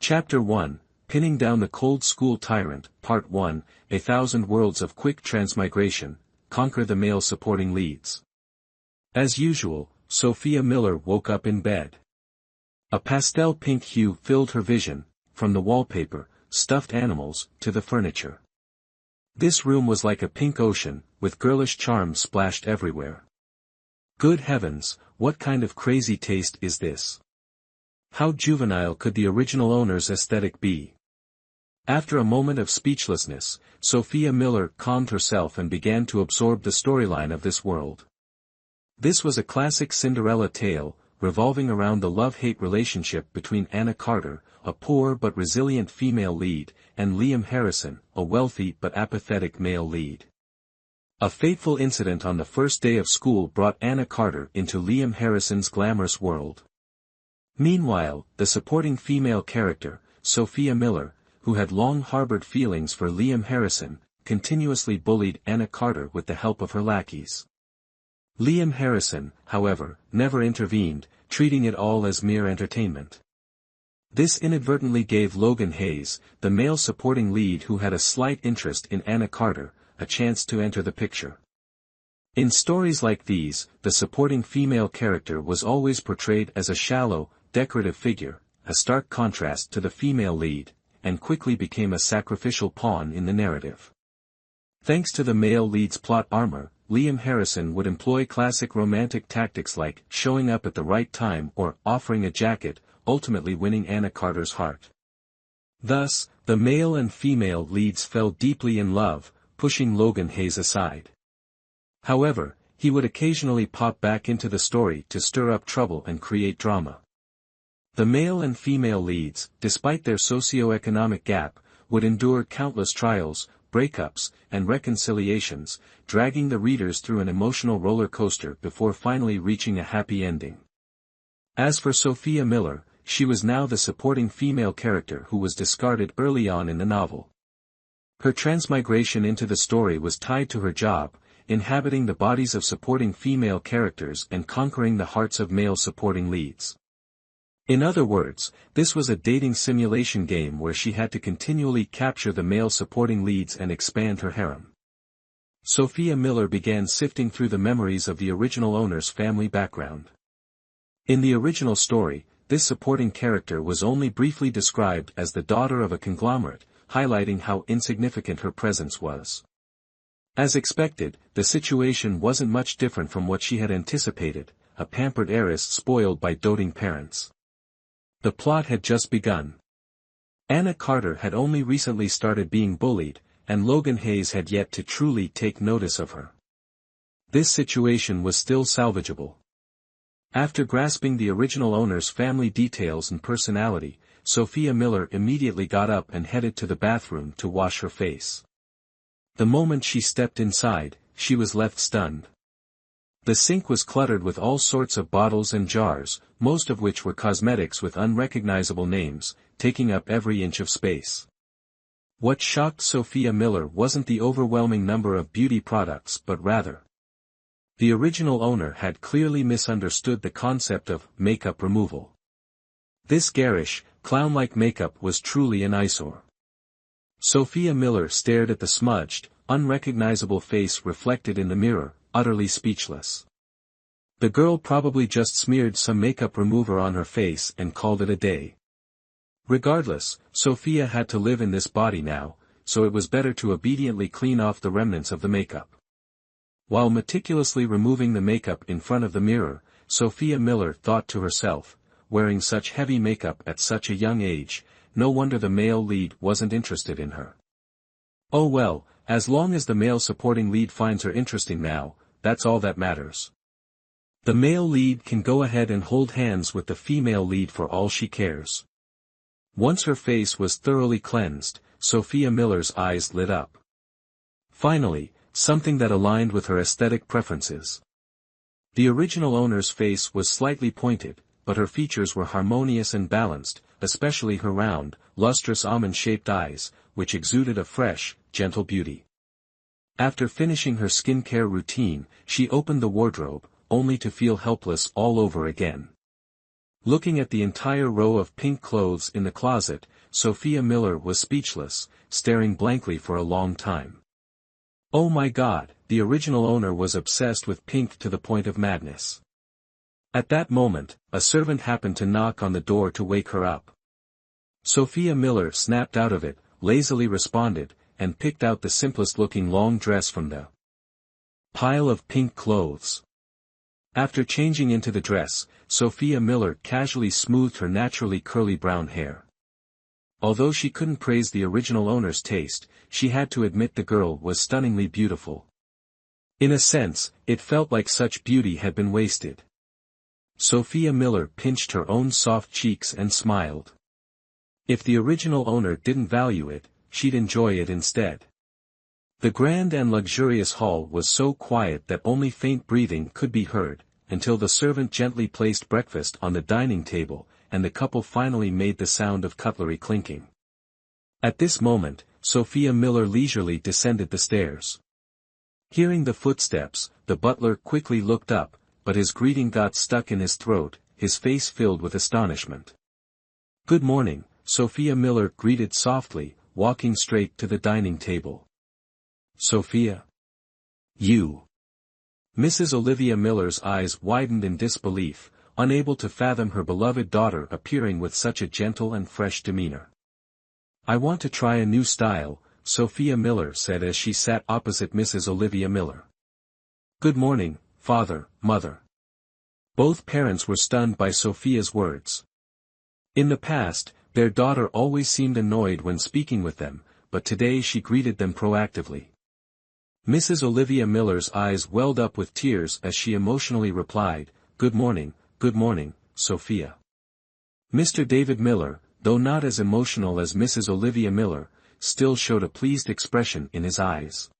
Chapter 1, Pinning Down the Cold School Tyrant, Part 1, 1,000 Worlds of Quick Transmigration, Conquer the Male Supporting Leads. As usual, Sophia Miller woke up in bed. A pastel pink hue filled her vision, from the wallpaper, stuffed animals, to the furniture. This room was like a pink ocean, with girlish charms splashed everywhere. Good heavens, what kind of crazy taste is this? How juvenile could the original owner's aesthetic be? After a moment of speechlessness, Sophia Miller calmed herself and began to absorb the storyline of this world. This was a classic Cinderella tale, revolving around the love-hate relationship between Anna Carter, a poor but resilient female lead, and Liam Harrison, a wealthy but apathetic male lead. A fateful incident on the first day of school brought Anna Carter into Liam Harrison's glamorous world. Meanwhile, the supporting female character, Sophia Miller, who had long harbored feelings for Liam Harrison, continuously bullied Anna Carter with the help of her lackeys. Liam Harrison, however, never intervened, treating it all as mere entertainment. This inadvertently gave Logan Hayes, the male supporting lead who had a slight interest in Anna Carter, a chance to enter the picture. In stories like these, the supporting female character was always portrayed as a shallow, decorative figure, a stark contrast to the female lead, and quickly became a sacrificial pawn in the narrative. Thanks to the male lead's plot armor, Liam Harrison would employ classic romantic tactics like showing up at the right time or offering a jacket, ultimately winning Anna Carter's heart. Thus, the male and female leads fell deeply in love, pushing Logan Hayes aside. However, he would occasionally pop back into the story to stir up trouble and create drama. The male and female leads, despite their socio-economic gap, would endure countless trials, breakups, and reconciliations, dragging the readers through an emotional roller coaster before finally reaching a happy ending. As for Sophia Miller, she was now the supporting female character who was discarded early on in the novel. Her transmigration into the story was tied to her job, inhabiting the bodies of supporting female characters and conquering the hearts of male supporting leads. In other words, this was a dating simulation game where she had to continually capture the male supporting leads and expand her harem. Sophia Miller began sifting through the memories of the original owner's family background. In the original story, this supporting character was only briefly described as the daughter of a conglomerate, highlighting how insignificant her presence was. As expected, the situation wasn't much different from what she had anticipated, a pampered heiress spoiled by doting parents. The plot had just begun. Anna Carter had only recently started being bullied, and Logan Hayes had yet to truly take notice of her. This situation was still salvageable. After grasping the original owner's family details and personality, Sophia Miller immediately got up and headed to the bathroom to wash her face. The moment she stepped inside, she was left stunned. The sink was cluttered with all sorts of bottles and jars, most of which were cosmetics with unrecognizable names, taking up every inch of space. What shocked Sophia Miller wasn't the overwhelming number of beauty products but rather, the original owner had clearly misunderstood the concept of makeup removal. This garish, clown-like makeup was truly an eyesore. Sophia Miller stared at the smudged, unrecognizable face reflected in the mirror, utterly speechless. The girl probably just smeared some makeup remover on her face and called it a day. Regardless, Sophia had to live in this body now, so it was better to obediently clean off the remnants of the makeup. While meticulously removing the makeup in front of the mirror, Sophia Miller thought to herself, wearing such heavy makeup at such a young age, no wonder the male lead wasn't interested in her. Oh well, as long as the male supporting lead finds her interesting now, that's all that matters. The male lead can go ahead and hold hands with the female lead for all she cares. Once her face was thoroughly cleansed, Sophia Miller's eyes lit up. Finally, something that aligned with her aesthetic preferences. The original owner's face was slightly pointed, but her features were harmonious and balanced, especially her round, lustrous almond-shaped eyes, which exuded a fresh, gentle beauty. After finishing her skincare routine, she opened the wardrobe, only to feel helpless all over again. Looking at the entire row of pink clothes in the closet, Sophia Miller was speechless, staring blankly for a long time. Oh my God, the original owner was obsessed with pink to the point of madness. At that moment, a servant happened to knock on the door to wake her up. Sophia Miller snapped out of it, lazily responded, and picked out the simplest-looking long dress from the pile of pink clothes. After changing into the dress, Sophia Miller casually smoothed her naturally curly brown hair. Although she couldn't praise the original owner's taste, she had to admit the girl was stunningly beautiful. In a sense, it felt like such beauty had been wasted. Sophia Miller pinched her own soft cheeks and smiled. If the original owner didn't value it, she'd enjoy it instead. The grand and luxurious hall was so quiet that only faint breathing could be heard, until the servant gently placed breakfast on the dining table, and the couple finally made the sound of cutlery clinking. At this moment, Sophia Miller leisurely descended the stairs. Hearing the footsteps, the butler quickly looked up, but his greeting got stuck in his throat, his face filled with astonishment. "Good morning," Sophia Miller greeted softly, walking straight to the dining table. "Sophia? You?" Mrs. Olivia Miller's eyes widened in disbelief, unable to fathom her beloved daughter appearing with such a gentle and fresh demeanor. "I want to try a new style," Sophia Miller said as she sat opposite Mrs. Olivia Miller. "Good morning, Father, Mother." Both parents were stunned by Sophia's words. In the past, their daughter always seemed annoyed when speaking with them, but today she greeted them proactively. Mrs. Olivia Miller's eyes welled up with tears as she emotionally replied, good morning, Sophia." Mr. David Miller, though not as emotional as Mrs. Olivia Miller, still showed a pleased expression in his eyes.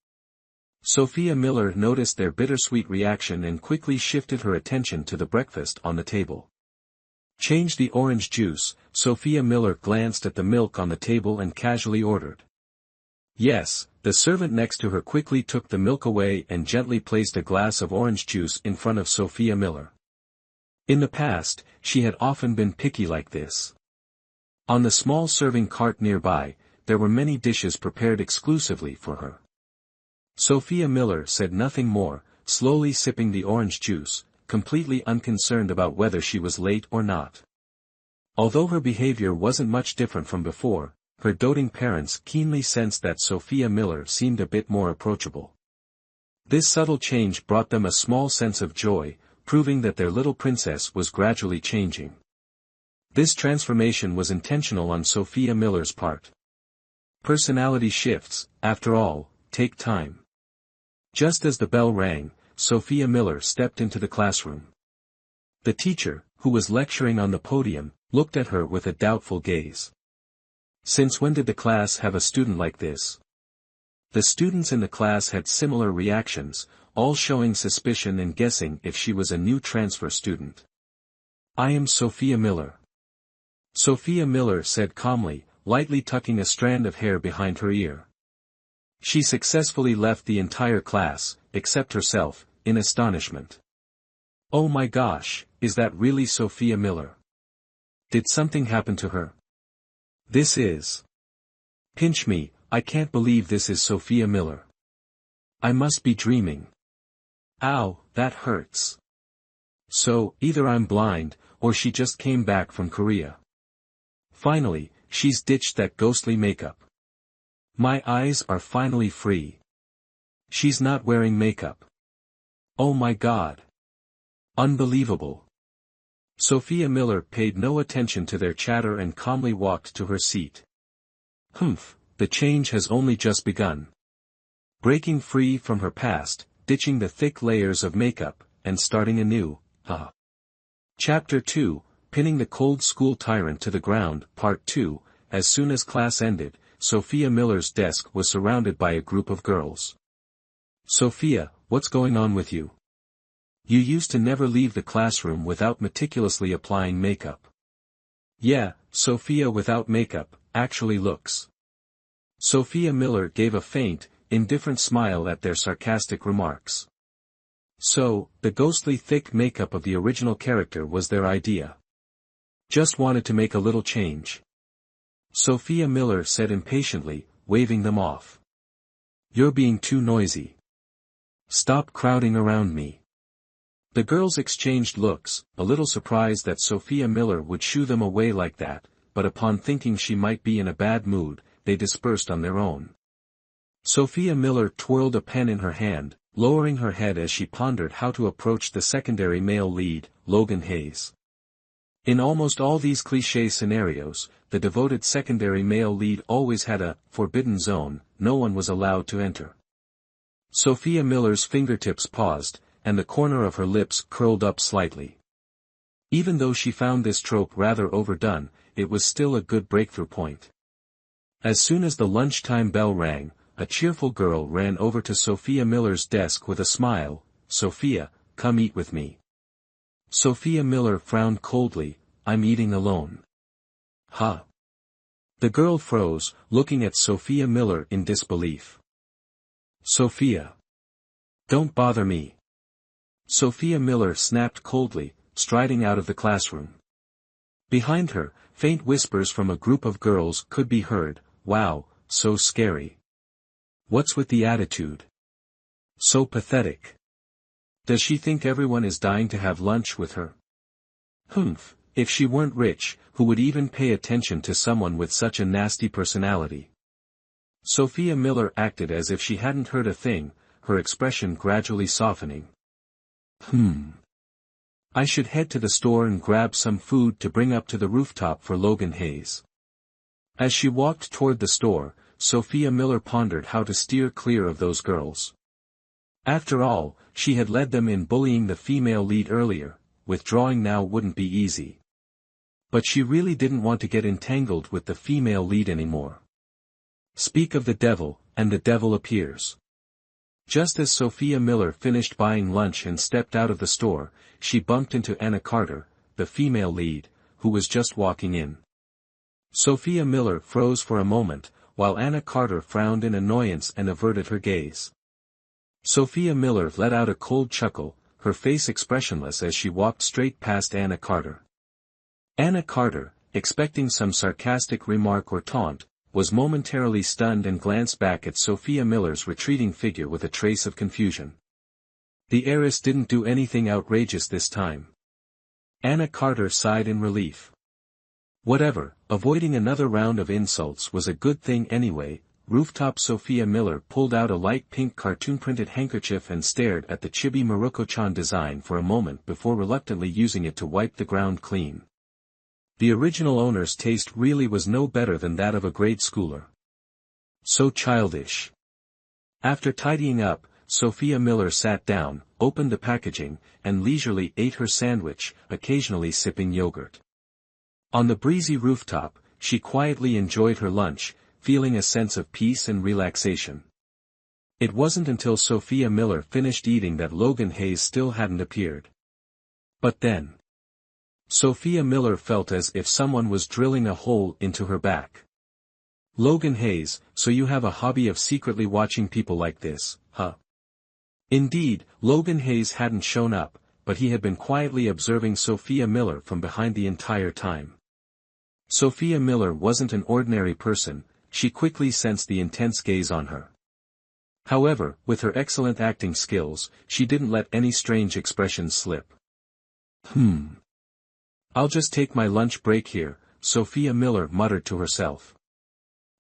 Sophia Miller noticed their bittersweet reaction and quickly shifted her attention to the breakfast on the table. "Change the orange juice," Sophia Miller glanced at the milk on the table and casually ordered. "Yes." The servant next to her quickly took the milk away and gently placed a glass of orange juice in front of Sophia Miller. In the past, she had often been picky like this. On the small serving cart nearby, there were many dishes prepared exclusively for her. Sophia Miller said nothing more, slowly sipping the orange juice, completely unconcerned about whether she was late or not. Although her behavior wasn't much different from before, her doting parents keenly sensed that Sophia Miller seemed a bit more approachable. This subtle change brought them a small sense of joy, proving that their little princess was gradually changing. This transformation was intentional on Sophia Miller's part. Personality shifts, after all, take time. Just as the bell rang, Sophia Miller stepped into the classroom. The teacher, who was lecturing on the podium, looked at her with a doubtful gaze. "Since when did the class have a student like this?" The students in the class had similar reactions, all showing suspicion and guessing if she was a new transfer student. "I am Sophia Miller." Sophia Miller said calmly, lightly tucking a strand of hair behind her ear. She successfully left the entire class, except herself, in astonishment. "Oh my gosh, is that really Sophia Miller? Did something happen to her? This is... Pinch me, I can't believe this is Sophia Miller. I must be dreaming. Ow, that hurts. So, either I'm blind, or she just came back from Korea. Finally, she's ditched that ghostly makeup. My eyes are finally free. She's not wearing makeup. Oh my God. Unbelievable." Sophia Miller paid no attention to their chatter and calmly walked to her seat. "Humph, the change has only just begun." Breaking free from her past, ditching the thick layers of makeup, and starting anew, Chapter 2, Pinning the Cold School Tyrant to the Ground, Part 2. As soon as class ended, Sophia Miller's desk was surrounded by a group of girls. "Sophia, what's going on with you? You used to never leave the classroom without meticulously applying makeup." "Yeah, Sophia without makeup, actually looks." Sophia Miller gave a faint, indifferent smile at their sarcastic remarks. So, the ghostly thick makeup of the original character was their idea. Just wanted to make a little change. Sophia Miller said impatiently, waving them off. You're being too noisy. Stop crowding around me. The girls exchanged looks, a little surprised that Sophia Miller would shoo them away like that, but upon thinking she might be in a bad mood, they dispersed on their own. Sophia Miller twirled a pen in her hand, lowering her head as she pondered how to approach the secondary male lead, Logan Hayes. In almost all these cliché scenarios, the devoted secondary male lead always had a forbidden zone no one was allowed to enter. Sophia Miller's fingertips paused, and the corner of her lips curled up slightly. Even though she found this trope rather overdone, it was still a good breakthrough point. As soon as the lunchtime bell rang, a cheerful girl ran over to Sophia Miller's desk with a smile. Sophia, come eat with me. Sophia Miller frowned coldly. I'm eating alone. Huh? The girl froze, looking at Sophia Miller in disbelief. Sophia. Don't bother me. Sophia Miller snapped coldly, striding out of the classroom. Behind her, faint whispers from a group of girls could be heard. Wow, so scary. What's with the attitude? So pathetic. Does she think everyone is dying to have lunch with her? Humph, if she weren't rich, who would even pay attention to someone with such a nasty personality? Sophia Miller acted as if she hadn't heard a thing, her expression gradually softening. I should head to the store and grab some food to bring up to the rooftop for Logan Hayes. As she walked toward the store, Sophia Miller pondered how to steer clear of those girls. After all, she had led them in bullying the female lead earlier, withdrawing now wouldn't be easy. But she really didn't want to get entangled with the female lead anymore. Speak of the devil, and the devil appears. Just as Sophia Miller finished buying lunch and stepped out of the store, she bumped into Anna Carter, the female lead, who was just walking in. Sophia Miller froze for a moment, while Anna Carter frowned in annoyance and averted her gaze. Sophia Miller let out a cold chuckle, her face expressionless as she walked straight past Anna Carter. Anna Carter, expecting some sarcastic remark or taunt, was momentarily stunned and glanced back at Sophia Miller's retreating figure with a trace of confusion. The heiress didn't do anything outrageous this time. Anna Carter sighed in relief. Whatever, avoiding another round of insults was a good thing anyway. Rooftop Sophia Miller pulled out a light pink cartoon-printed handkerchief and stared at the chibi Maruko-chan design for a moment before reluctantly using it to wipe the ground clean. The original owner's taste really was no better than that of a grade schooler. So childish. After tidying up, Sophia Miller sat down, opened the packaging, and leisurely ate her sandwich, occasionally sipping yogurt. On the breezy rooftop, she quietly enjoyed her lunch, feeling a sense of peace and relaxation. It wasn't until Sophia Miller finished eating that Logan Hayes still hadn't appeared. But then, Sophia Miller felt as if someone was drilling a hole into her back. Logan Hayes, so you have a hobby of secretly watching people like this, huh? Indeed, Logan Hayes hadn't shown up, but he had been quietly observing Sophia Miller from behind the entire time. Sophia Miller wasn't an ordinary person, she quickly sensed the intense gaze on her. However, with her excellent acting skills, she didn't let any strange expressions slip. I'll just take my lunch break here, Sophia Miller muttered to herself.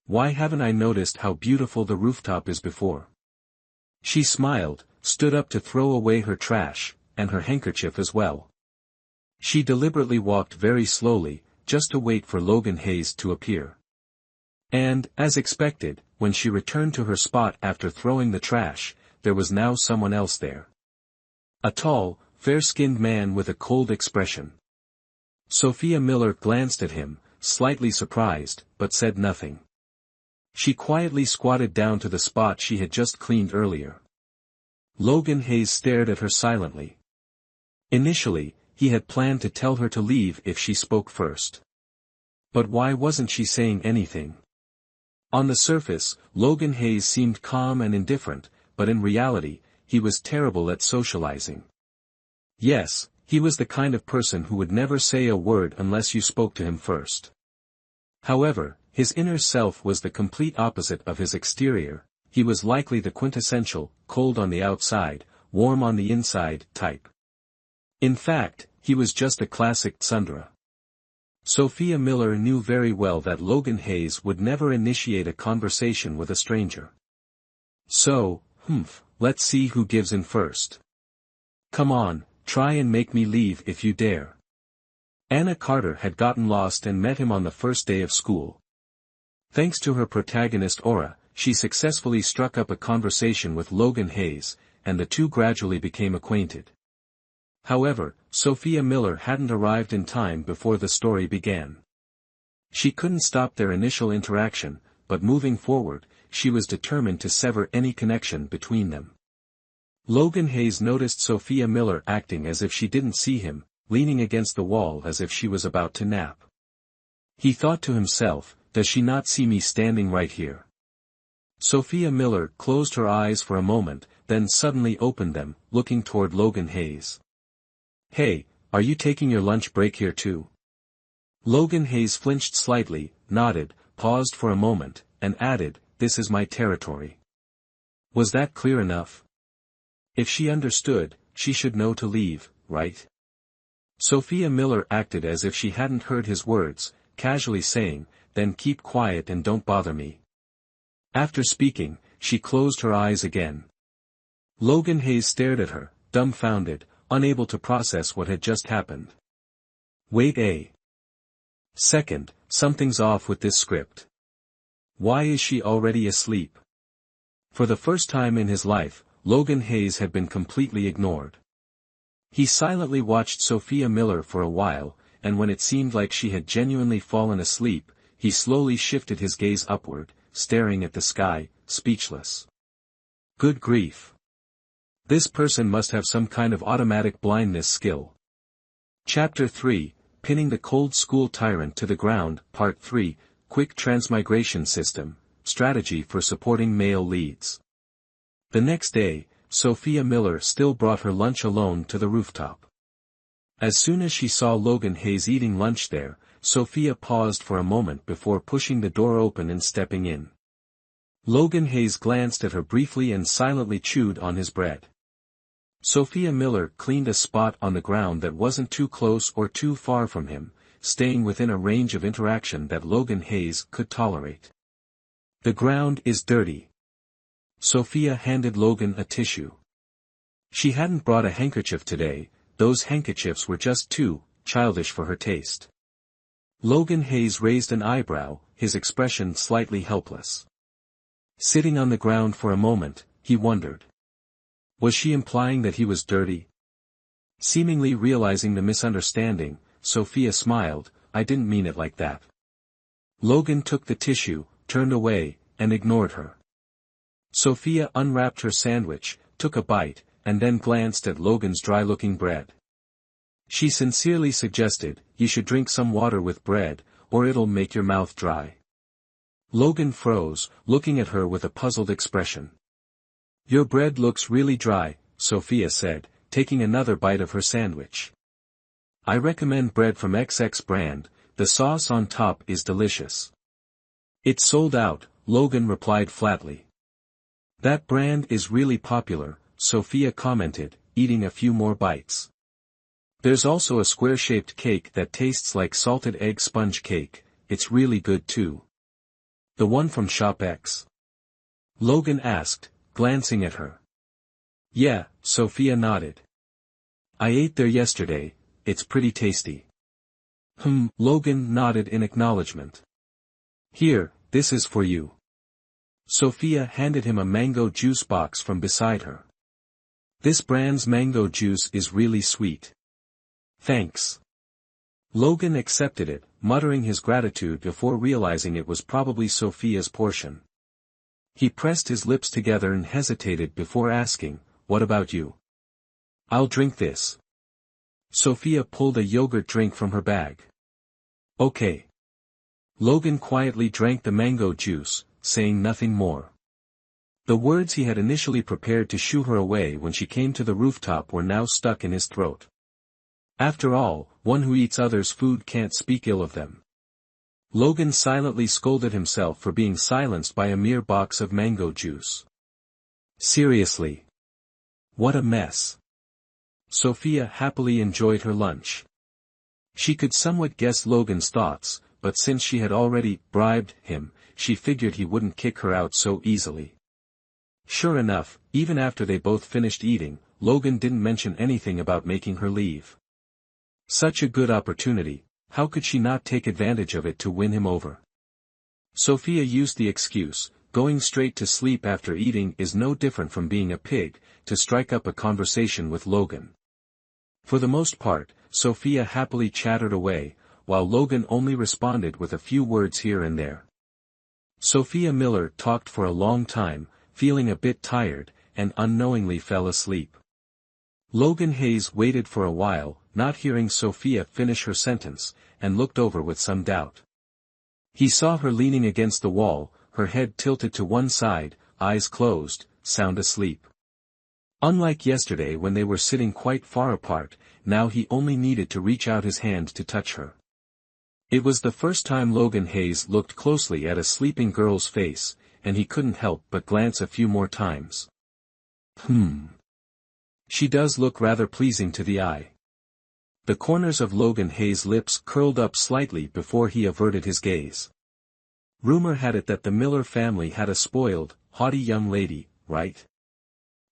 Why haven't I noticed how beautiful the rooftop is before? She smiled, stood up to throw away her trash, and her handkerchief as well. She deliberately walked very slowly, just to wait for Logan Hayes to appear. And, as expected, when she returned to her spot after throwing the trash, there was now someone else there. A tall, fair-skinned man with a cold expression. Sophia Miller glanced at him, slightly surprised, but said nothing. She quietly squatted down to the spot she had just cleaned earlier. Logan Hayes stared at her silently. Initially, he had planned to tell her to leave if she spoke first. But why wasn't she saying anything? On the surface, Logan Hayes seemed calm and indifferent, but in reality, he was terrible at socializing. Yes, He was the kind of person who would never say a word unless you spoke to him first. However, his inner self was the complete opposite of his exterior. He was likely the quintessential, cold on the outside, warm on the inside, type. In fact, he was just a classic tsundere. Sophia Miller knew very well that Logan Hayes would never initiate a conversation with a stranger. So, let's see who gives in first. Come on, try and make me leave if you dare. Anna Carter had gotten lost and met him on the first day of school. Thanks to her protagonist aura, she successfully struck up a conversation with Logan Hayes, and the two gradually became acquainted. However, Sophia Miller hadn't arrived in time before the story began. She couldn't stop their initial interaction, but moving forward, she was determined to sever any connection between them. Logan Hayes noticed Sophia Miller acting as if she didn't see him, leaning against the wall as if she was about to nap. He thought to himself, does she not see me standing right here? Sophia Miller closed her eyes for a moment, then suddenly opened them, looking toward Logan Hayes. Hey, are you taking your lunch break here too? Logan Hayes flinched slightly, nodded, paused for a moment, and added, this is my territory. Was that clear enough? If she understood, she should know to leave, right? Sophia Miller acted as if she hadn't heard his words, casually saying, then keep quiet and don't bother me. After speaking, she closed her eyes again. Logan Hayes stared at her, dumbfounded, unable to process what had just happened. Wait a second, something's off with this script. Why is she already asleep? For the first time in his life, Logan Hayes had been completely ignored. He silently watched Sophia Miller for a while, and when it seemed like she had genuinely fallen asleep, he slowly shifted his gaze upward, staring at the sky, speechless. Good grief. This person must have some kind of automatic blindness skill. Chapter 3, Pinning the Cold School Tyrant to the Ground, Part 3, Quick Transmigration System, Strategy for Supporting Male Leads. The next day, Sophia Miller still brought her lunch alone to the rooftop. As soon as she saw Logan Hayes eating lunch there, Sophia paused for a moment before pushing the door open and stepping in. Logan Hayes glanced at her briefly and silently chewed on his bread. Sophia Miller cleaned a spot on the ground that wasn't too close or too far from him, staying within a range of interaction that Logan Hayes could tolerate. The ground is dirty. Sophia handed Logan a tissue. She hadn't brought a handkerchief today, those handkerchiefs were just too childish for her taste. Logan Hayes raised an eyebrow, his expression slightly helpless. Sitting on the ground for a moment, he wondered. Was she implying that he was dirty? Seemingly realizing the misunderstanding, Sophia smiled, I didn't mean it like that. Logan took the tissue, turned away, and ignored her. Sophia unwrapped her sandwich, took a bite, and then glanced at Logan's dry-looking bread. She sincerely suggested, you should drink some water with bread, or it'll make your mouth dry. Logan froze, looking at her with a puzzled expression. Your bread looks really dry, Sophia said, taking another bite of her sandwich. I recommend bread from XX brand, the sauce on top is delicious. It's sold out, Logan replied flatly. That brand is really popular, Sophia commented, eating a few more bites. There's also a square-shaped cake that tastes like salted egg sponge cake, it's really good too. The one from Shop X? Logan asked, glancing at her. Yeah, Sophia nodded. I ate there yesterday, it's pretty tasty. Logan nodded in acknowledgement. Here, this is for you. Sophia handed him a mango juice box from beside her. This brand's mango juice is really sweet. Thanks. Logan accepted it, muttering his gratitude before realizing it was probably Sophia's portion. He pressed his lips together and hesitated before asking, what about you? I'll drink this. Sophia pulled a yogurt drink from her bag. Okay. Logan quietly drank the mango juice, saying nothing more. The words he had initially prepared to shoo her away when she came to the rooftop were now stuck in his throat. After all, one who eats others' food can't speak ill of them. Logan silently scolded himself for being silenced by a mere box of mango juice. Seriously. What a mess. Sophia happily enjoyed her lunch. She could somewhat guess Logan's thoughts, but since she had already bribed him, she figured he wouldn't kick her out so easily. Sure enough, even after they both finished eating, Logan didn't mention anything about making her leave. Such a good opportunity, how could she not take advantage of it to win him over? Sophia used the excuse, going straight to sleep after eating is no different from being a pig, to strike up a conversation with Logan. For the most part, Sophia happily chattered away, while Logan only responded with a few words here and there. Sophia Miller talked for a long time, feeling a bit tired, and unknowingly fell asleep. Logan Hayes waited for a while, not hearing Sophia finish her sentence, and looked over with some doubt. He saw her leaning against the wall, her head tilted to one side, eyes closed, sound asleep. Unlike yesterday when they were sitting quite far apart, now he only needed to reach out his hand to touch her. It was the first time Logan Hayes looked closely at a sleeping girl's face, and he couldn't help but glance a few more times. She does look rather pleasing to the eye. The corners of Logan Hayes' lips curled up slightly before he averted his gaze. Rumor had it that the Miller family had a spoiled, haughty young lady, right?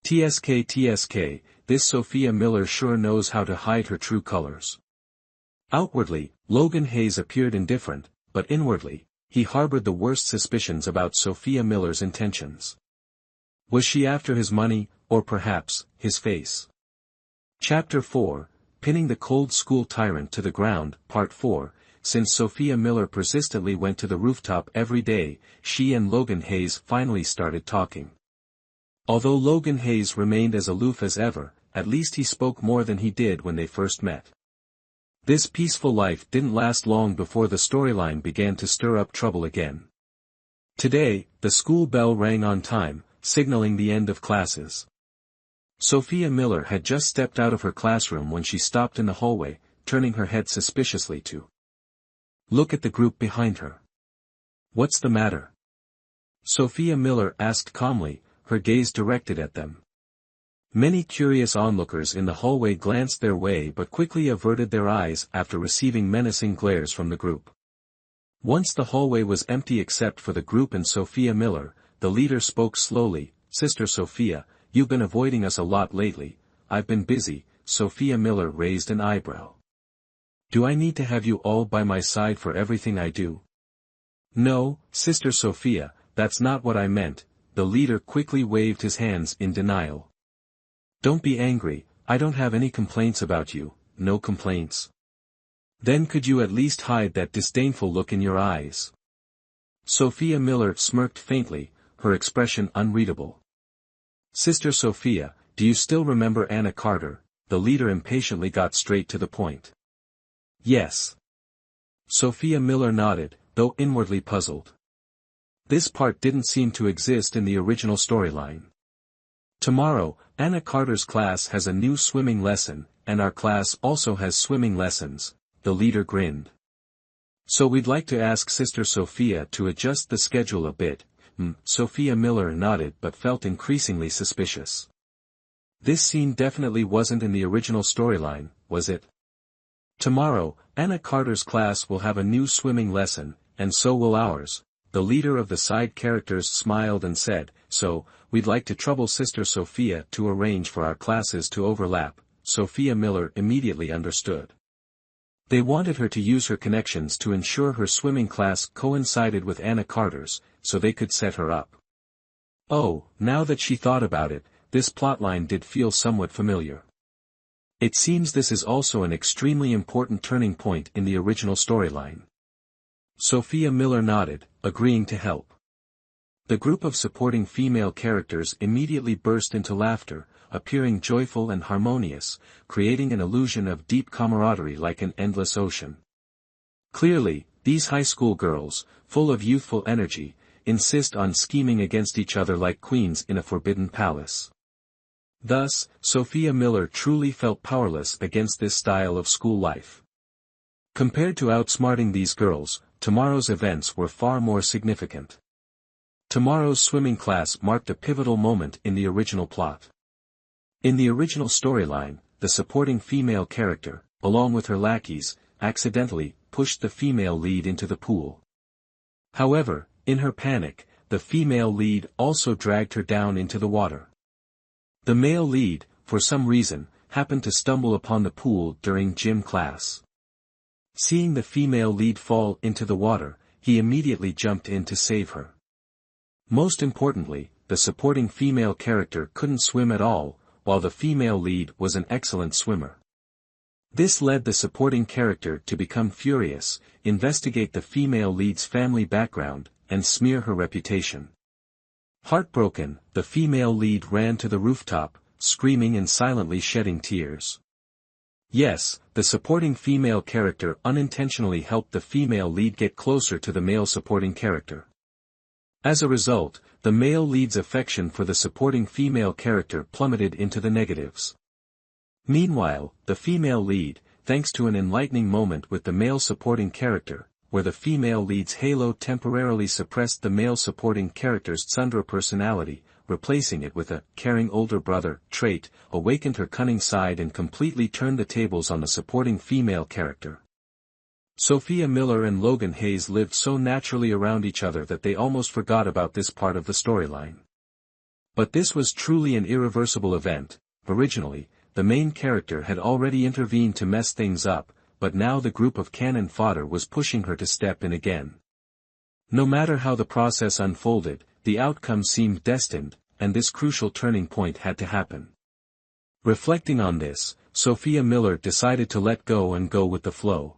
TSK, this Sophia Miller sure knows how to hide her true colors. Outwardly, Logan Hayes appeared indifferent, but inwardly, he harbored the worst suspicions about Sophia Miller's intentions. Was she after his money, or perhaps, his face? Chapter 4, Pinning the Cold School Tyrant to the Ground, Part 4. Since Sophia Miller persistently went to the rooftop every day, she and Logan Hayes finally started talking. Although Logan Hayes remained as aloof as ever, at least he spoke more than he did when they first met. This peaceful life didn't last long before the storyline began to stir up trouble again. Today, the school bell rang on time, signaling the end of classes. Sophia Miller had just stepped out of her classroom when she stopped in the hallway, turning her head suspiciously to look at the group behind her. What's the matter? Sophia Miller asked calmly, her gaze directed at them. Many curious onlookers in the hallway glanced their way but quickly averted their eyes after receiving menacing glares from the group. Once the hallway was empty except for the group and Sophia Miller, the leader spoke slowly, "Sister Sophia, you've been avoiding us a lot lately." "I've been busy," Sophia Miller raised an eyebrow. "Do I need to have you all by my side for everything I do?" "No, Sister Sophia, that's not what I meant," the leader quickly waved his hands in denial. "Don't be angry, I don't have any complaints about you." "No complaints? Then could you at least hide that disdainful look in your eyes?" Sophia Miller smirked faintly, her expression unreadable. "Sister Sophia, do you still remember Anna Carter?" The leader impatiently got straight to the point. "Yes." Sophia Miller nodded, though inwardly puzzled. This part didn't seem to exist in the original storyline. "Tomorrow, Anna Carter's class has a new swimming lesson, and our class also has swimming lessons," the leader grinned. "So we'd like to ask Sister Sophia to adjust the schedule a bit." Sophia Miller nodded but felt increasingly suspicious. This scene definitely wasn't in the original storyline, was it? "Tomorrow, Anna Carter's class will have a new swimming lesson, and so will ours." The leader of the side characters smiled and said, "So, we'd like to trouble Sister Sophia to arrange for our classes to overlap." Sophia Miller immediately understood. They wanted her to use her connections to ensure her swimming class coincided with Anna Carter's, so they could set her up. Oh, now that she thought about it, this plotline did feel somewhat familiar. It seems this is also an extremely important turning point in the original storyline. Sophia Miller nodded, agreeing to help. The group of supporting female characters immediately burst into laughter, appearing joyful and harmonious, creating an illusion of deep camaraderie like an endless ocean. Clearly, these high school girls, full of youthful energy, insist on scheming against each other like queens in a forbidden palace. Thus, Sophia Miller truly felt powerless against this style of school life. Compared to outsmarting these girls, tomorrow's events were far more significant. Tomorrow's swimming class marked a pivotal moment in the original plot. In the original storyline, the supporting female character, along with her lackeys, accidentally pushed the female lead into the pool. However, in her panic, the female lead also dragged her down into the water. The male lead, for some reason, happened to stumble upon the pool during gym class. Seeing the female lead fall into the water, he immediately jumped in to save her. Most importantly, the supporting female character couldn't swim at all, while the female lead was an excellent swimmer. This led the supporting character to become furious, investigate the female lead's family background, and smear her reputation. Heartbroken, the female lead ran to the rooftop, screaming and silently shedding tears. Yes, the supporting female character unintentionally helped the female lead get closer to the male supporting character. As a result, the male lead's affection for the supporting female character plummeted into the negatives. Meanwhile, the female lead, thanks to an enlightening moment with the male supporting character, where the female lead's halo temporarily suppressed the male supporting character's tsundere personality, replacing it with a caring older brother trait, awakened her cunning side and completely turned the tables on the supporting female character. Sophia Miller and Logan Hayes lived so naturally around each other that they almost forgot about this part of the storyline. But this was truly an irreversible event. Originally, the main character had already intervened to mess things up, but now the group of cannon fodder was pushing her to step in again. No matter how the process unfolded, the outcome seemed destined, and this crucial turning point had to happen. Reflecting on this, Sophia Miller decided to let go and go with the flow.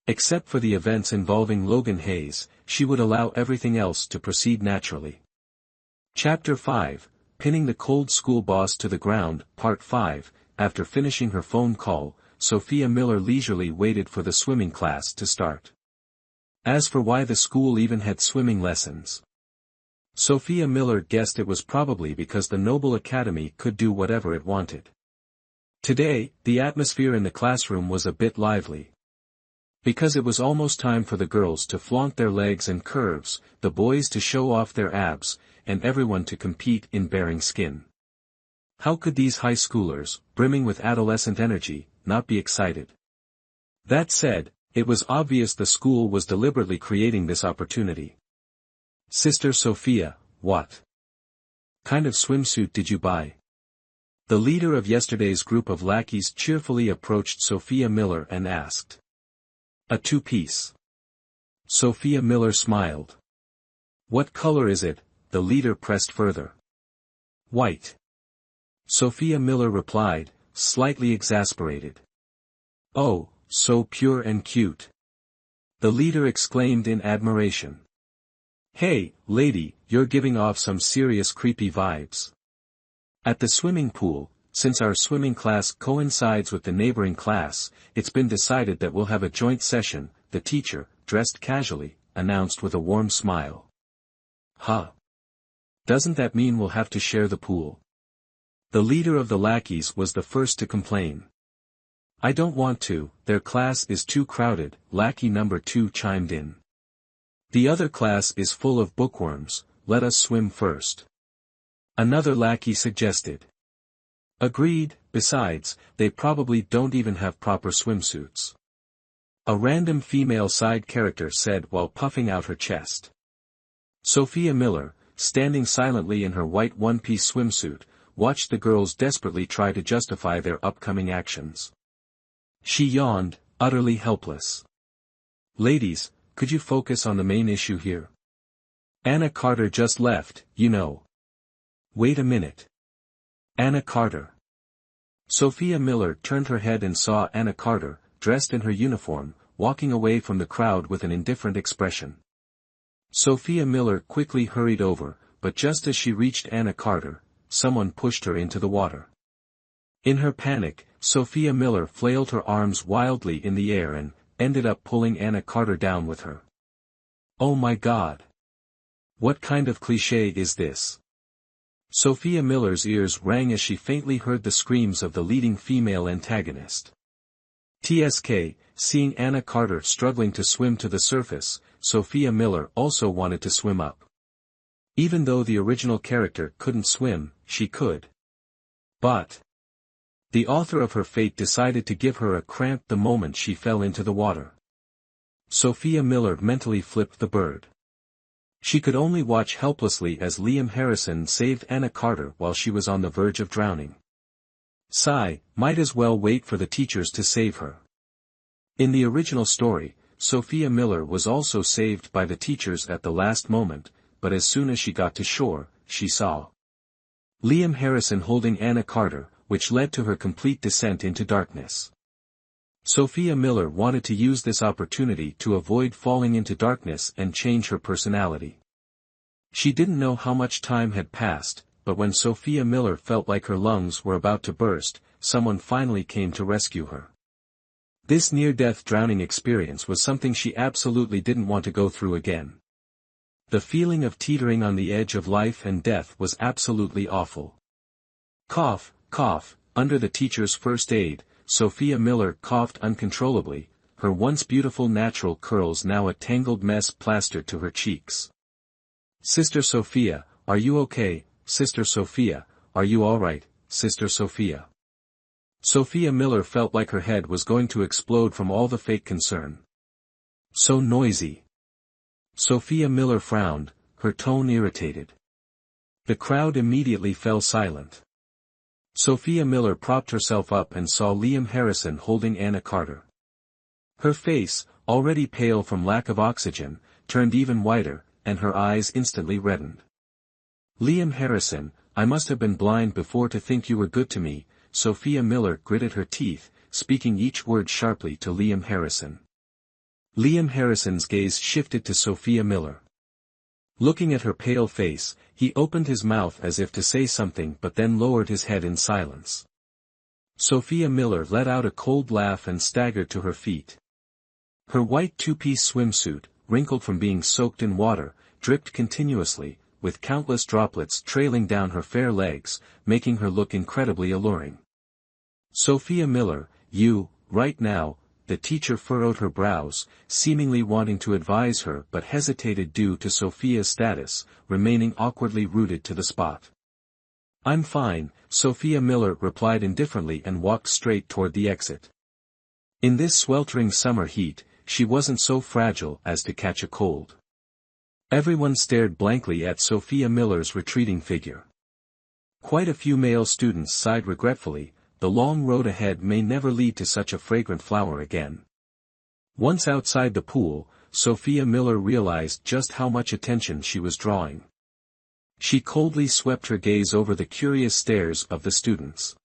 Except for the events involving Logan Hayes, she would allow everything else to proceed naturally. Chapter 5, Pinning the Cold School Boss to the Ground, Part 5. After finishing her phone call, Sophia Miller leisurely waited for the swimming class to start. As for why the school even had swimming lessons, Sophia Miller guessed it was probably because the Noble Academy could do whatever it wanted. Today, the atmosphere in the classroom was a bit lively. Because it was almost time for the girls to flaunt their legs and curves, the boys to show off their abs, and everyone to compete in baring skin. How could these high schoolers, brimming with adolescent energy, not be excited? That said, it was obvious the school was deliberately creating this opportunity. Sister Sophia, what kind of swimsuit did you buy? The leader of yesterday's group of lackeys cheerfully approached Sophia Miller and asked. A two-piece. Sophia Miller smiled. What color is it? The leader pressed further. White. Sophia Miller replied, slightly exasperated. Oh, so pure and cute. The leader exclaimed in admiration. Hey, lady, you're giving off some serious creepy vibes. At the swimming pool, since our swimming class coincides with the neighboring class, it's been decided that we'll have a joint session, the teacher, dressed casually, announced with a warm smile. Huh. Doesn't that mean we'll have to share the pool? The leader of the lackeys was the first to complain. I don't want to, their class is too crowded, lackey number 2 chimed in. The other class is full of bookworms, let us swim first. Another lackey suggested. Agreed, besides, they probably don't even have proper swimsuits. A random female side character said while puffing out her chest. Sophia Miller, standing silently in her white one-piece swimsuit, watched the girls desperately try to justify their upcoming actions. She yawned, utterly helpless. Ladies, could you focus on the main issue here? Anna Carter just left, you know. Wait a minute. Anna Carter. Sophia Miller turned her head and saw Anna Carter, dressed in her uniform, walking away from the crowd with an indifferent expression. Sophia Miller quickly hurried over, but just as she reached Anna Carter, someone pushed her into the water. In her panic, Sophia Miller flailed her arms wildly in the air and ended up pulling Anna Carter down with her. Oh my God! What kind of cliché is this? Sophia Miller's ears rang as she faintly heard the screams of the leading female antagonist. TSK, seeing Anna Carter struggling to swim to the surface, Sophia Miller also wanted to swim up. Even though the original character couldn't swim, she could. But the author of her fate decided to give her a cramp the moment she fell into the water. Sophia Miller mentally flipped the bird. She could only watch helplessly as Liam Harrison saved Anna Carter while she was on the verge of drowning. Sigh, might as well wait for the teachers to save her. In the original story, Sophia Miller was also saved by the teachers at the last moment, but as soon as she got to shore, she saw Liam Harrison holding Anna Carter, which led to her complete descent into darkness. Sophia Miller wanted to use this opportunity to avoid falling into darkness and change her personality. She didn't know how much time had passed, but when Sophia Miller felt like her lungs were about to burst, someone finally came to rescue her. This near-death drowning experience was something she absolutely didn't want to go through again. The feeling of teetering on the edge of life and death was absolutely awful. Cough, cough, under the teacher's first aid, Sophia Miller coughed uncontrollably, her once beautiful natural curls now a tangled mess plastered to her cheeks. Sister Sophia, are you okay? Sister Sophia, are you alright, Sister Sophia? Sophia Miller felt like her head was going to explode from all the fake concern. So noisy. Sophia Miller frowned, her tone irritated. The crowd immediately fell silent. Sophia Miller propped herself up and saw Liam Harrison holding Anna Carter. Her face, already pale from lack of oxygen, turned even whiter, and her eyes instantly reddened. Liam Harrison, I must have been blind before to think you were good to me, Sophia Miller gritted her teeth, speaking each word sharply to Liam Harrison. Liam Harrison's gaze shifted to Sophia Miller. Looking at her pale face, he opened his mouth as if to say something but then lowered his head in silence. Sophia Miller let out a cold laugh and staggered to her feet. Her white two-piece swimsuit, wrinkled from being soaked in water, dripped continuously, with countless droplets trailing down her fair legs, making her look incredibly alluring. Sophia Miller, you, right now, the teacher furrowed her brows, seemingly wanting to advise her but hesitated due to Sophia's status, remaining awkwardly rooted to the spot. I'm fine, Sophia Miller replied indifferently and walked straight toward the exit. In this sweltering summer heat, she wasn't so fragile as to catch a cold. Everyone stared blankly at Sophia Miller's retreating figure. Quite a few male students sighed regretfully, the long road ahead may never lead to such a fragrant flower again. Once outside the pool, Sophia Miller realized just how much attention she was drawing. She coldly swept her gaze over the curious stares of the students.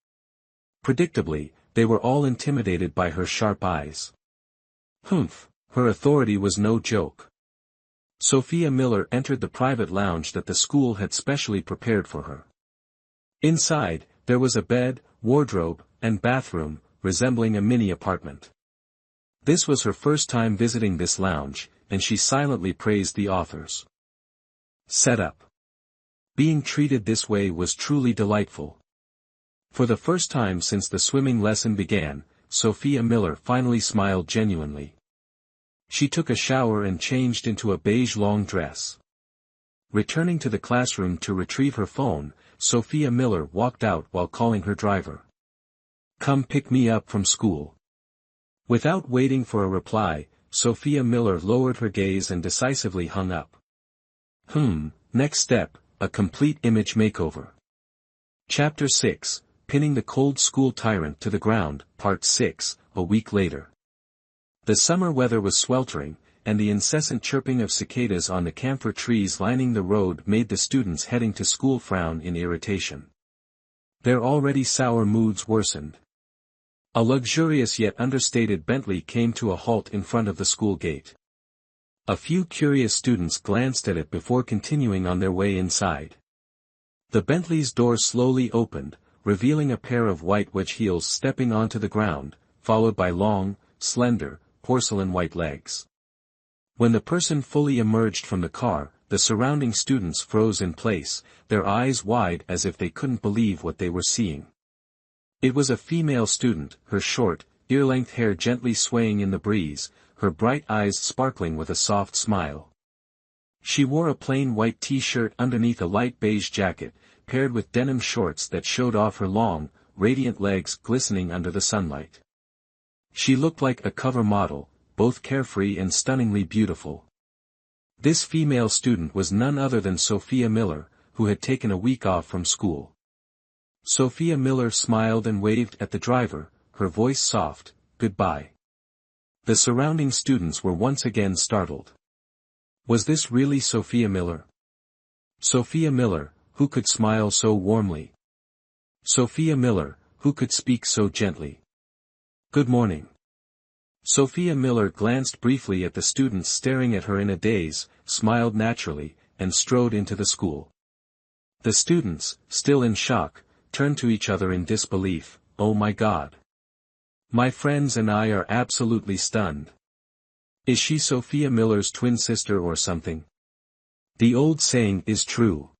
Predictably, they were all intimidated by her sharp eyes. Humph, her authority was no joke. Sophia Miller entered the private lounge that the school had specially prepared for her. Inside, there was a bed, wardrobe, and bathroom, resembling a mini apartment. This was her first time visiting this lounge, and she silently praised the authors. Setup. Being treated this way was truly delightful. For the first time since the swimming lesson began, Sophia Miller finally smiled genuinely. She took a shower and changed into a beige long dress. Returning to the classroom to retrieve her phone, Sophia Miller walked out while calling her driver. Come pick me up from school. Without waiting for a reply, Sophia Miller lowered her gaze and decisively hung up. Next step, a complete image makeover. Chapter 6, Pinning the Cold School Tyrant to the Ground, Part 6, a week later. The summer weather was sweltering, and the incessant chirping of cicadas on the camphor trees lining the road made the students heading to school frown in irritation. Their already sour moods worsened. A luxurious yet understated Bentley came to a halt in front of the school gate. A few curious students glanced at it before continuing on their way inside. The Bentley's door slowly opened, revealing a pair of white wedge heels stepping onto the ground, followed by long, slender, porcelain white legs. When the person fully emerged from the car, the surrounding students froze in place, their eyes wide as if they couldn't believe what they were seeing. It was a female student, her short, ear-length hair gently swaying in the breeze, her bright eyes sparkling with a soft smile. She wore a plain white t-shirt underneath a light beige jacket, paired with denim shorts that showed off her long, radiant legs glistening under the sunlight. She looked like a cover model, both carefree and stunningly beautiful. This female student was none other than Sophia Miller, who had taken a week off from school. Sophia Miller smiled and waved at the driver, her voice soft, "Goodbye." The surrounding students were once again startled. Was this really Sophia Miller? Sophia Miller, who could smile so warmly? Sophia Miller, who could speak so gently? "Good morning." Sophia Miller glanced briefly at the students staring at her in a daze, smiled naturally, and strode into the school. The students, still in shock, turned to each other in disbelief. "Oh my God. My friends and I are absolutely stunned. Is she Sophia Miller's twin sister or something? The old saying is true.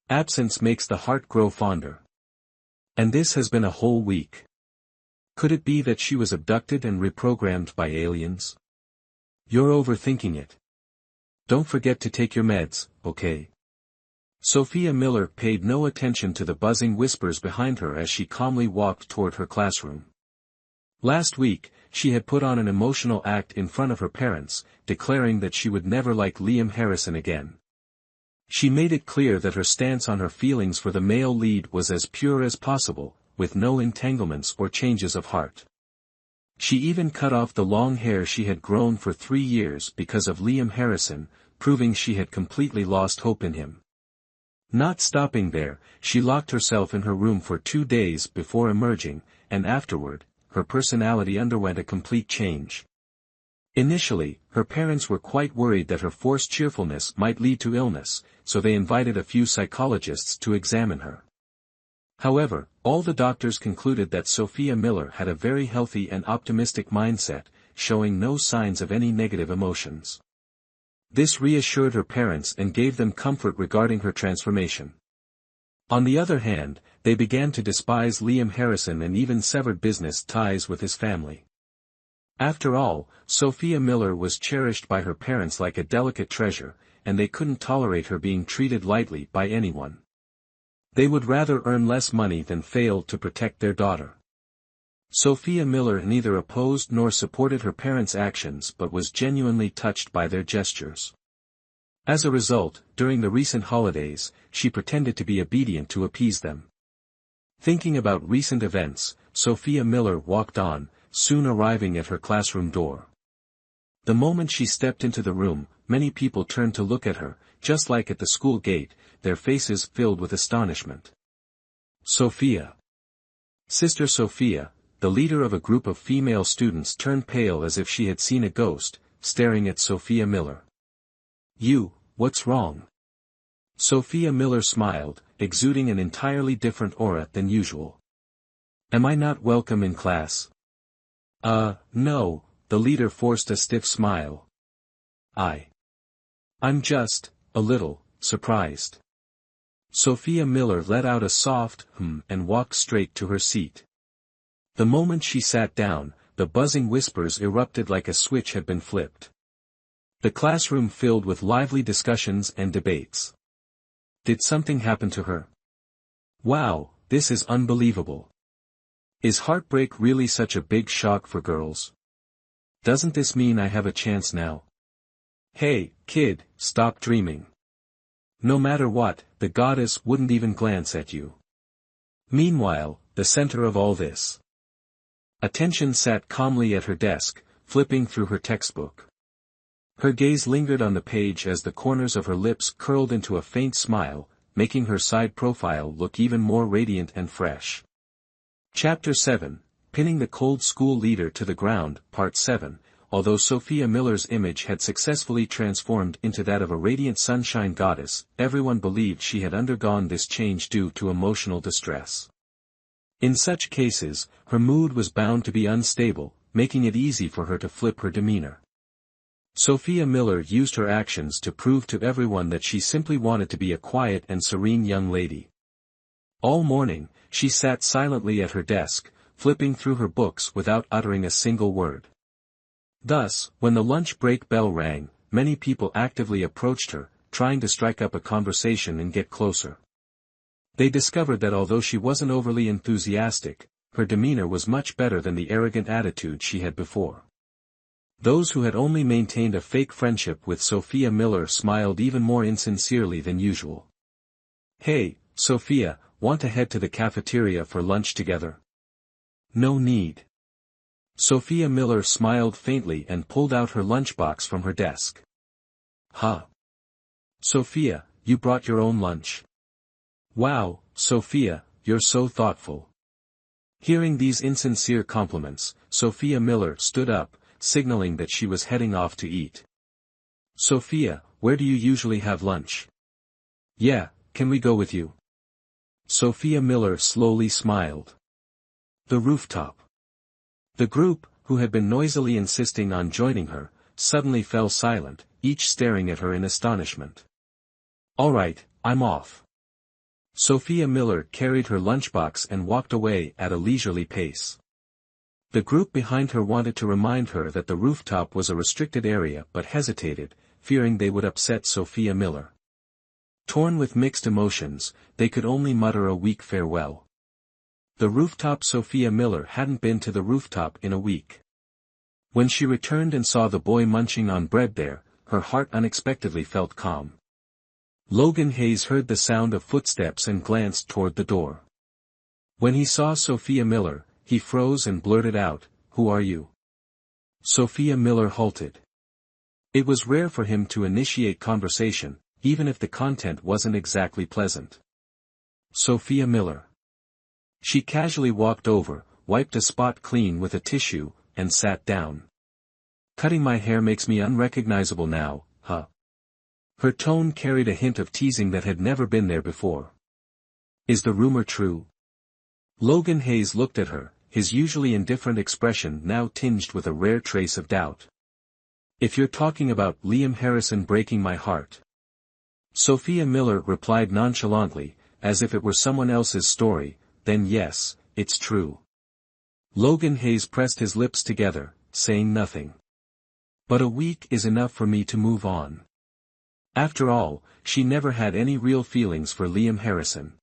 Absence makes the heart grow fonder. And this has been a whole week. Could it be that she was abducted and reprogrammed by aliens? You're overthinking it. Don't forget to take your meds, okay?" Sophia Miller paid no attention to the buzzing whispers behind her as she calmly walked toward her classroom. Last week, she had put on an emotional act in front of her parents, declaring that she would never like Liam Harrison again. She made it clear that her stance on her feelings for the male lead was as pure as possible, with no entanglements or changes of heart. She even cut off the long hair she had grown for 3 years because of Liam Harrison, proving she had completely lost hope in him. Not stopping there, she locked herself in her room for 2 days before emerging, and afterward, her personality underwent a complete change. Initially, her parents were quite worried that her forced cheerfulness might lead to illness, so they invited a few psychologists to examine her. However, all the doctors concluded that Sophia Miller had a very healthy and optimistic mindset, showing no signs of any negative emotions. This reassured her parents and gave them comfort regarding her transformation. On the other hand, they began to despise Liam Harrison and even severed business ties with his family. After all, Sophia Miller was cherished by her parents like a delicate treasure, and they couldn't tolerate her being treated lightly by anyone. They would rather earn less money than fail to protect their daughter. Sophia Miller neither opposed nor supported her parents' actions but was genuinely touched by their gestures. As a result, during the recent holidays, she pretended to be obedient to appease them. Thinking about recent events, Sophia Miller walked on, soon arriving at her classroom door. The moment she stepped into the room, many people turned to look at her, just like at the school gate, their faces filled with astonishment. Sophia. Sister Sophia, the leader of a group of female students, turned pale as if she had seen a ghost, staring at Sophia Miller. What's wrong?" Sophia Miller smiled, exuding an entirely different aura than usual. "Am I not welcome in class?" No," the leader forced a stiff smile. I'm just, a little, surprised." Sophia Miller let out a soft and walked straight to her seat. The moment she sat down, the buzzing whispers erupted like a switch had been flipped. The classroom filled with lively discussions and debates. Did something happen to her? Wow, this is unbelievable. Is heartbreak really such a big shock for girls? Doesn't this mean I have a chance now? Hey, kid, stop dreaming. No matter what, the goddess wouldn't even glance at you. Meanwhile, the center of all this. Attention sat calmly at her desk, flipping through her textbook. Her gaze lingered on the page as the corners of her lips curled into a faint smile, making her side profile look even more radiant and fresh. Chapter 7, Pinning the Cold School Leader to the Ground, Part 7. Although Sophia Miller's image had successfully transformed into that of a radiant sunshine goddess, everyone believed she had undergone this change due to emotional distress. In such cases, her mood was bound to be unstable, making it easy for her to flip her demeanor. Sophia Miller used her actions to prove to everyone that she simply wanted to be a quiet and serene young lady. All morning, she sat silently at her desk, flipping through her books without uttering a single word. Thus, when the lunch break bell rang, many people actively approached her, trying to strike up a conversation and get closer. They discovered that although she wasn't overly enthusiastic, her demeanor was much better than the arrogant attitude she had before. Those who had only maintained a fake friendship with Sophia Miller smiled even more insincerely than usual. "Hey, Sophia, want to head to the cafeteria for lunch together?" "No need." Sophia Miller smiled faintly and pulled out her lunchbox from her desk. "Huh. Sophia, you brought your own lunch. Wow, Sophia, you're so thoughtful." Hearing these insincere compliments, Sophia Miller stood up, signaling that she was heading off to eat. "Sophia, where do you usually have lunch?" "Yeah, can we go with you?" Sophia Miller slowly smiled. "The rooftop." The group, who had been noisily insisting on joining her, suddenly fell silent, each staring at her in astonishment. "All right, I'm off." Sophia Miller carried her lunchbox and walked away at a leisurely pace. The group behind her wanted to remind her that the rooftop was a restricted area but hesitated, fearing they would upset Sophia Miller. Torn with mixed emotions, they could only mutter a weak farewell. The rooftop. Sophia Miller hadn't been to the rooftop in a week. When she returned and saw the boy munching on bread there, her heart unexpectedly felt calm. Logan Hayes heard the sound of footsteps and glanced toward the door. When he saw Sophia Miller, he froze and blurted out, "Who are you?" Sophia Miller halted. It was rare for him to initiate conversation, even if the content wasn't exactly pleasant. "Sophia Miller." She casually walked over, wiped a spot clean with a tissue, and sat down. "Cutting my hair makes me unrecognizable now, huh?" Her tone carried a hint of teasing that had never been there before. "Is the rumor true?" Logan Hayes looked at her, his usually indifferent expression now tinged with a rare trace of doubt. "If you're talking about Liam Harrison breaking my heart." Sophia Miller replied nonchalantly, as if it were someone else's story, "Then yes, it's true." Logan Hayes pressed his lips together, saying nothing. "But a week is enough for me to move on." After all, she never had any real feelings for Liam Harrison.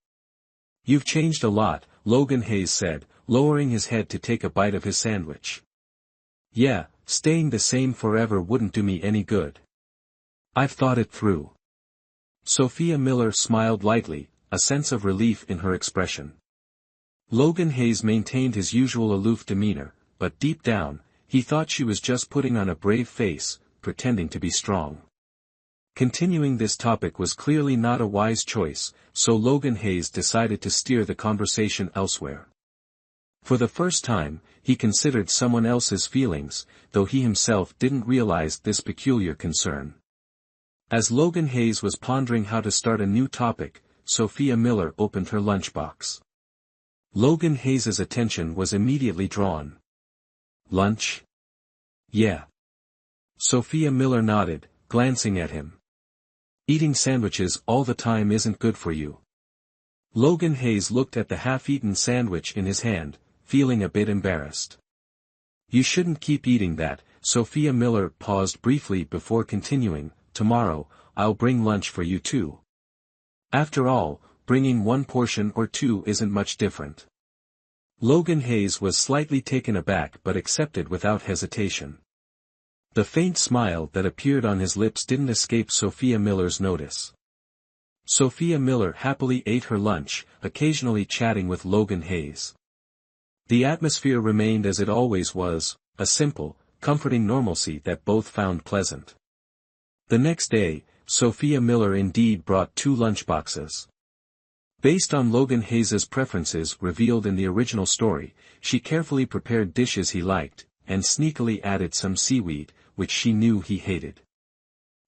"You've changed a lot," Logan Hayes said, lowering his head to take a bite of his sandwich. "Yeah, staying the same forever wouldn't do me any good. I've thought it through." Sophia Miller smiled lightly, a sense of relief in her expression. Logan Hayes maintained his usual aloof demeanor, but deep down, he thought she was just putting on a brave face, pretending to be strong. Continuing this topic was clearly not a wise choice, so Logan Hayes decided to steer the conversation elsewhere. For the first time, he considered someone else's feelings, though he himself didn't realize this peculiar concern. As Logan Hayes was pondering how to start a new topic, Sophia Miller opened her lunchbox. Logan Hayes's attention was immediately drawn. "Lunch?" "Yeah." Sophia Miller nodded, glancing at him. "Eating sandwiches all the time isn't good for you." Logan Hayes looked at the half-eaten sandwich in his hand, feeling a bit embarrassed. "You shouldn't keep eating that." Sophia Miller paused briefly before continuing, "Tomorrow, I'll bring lunch for you too. After all, bringing one portion or two isn't much different." Logan Hayes was slightly taken aback but accepted without hesitation. The faint smile that appeared on his lips didn't escape Sophia Miller's notice. Sophia Miller happily ate her lunch, occasionally chatting with Logan Hayes. The atmosphere remained as it always was, a simple, comforting normalcy that both found pleasant. The next day, Sophia Miller indeed brought 2 lunchboxes. Based on Logan Hayes's preferences revealed in the original story, she carefully prepared dishes he liked, and sneakily added some seaweed, which she knew he hated.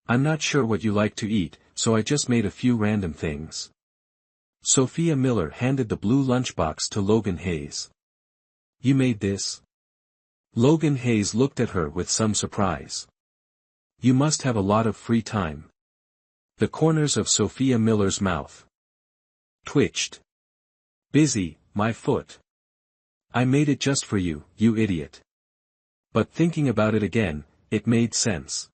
"I'm not sure what you like to eat, so I just made a few random things." Sophia Miller handed the blue lunchbox to Logan Hayes. "You made this?" Logan Hayes looked at her with some surprise. You must have a lot of free time. The corners of Sophia Miller's mouth twitched. Busy, my foot. I made it just for you, you idiot. But thinking about it again, it made sense.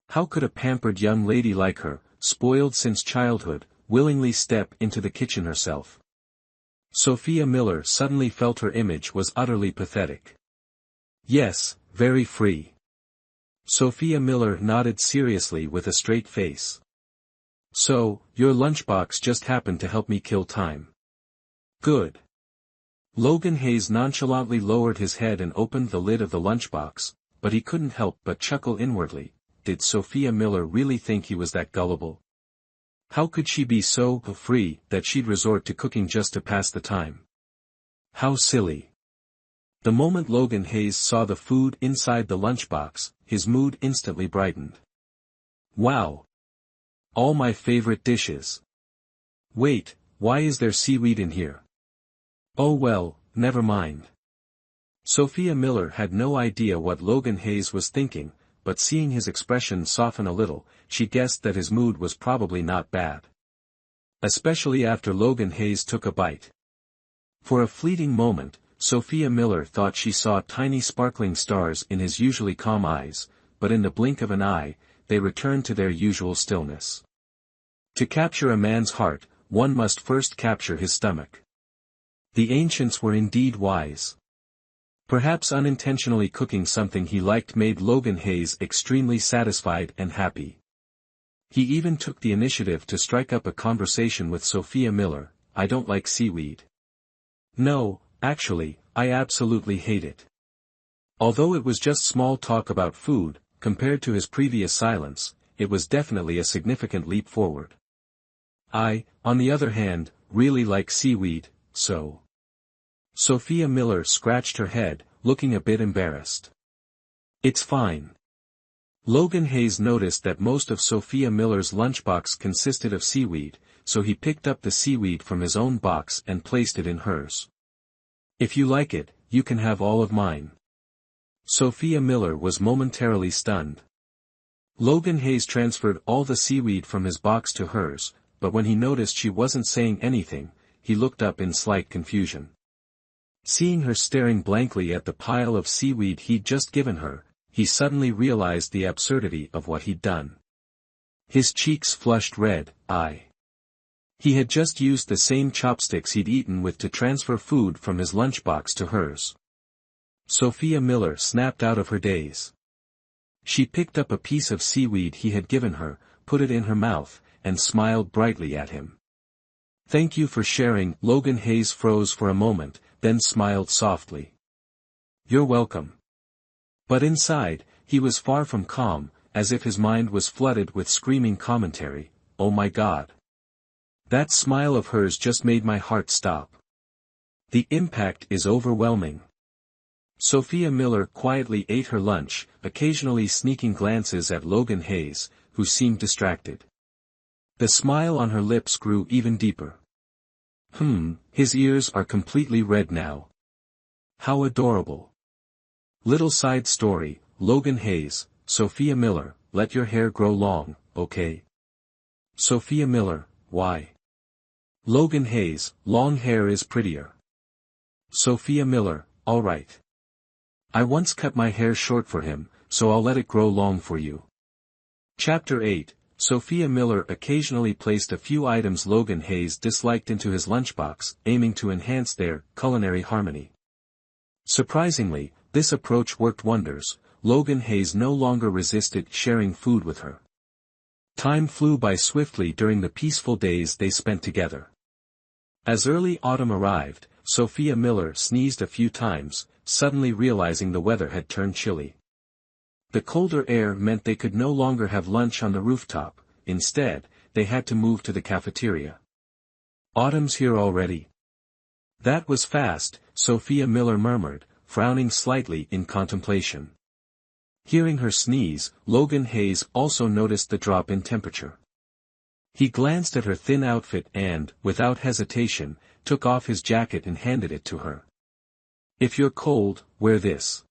How could a pampered young lady like her, spoiled since childhood, willingly step into the kitchen herself? Sophia Miller suddenly felt her image was utterly pathetic. Yes, very free. Sophia Miller nodded seriously with a straight face. So, your lunchbox just happened to help me kill time. Good. Logan Hayes nonchalantly lowered his head and opened the lid of the lunchbox, but he couldn't help but chuckle inwardly. Did Sophia Miller really think he was that gullible? How could she be so free that she'd resort to cooking just to pass the time? How silly. The moment Logan Hayes saw the food inside the lunchbox, his mood instantly brightened. Wow! All my favorite dishes. Wait, why is there seaweed in here? Oh well, never mind. Sophia Miller had no idea what Logan Hayes was thinking, but seeing his expression soften a little, she guessed that his mood was probably not bad. Especially after Logan Hayes took a bite. For a fleeting moment, Sophia Miller thought she saw tiny sparkling stars in his usually calm eyes, but in the blink of an eye, they returned to their usual stillness. To capture a man's heart, one must first capture his stomach. The ancients were indeed wise. Perhaps unintentionally cooking something he liked made Logan Hayes extremely satisfied and happy. He even took the initiative to strike up a conversation with Sophia Miller. I don't like seaweed. No, actually, I absolutely hate it. Although it was just small talk about food, compared to his previous silence, it was definitely a significant leap forward. I, on the other hand, really like seaweed, so. Sophia Miller scratched her head, looking a bit embarrassed. It's fine. Logan Hayes noticed that most of Sophia Miller's lunchbox consisted of seaweed, so he picked up the seaweed from his own box and placed it in hers. If you like it, you can have all of mine. Sophia Miller was momentarily stunned. Logan Hayes transferred all the seaweed from his box to hers, but when he noticed she wasn't saying anything, he looked up in slight confusion. Seeing her staring blankly at the pile of seaweed he'd just given her, he suddenly realized the absurdity of what he'd done. His cheeks flushed red. He had just used the same chopsticks he'd eaten with to transfer food from his lunchbox to hers. Sophia Miller snapped out of her daze. She picked up a piece of seaweed he had given her, put it in her mouth, and smiled brightly at him. Thank you for sharing. Logan Hayes froze for a moment, then smiled softly. You're welcome. But inside, he was far from calm, as if his mind was flooded with screaming commentary. Oh my God. That smile of hers just made my heart stop. The impact is overwhelming. Sophia Miller quietly ate her lunch, occasionally sneaking glances at Logan Hayes, who seemed distracted. The smile on her lips grew even deeper. His ears are completely red now. How adorable. Little side story, Logan Hayes, Sophia Miller, let your hair grow long, okay? Sophia Miller, why? Logan Hayes, long hair is prettier. Sophia Miller, alright. I once cut my hair short for him, so I'll let it grow long for you. Chapter 8, Sophia Miller occasionally placed a few items Logan Hayes disliked into his lunchbox, aiming to enhance their culinary harmony. Surprisingly, this approach worked wonders. Logan Hayes no longer resisted sharing food with her. Time flew by swiftly during the peaceful days they spent together. As early autumn arrived, Sophia Miller sneezed a few times, suddenly realizing the weather had turned chilly. The colder air meant they could no longer have lunch on the rooftop. Instead, they had to move to the cafeteria. Autumn's here already. That was fast, Sophia Miller murmured, frowning slightly in contemplation. Hearing her sneeze, Logan Hayes also noticed the drop in temperature. He glanced at her thin outfit and, without hesitation, took off his jacket and handed it to her. If you're cold, wear this.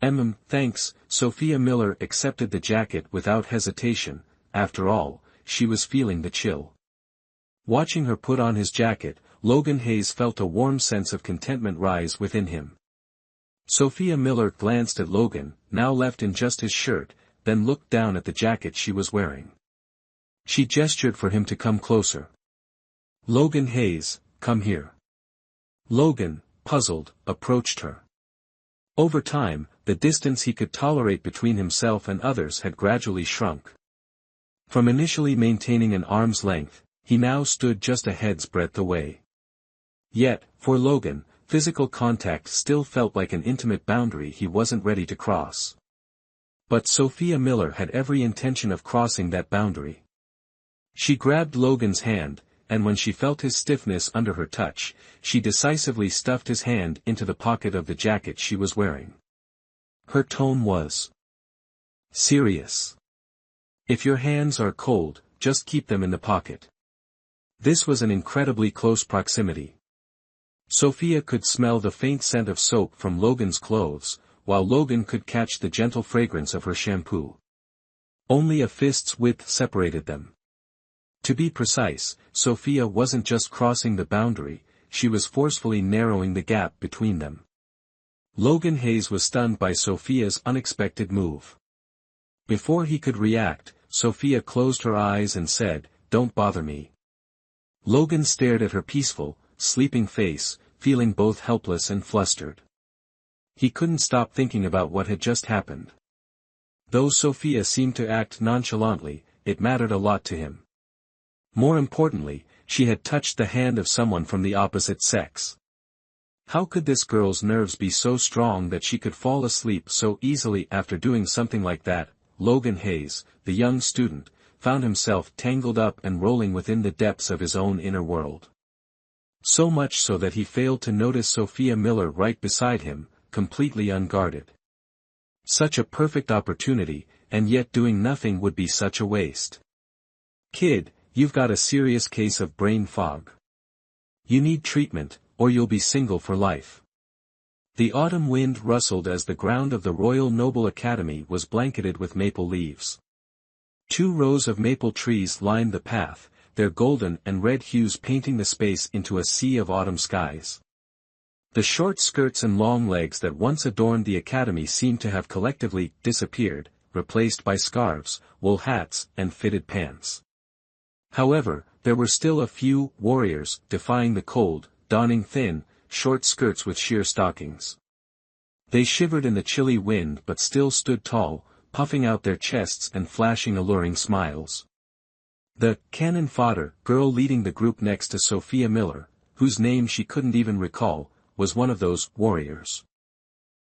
Thanks." Sophia Miller accepted the jacket without hesitation. After all, she was feeling the chill. Watching her put on his jacket, Logan Hayes felt a warm sense of contentment rise within him. Sophia Miller glanced at Logan, now left in just his shirt, then looked down at the jacket she was wearing. She gestured for him to come closer. "Logan Hayes, come here." Logan, puzzled, approached her. Over time, the distance he could tolerate between himself and others had gradually shrunk. From initially maintaining an arm's length, he now stood just a head's breadth away. Yet, for Logan, physical contact still felt like an intimate boundary he wasn't ready to cross. But Sophia Miller had every intention of crossing that boundary. She grabbed Logan's hand, and when she felt his stiffness under her touch, she decisively stuffed his hand into the pocket of the jacket she was wearing. Her tone was serious. "If your hands are cold, just keep them in the pocket." This was an incredibly close proximity. Sophia could smell the faint scent of soap from Logan's clothes, while Logan could catch the gentle fragrance of her shampoo. Only a fist's width separated them. To be precise, Sophia wasn't just crossing the boundary, she was forcefully narrowing the gap between them. Logan Hayes was stunned by Sophia's unexpected move. Before he could react, Sophia closed her eyes and said, "Don't bother me." Logan stared at her peaceful, sleeping face, feeling both helpless and flustered. He couldn't stop thinking about what had just happened. Though Sophia seemed to act nonchalantly, it mattered a lot to him. More importantly, she had touched the hand of someone from the opposite sex. How could this girl's nerves be so strong that she could fall asleep so easily after doing something like that? Logan Hayes, the young student, found himself tangled up and rolling within the depths of his own inner world. So much so that he failed to notice Sophia Miller right beside him, completely unguarded. Such a perfect opportunity, and yet doing nothing would be such a waste. "Kid, you've got a serious case of brain fog. You need treatment, or you'll be single for life." The autumn wind rustled as the ground of the Royal Noble Academy was blanketed with maple leaves. 2 rows of maple trees lined the path, their golden and red hues painting the space into a sea of autumn skies. The short skirts and long legs that once adorned the academy seemed to have collectively disappeared, replaced by scarves, wool hats, and fitted pants. However, there were still a few warriors defying the cold, donning thin, short skirts with sheer stockings. They shivered in the chilly wind but still stood tall, puffing out their chests and flashing alluring smiles. The cannon fodder girl leading the group next to Sophia Miller, whose name she couldn't even recall, was one of those warriors.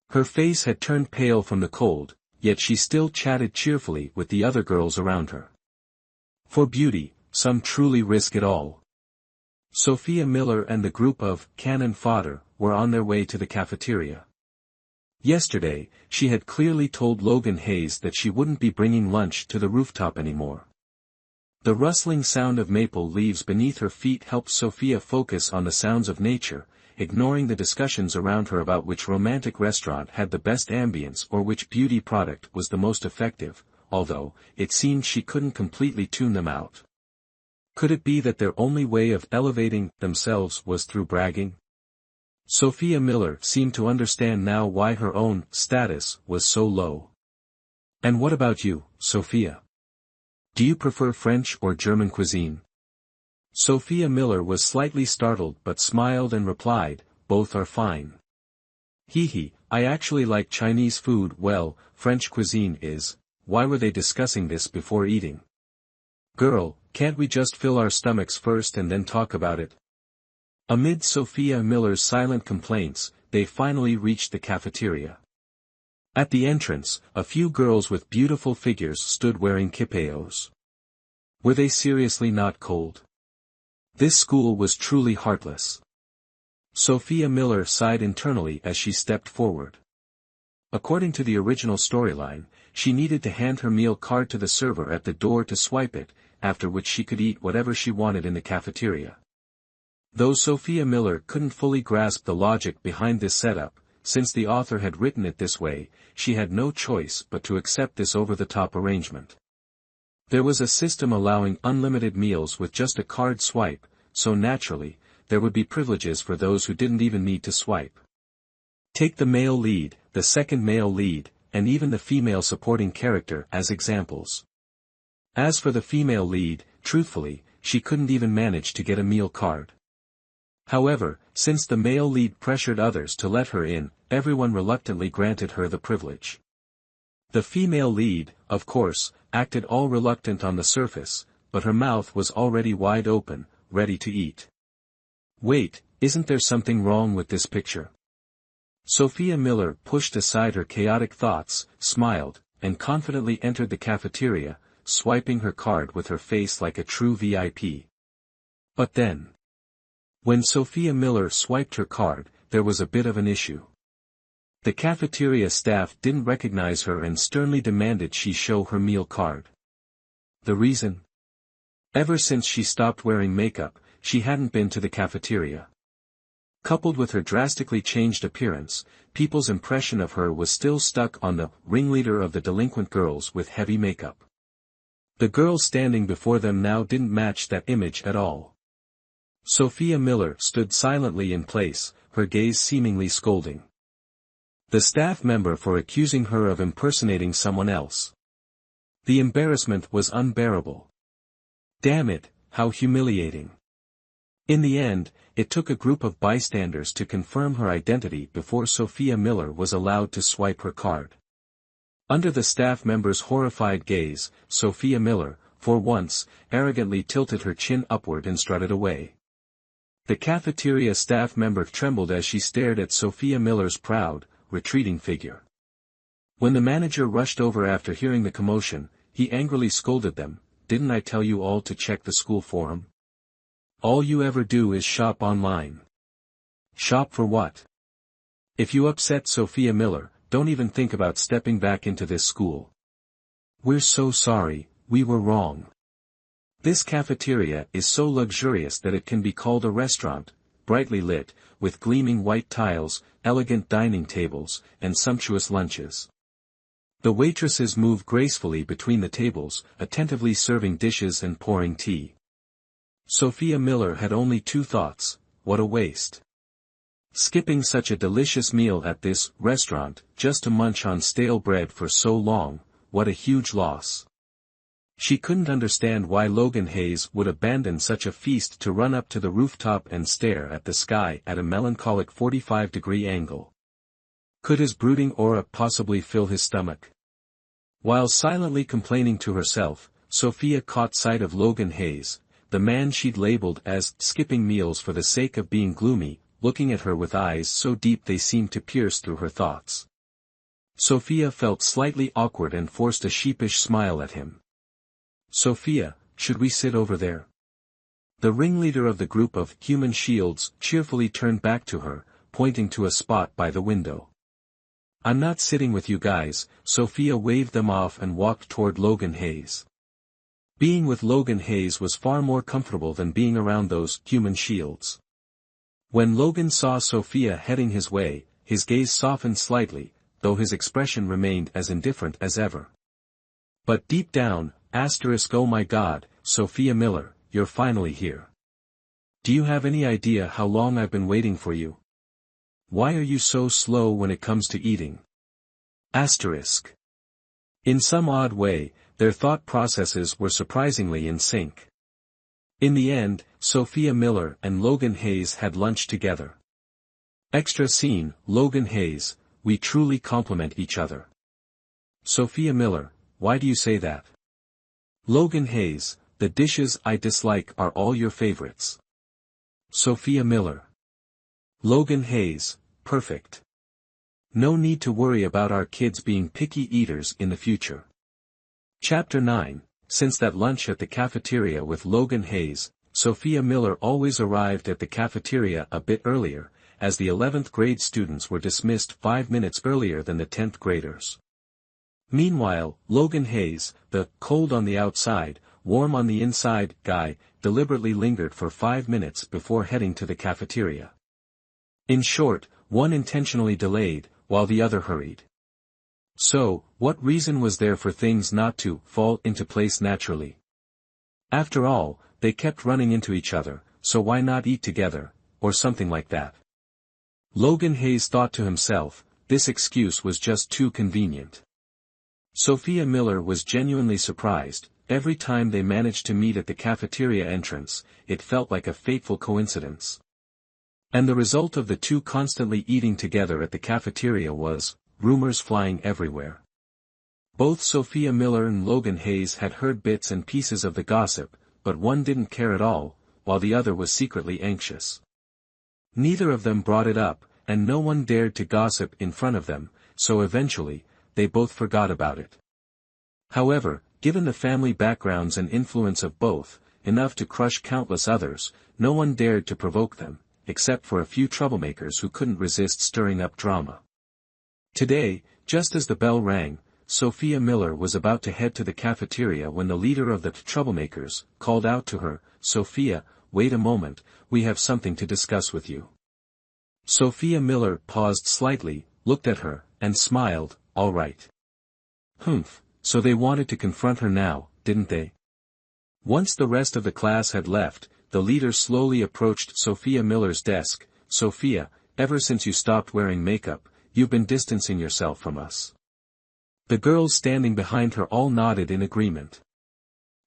Her face had turned pale from the cold, yet she still chatted cheerfully with the other girls around her. For beauty, some truly risk it all. Sophia Miller and the group of cannon fodder were on their way to the cafeteria. Yesterday, she had clearly told Logan Hayes that she wouldn't be bringing lunch to the rooftop anymore. The rustling sound of maple leaves beneath her feet helped Sophia focus on the sounds of nature, ignoring the discussions around her about which romantic restaurant had the best ambience or which beauty product was the most effective, although, it seemed she couldn't completely tune them out. Could it be that their only way of elevating themselves was through bragging? Sophia Miller seemed to understand now why her own status was so low. "And what about you, Sophia? Do you prefer French or German cuisine?" Sophia Miller was slightly startled but smiled and replied, "Both are fine." "Hee, I actually like Chinese food. Well, French cuisine is." Why were they discussing this before eating? "Girl, can't we just fill our stomachs first and then talk about it?" Amid Sophia Miller's silent complaints, they finally reached the cafeteria. At the entrance, a few girls with beautiful figures stood wearing kipayos. Were they seriously not cold? This school was truly heartless. Sophia Miller sighed internally as she stepped forward. According to the original storyline, she needed to hand her meal card to the server at the door to swipe it, after which she could eat whatever she wanted in the cafeteria. Though Sophia Miller couldn't fully grasp the logic behind this setup, since the author had written it this way, she had no choice but to accept this over-the-top arrangement. There was a system allowing unlimited meals with just a card swipe, so naturally, there would be privileges for those who didn't even need to swipe. Take the male lead, the second male lead, and even the female supporting character as examples. As for the female lead, truthfully, she couldn't even manage to get a meal card. However, since the male lead pressured others to let her in, everyone reluctantly granted her the privilege. The female lead, of course, acted all reluctant on the surface, but her mouth was already wide open, ready to eat. Wait, isn't there something wrong with this picture? Sophia Miller pushed aside her chaotic thoughts, smiled, and confidently entered the cafeteria, swiping her card with her face like a true VIP. But then, when Sophia Miller swiped her card, there was a bit of an issue. The cafeteria staff didn't recognize her and sternly demanded she show her meal card. The reason? Ever since she stopped wearing makeup, she hadn't been to the cafeteria. Coupled with her drastically changed appearance, people's impression of her was still stuck on the ringleader of the delinquent girls with heavy makeup. The girl standing before them now didn't match that image at all. Sophia Miller stood silently in place, her gaze seemingly scolding the staff member for accusing her of impersonating someone else. The embarrassment was unbearable. Damn it, how humiliating. In the end, it took a group of bystanders to confirm her identity before Sophia Miller was allowed to swipe her card. Under the staff member's horrified gaze, Sophia Miller, for once, arrogantly tilted her chin upward and strutted away. The cafeteria staff member trembled as she stared at Sophia Miller's proud, retreating figure. When the manager rushed over after hearing the commotion, he angrily scolded them, "Didn't I tell you all to check the school forum? All you ever do is shop online. Shop for what? If you upset Sophia Miller, don't even think about stepping back into this school. We're so sorry, we were wrong. This cafeteria is so luxurious that it can be called a restaurant, brightly lit, with gleaming white tiles, elegant dining tables, and sumptuous lunches. The waitresses move gracefully between the tables, attentively serving dishes and pouring tea. Sophia Miller had only two thoughts: what a waste. Skipping such a delicious meal at this restaurant, just to munch on stale bread for so long, what a huge loss. She couldn't understand why Logan Hayes would abandon such a feast to run up to the rooftop and stare at the sky at a melancholic 45-degree angle. Could his brooding aura possibly fill his stomach? While silently complaining to herself, Sophia caught sight of Logan Hayes, the man she'd labeled as skipping meals for the sake of being gloomy, looking at her with eyes so deep they seemed to pierce through her thoughts. Sophia felt slightly awkward and forced a sheepish smile at him. "Sophia, should we sit over there?" The ringleader of the group of human shields cheerfully turned back to her, pointing to a spot by the window. "I'm not sitting with you guys," Sophia waved them off and walked toward Logan Hayes. Being with Logan Hayes was far more comfortable than being around those human shields. When Logan saw Sophia heading his way, his gaze softened slightly, though his expression remained as indifferent as ever. But deep down, oh my God, Sophia Miller, you're finally here. Do you have any idea how long I've been waiting for you? Why are you so slow when it comes to eating? In some odd way, their thought processes were surprisingly in sync. In the end, Sophia Miller and Logan Hayes had lunch together. Extra scene, Logan Hayes, we truly complement each other. Sophia Miller, why do you say that? Logan Hayes, the dishes I dislike are all your favorites. Sophia Miller. Logan Hayes, perfect. No need to worry about our kids being picky eaters in the future. Chapter 9. Since that lunch at the cafeteria with Logan Hayes, Sophia Miller always arrived at the cafeteria a bit earlier, as the 11th grade students were dismissed 5 minutes earlier than the 10th graders. Meanwhile, Logan Hayes, the cold on the outside, warm on the inside guy, deliberately lingered for 5 minutes before heading to the cafeteria. In short, one intentionally delayed, while the other hurried. So, what reason was there for things not to fall into place naturally? After all, they kept running into each other, so why not eat together, or something like that? Logan Hayes thought to himself, this excuse was just too convenient. Sophia Miller was genuinely surprised. Every time they managed to meet at the cafeteria entrance, it felt like a fateful coincidence. And the result of the two constantly eating together at the cafeteria was, rumors flying everywhere. Both Sophia Miller and Logan Hayes had heard bits and pieces of the gossip, but one didn't care at all, while the other was secretly anxious. Neither of them brought it up, and no one dared to gossip in front of them, so eventually, they both forgot about it. However, given the family backgrounds and influence of both, enough to crush countless others, no one dared to provoke them, except for a few troublemakers who couldn't resist stirring up drama. Today, just as the bell rang, Sophia Miller was about to head to the cafeteria when the leader of the troublemakers called out to her, "Sophia, wait a moment, we have something to discuss with you." Sophia Miller paused slightly, looked at her, and smiled, "All right." "Humph, so they wanted to confront her now, didn't they?" Once the rest of the class had left, the leader slowly approached Sophia Miller's desk. "Sophia, ever since you stopped wearing makeup, you've been distancing yourself from us." The girls standing behind her all nodded in agreement.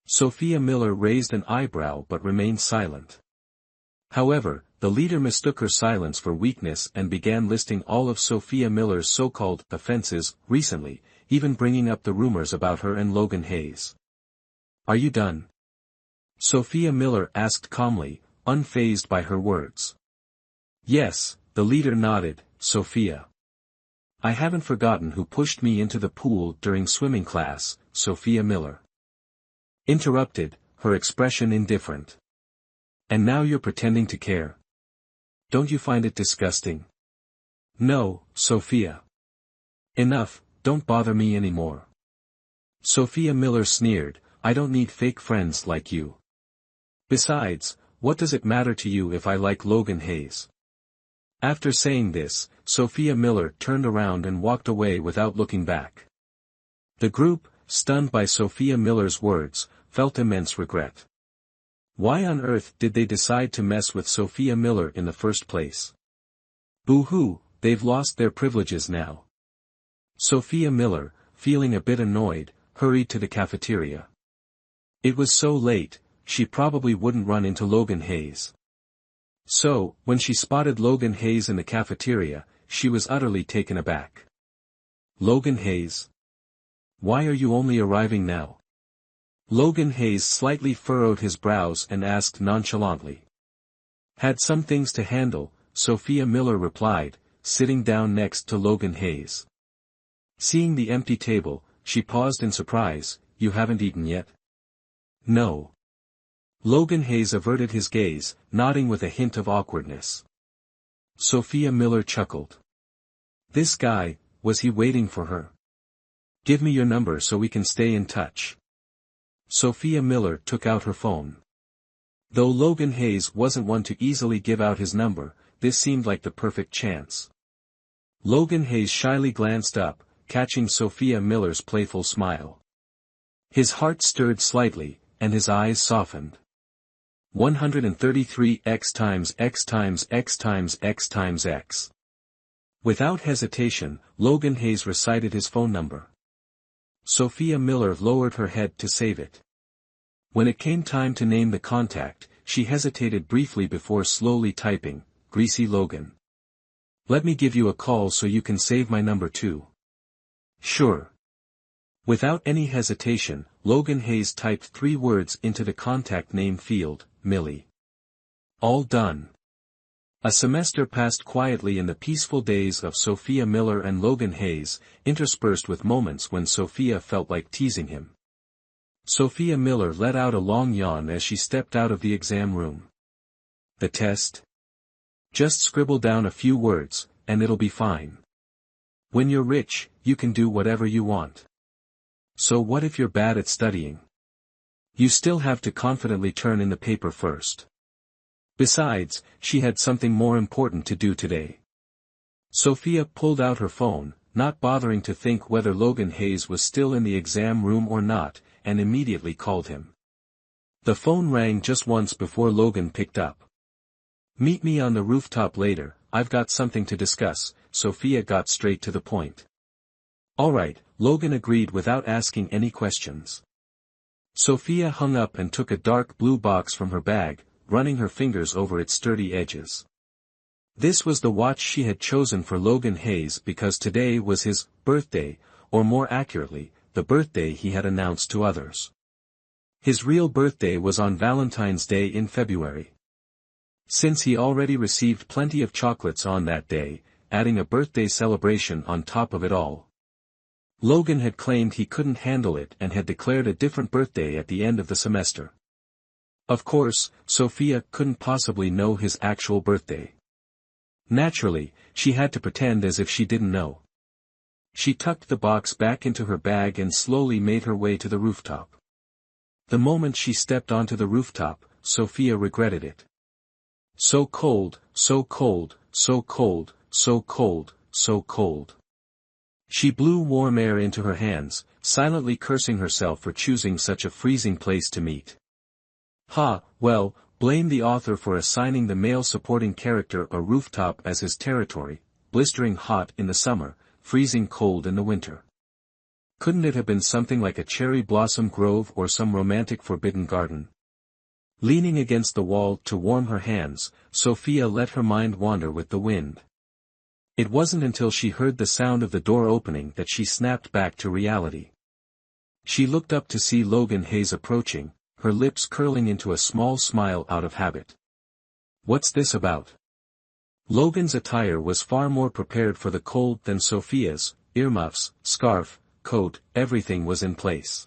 Sophia Miller raised an eyebrow but remained silent. However, the leader mistook her silence for weakness and began listing all of Sophia Miller's so-called offenses recently, even bringing up the rumors about her and Logan Hayes. "Are you done?" Sophia Miller asked calmly, unfazed by her words. "Yes," the leader nodded. "Sophia. I haven't forgotten who pushed me into the pool during swimming class." Sophia Miller interrupted, her expression indifferent. "And now you're pretending to care? Don't you find it disgusting?" "No, Sophia. Enough, don't bother me anymore." Sophia Miller sneered, "I don't need fake friends like you. Besides, what does it matter to you if I like Logan Hayes?" After saying this, Sophia Miller turned around and walked away without looking back. The group, stunned by Sophia Miller's words, felt immense regret. Why on earth did they decide to mess with Sophia Miller in the first place? Boo-hoo, they've lost their privileges now. Sophia Miller, feeling a bit annoyed, hurried to the cafeteria. It was so late, she probably wouldn't run into Logan Hayes. So, when she spotted Logan Hayes in the cafeteria, she was utterly taken aback. "Logan Hayes? Why are you only arriving now?" Logan Hayes slightly furrowed his brows and asked nonchalantly. "Had some things to handle," Sophia Miller replied, sitting down next to Logan Hayes. Seeing the empty table, she paused in surprise. "You haven't eaten yet?" "No." Logan Hayes averted his gaze, nodding with a hint of awkwardness. Sophia Miller chuckled. This guy, was he waiting for her? "Give me your number so we can stay in touch." Sophia Miller took out her phone. Though Logan Hayes wasn't one to easily give out his number, this seemed like the perfect chance. Logan Hayes shyly glanced up, catching Sophia Miller's playful smile. His heart stirred slightly, and his eyes softened. 133 x times x times x times x times x. Without hesitation, Logan Hayes recited his phone number. Sophia Miller lowered her head to save it. When it came time to name the contact, she hesitated briefly before slowly typing, "Greasy Logan. Let me give you a call so you can save my number too." "Sure." Without any hesitation, Logan Hayes typed 3 words into the contact name field, Millie. All done. A semester passed quietly in the peaceful days of Sophia Miller and Logan Hayes, interspersed with moments when Sophia felt like teasing him. Sophia Miller let out a long yawn as she stepped out of the exam room. "The test? Just scribble down a few words, and it'll be fine. When you're rich, you can do whatever you want. So what if you're bad at studying? You still have to confidently turn in the paper first." Besides, she had something more important to do today. Sophia pulled out her phone, not bothering to think whether Logan Hayes was still in the exam room or not, and immediately called him. The phone rang just once before Logan picked up. "Meet me on the rooftop later, I've got something to discuss," Sophia got straight to the point. "Alright," Logan agreed without asking any questions. Sophia hung up and took a dark blue box from her bag, running her fingers over its sturdy edges. This was the watch she had chosen for Logan Hayes because today was his birthday, or more accurately, the birthday he had announced to others. His real birthday was on Valentine's Day in February. Since he already received plenty of chocolates on that day, adding a birthday celebration on top of it all. Logan had claimed he couldn't handle it and had declared a different birthday at the end of the semester. Of course, Sophia couldn't possibly know his actual birthday. Naturally, she had to pretend as if she didn't know. She tucked the box back into her bag and slowly made her way to the rooftop. The moment she stepped onto the rooftop, Sophia regretted it. So cold, so cold, so cold, so cold, so cold. She blew warm air into her hands, silently cursing herself for choosing such a freezing place to meet. Well, blame the author for assigning the male supporting character a rooftop as his territory, blistering hot in the summer, freezing cold in the winter. Couldn't it have been something like a cherry blossom grove or some romantic forbidden garden? Leaning against the wall to warm her hands, Sophia let her mind wander with the wind. It wasn't until she heard the sound of the door opening that she snapped back to reality. She looked up to see Logan Hayes approaching, her lips curling into a small smile out of habit. "What's this about?" Logan's attire was far more prepared for the cold than Sophia's, earmuffs, scarf, coat, everything was in place.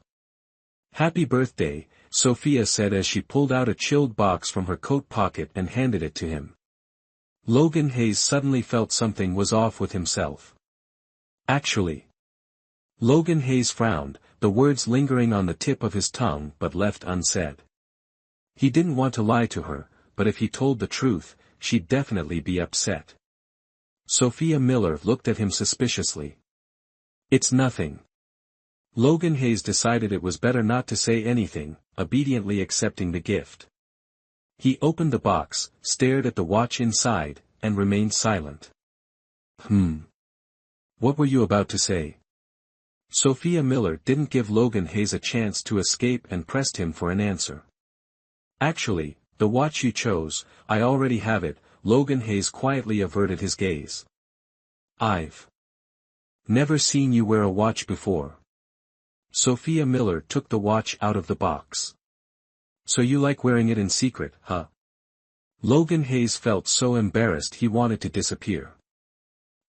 "Happy birthday," Sophia said as she pulled out a chilled box from her coat pocket and handed it to him. Logan Hayes suddenly felt something was off with himself. "Actually." Logan Hayes frowned, the words lingering on the tip of his tongue but left unsaid. He didn't want to lie to her, but if he told the truth, she'd definitely be upset. Sophia Miller looked at him suspiciously. "It's nothing." Logan Hayes decided it was better not to say anything, obediently accepting the gift. He opened the box, stared at the watch inside, and remained silent. What were you about to say?" Sophia Miller didn't give Logan Hayes a chance to escape and pressed him for an answer. "Actually, the watch you chose, I already have it," Logan Hayes quietly averted his gaze. "I've never seen you wear a watch before." Sophia Miller took the watch out of the box. "So you like wearing it in secret, huh?" Logan Hayes felt so embarrassed he wanted to disappear.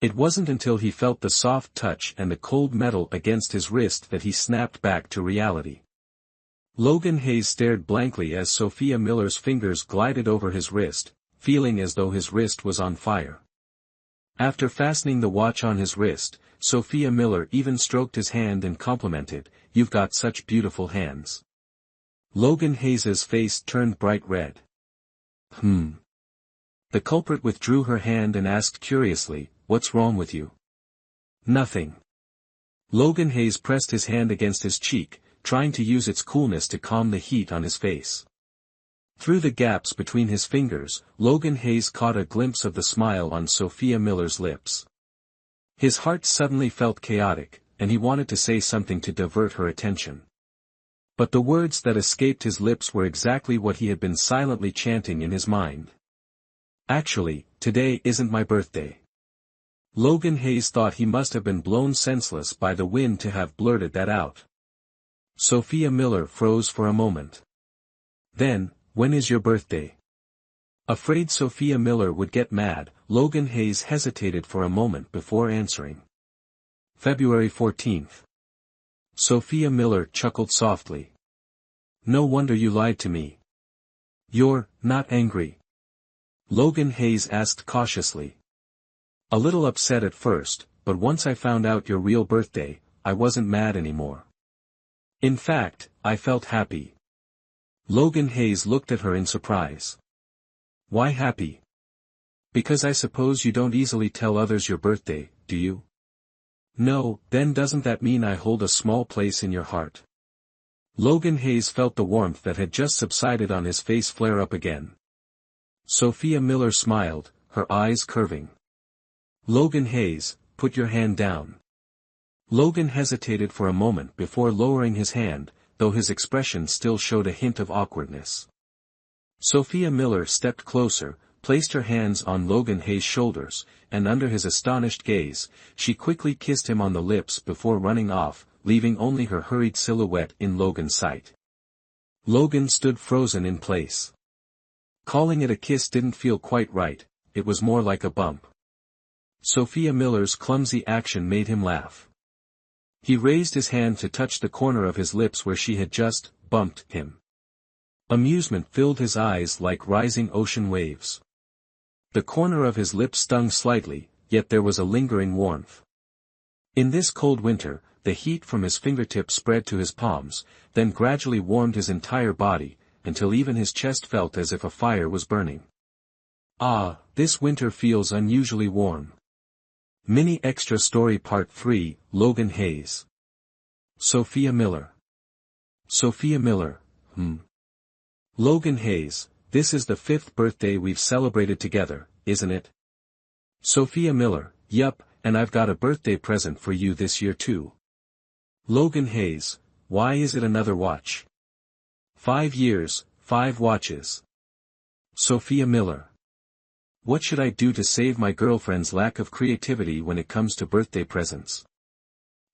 It wasn't until he felt the soft touch and the cold metal against his wrist that he snapped back to reality. Logan Hayes stared blankly as Sophia Miller's fingers glided over his wrist, feeling as though his wrist was on fire. After fastening the watch on his wrist, Sophia Miller even stroked his hand and complimented, "You've got such beautiful hands." Logan Hayes's face turned bright red. The culprit withdrew her hand and asked curiously, "What's wrong with you?" "Nothing." Logan Hayes pressed his hand against his cheek, trying to use its coolness to calm the heat on his face. Through the gaps between his fingers, Logan Hayes caught a glimpse of the smile on Sophia Miller's lips. His heart suddenly felt chaotic, and he wanted to say something to divert her attention. But the words that escaped his lips were exactly what he had been silently chanting in his mind. "Actually, today isn't my birthday." Logan Hayes thought he must have been blown senseless by the wind to have blurted that out. Sophia Miller froze for a moment. "Then, when is your birthday?" Afraid Sophia Miller would get mad, Logan Hayes hesitated for a moment before answering. "February 14th. Sophia Miller chuckled softly. "No wonder you lied to me." "You're not angry?" Logan Hayes asked cautiously. "A little upset at first, but once I found out your real birthday, I wasn't mad anymore. In fact, I felt happy." Logan Hayes looked at her in surprise. "Why happy?" Because I suppose you don't easily tell others your birthday, do you? No, then doesn't that mean I hold a small place in your heart? Logan Hayes felt the warmth that had just subsided on his face flare up again. Sophia Miller smiled, her eyes curving. Logan Hayes, put your hand down. Logan hesitated for a moment before lowering his hand, though his expression still showed a hint of awkwardness. Sophia Miller stepped closer, placed her hands on Logan Hayes' shoulders, and under his astonished gaze, she quickly kissed him on the lips before running off, leaving only her hurried silhouette in Logan's sight. Logan stood frozen in place. Calling it a kiss didn't feel quite right, it was more like a bump. Sophia Miller's clumsy action made him laugh. He raised his hand to touch the corner of his lips where she had just bumped him. Amusement filled his eyes like rising ocean waves. The corner of his lip stung slightly, yet there was a lingering warmth. In this cold winter, the heat from his fingertips spread to his palms, then gradually warmed his entire body, until even his chest felt as if a fire was burning. Ah, this winter feels unusually warm. Mini Extra Story Part 3, Logan Hayes. Sophia Miller. Sophia Miller, Logan Hayes, this is the 5th birthday we've celebrated together, isn't it? Sophia Miller, yup, and I've got a birthday present for you this year too. Logan Hayes, why is it another watch? 5 years, 5 watches. Sophia Miller. What should I do to save my girlfriend's lack of creativity when it comes to birthday presents?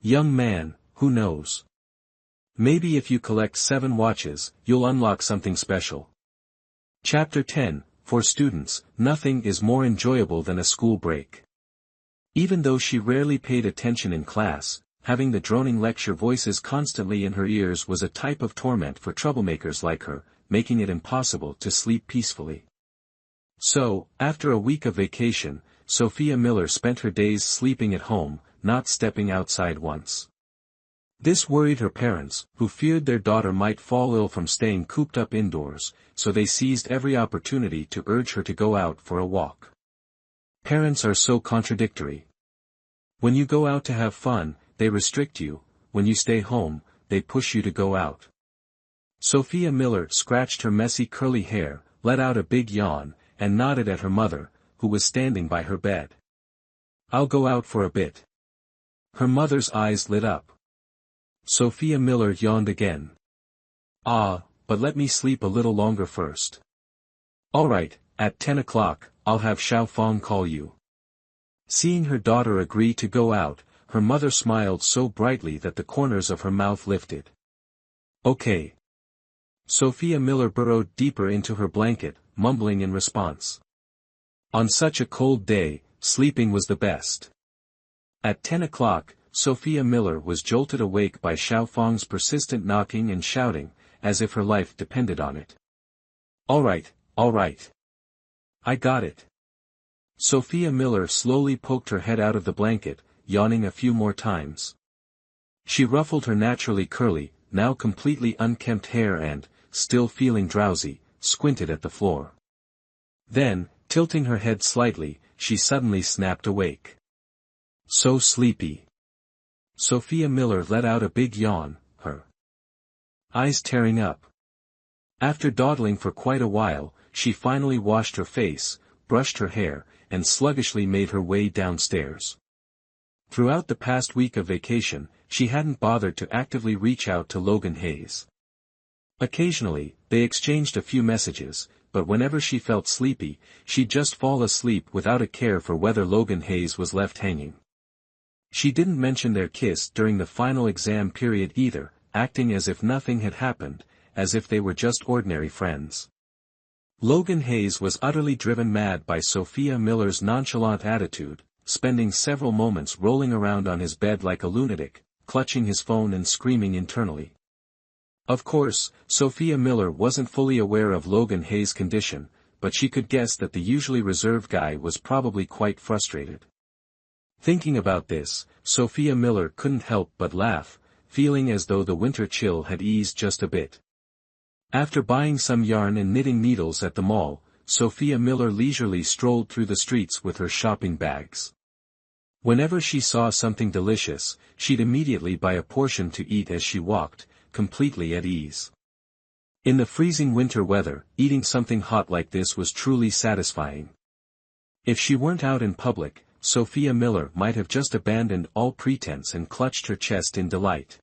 Young man, who knows? Maybe if you collect 7 watches, you'll unlock something special. Chapter 10, for students, nothing is more enjoyable than a school break. Even though she rarely paid attention in class, having the droning lecture voices constantly in her ears was a type of torment for troublemakers like her, making it impossible to sleep peacefully. So, after a week of vacation, Sophia Miller spent her days sleeping at home, not stepping outside once. This worried her parents, who feared their daughter might fall ill from staying cooped up indoors, so they seized every opportunity to urge her to go out for a walk. Parents are so contradictory. When you go out to have fun, they restrict you; when you stay home, they push you to go out. Sophia Miller scratched her messy curly hair, let out a big yawn, and nodded at her mother, who was standing by her bed. I'll go out for a bit. Her mother's eyes lit up. Sophia Miller yawned again. Ah, but let me sleep a little longer first. All right, at 10 o'clock, I'll have Xiao Fong call you. Seeing her daughter agree to go out, her mother smiled so brightly that the corners of her mouth lifted. Okay. Sophia Miller burrowed deeper into her blanket, mumbling in response. On such a cold day, sleeping was the best. At 10 o'clock, Sophia Miller was jolted awake by Xiao Fong's persistent knocking and shouting, as if her life depended on it. All right, all right. I got it. Sophia Miller slowly poked her head out of the blanket, yawning a few more times. She ruffled her naturally curly, now completely unkempt hair and, still feeling drowsy, squinted at the floor. Then, tilting her head slightly, she suddenly snapped awake. So sleepy. Sophia Miller let out a big yawn, her eyes tearing up. After dawdling for quite a while, she finally washed her face, brushed her hair, and sluggishly made her way downstairs. Throughout the past week of vacation, she hadn't bothered to actively reach out to Logan Hayes. Occasionally, they exchanged a few messages, but whenever she felt sleepy, she'd just fall asleep without a care for whether Logan Hayes was left hanging. She didn't mention their kiss during the final exam period either, acting as if nothing had happened, as if they were just ordinary friends. Logan Hayes was utterly driven mad by Sophia Miller's nonchalant attitude, spending several moments rolling around on his bed like a lunatic, clutching his phone and screaming internally. Of course, Sophia Miller wasn't fully aware of Logan Hayes' condition, but she could guess that the usually reserved guy was probably quite frustrated. Thinking about this, Sophia Miller couldn't help but laugh, feeling as though the winter chill had eased just a bit. After buying some yarn and knitting needles at the mall, Sophia Miller leisurely strolled through the streets with her shopping bags. Whenever she saw something delicious, she'd immediately buy a portion to eat as she walked, completely at ease. In the freezing winter weather, eating something hot like this was truly satisfying. If she weren't out in public, Sophia Miller might have just abandoned all pretense and clutched her chest in delight.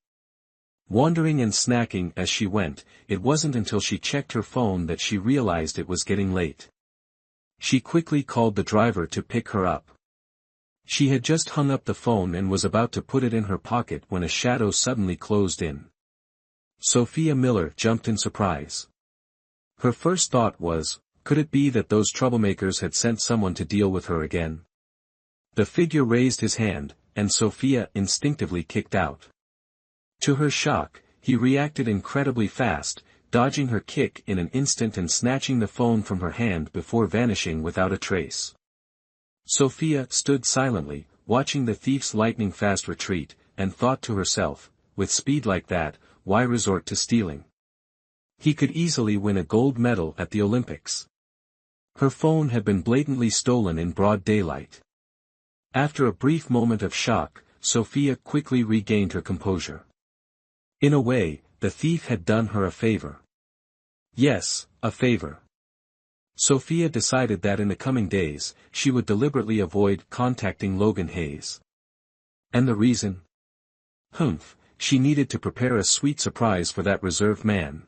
Wandering and snacking as she went, it wasn't until she checked her phone that she realized it was getting late. She quickly called the driver to pick her up. She had just hung up the phone and was about to put it in her pocket when a shadow suddenly closed in. Sophia Miller jumped in surprise. Her first thought was, could it be that those troublemakers had sent someone to deal with her again? The figure raised his hand, and Sophia instinctively kicked out. To her shock, he reacted incredibly fast, dodging her kick in an instant and snatching the phone from her hand before vanishing without a trace. Sophia stood silently, watching the thief's lightning-fast retreat, and thought to herself, with speed like that, why resort to stealing? He could easily win a gold medal at the Olympics. Her phone had been blatantly stolen in broad daylight. After a brief moment of shock, Sophia quickly regained her composure. In a way, the thief had done her a favor. Yes, a favor. Sophia decided that in the coming days, she would deliberately avoid contacting Logan Hayes. And the reason? She needed to prepare a sweet surprise for that reserved man.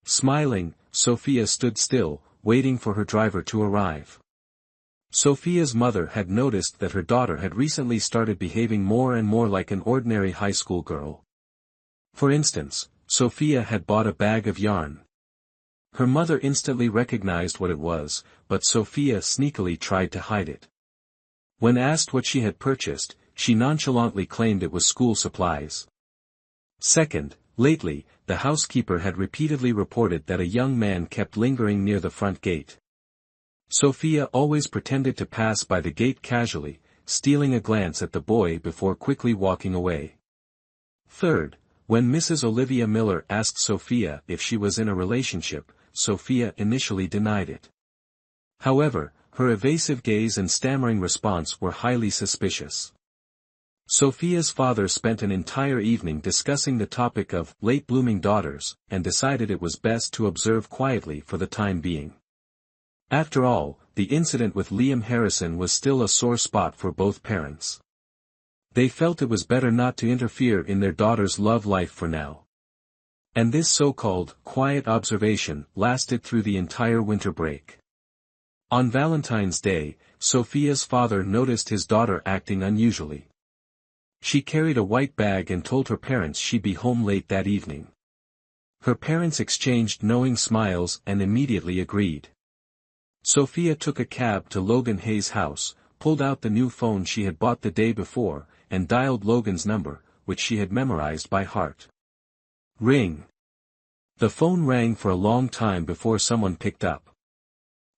Smiling, Sophia stood still, waiting for her driver to arrive. Sophia's mother had noticed that her daughter had recently started behaving more and more like an ordinary high school girl. For instance, Sophia had bought a bag of yarn. Her mother instantly recognized what it was, but Sophia sneakily tried to hide it. When asked what she had purchased, she nonchalantly claimed it was school supplies. Second, lately, the housekeeper had repeatedly reported that a young man kept lingering near the front gate. Sophia always pretended to pass by the gate casually, stealing a glance at the boy before quickly walking away. Third, when Mrs. Olivia Miller asked Sophia if she was in a relationship, Sophia initially denied it. However, her evasive gaze and stammering response were highly suspicious. Sophia's father spent an entire evening discussing the topic of late-blooming daughters, and decided it was best to observe quietly for the time being. After all, the incident with Liam Harrison was still a sore spot for both parents. They felt it was better not to interfere in their daughter's love life for now. And this so-called quiet observation lasted through the entire winter break. On Valentine's Day, Sophia's father noticed his daughter acting unusually. She carried a white bag and told her parents she'd be home late that evening. Her parents exchanged knowing smiles and immediately agreed. Sophia took a cab to Logan Hayes' house, pulled out the new phone she had bought the day before, and dialed Logan's number, which she had memorized by heart. Ring. The phone rang for a long time before someone picked up.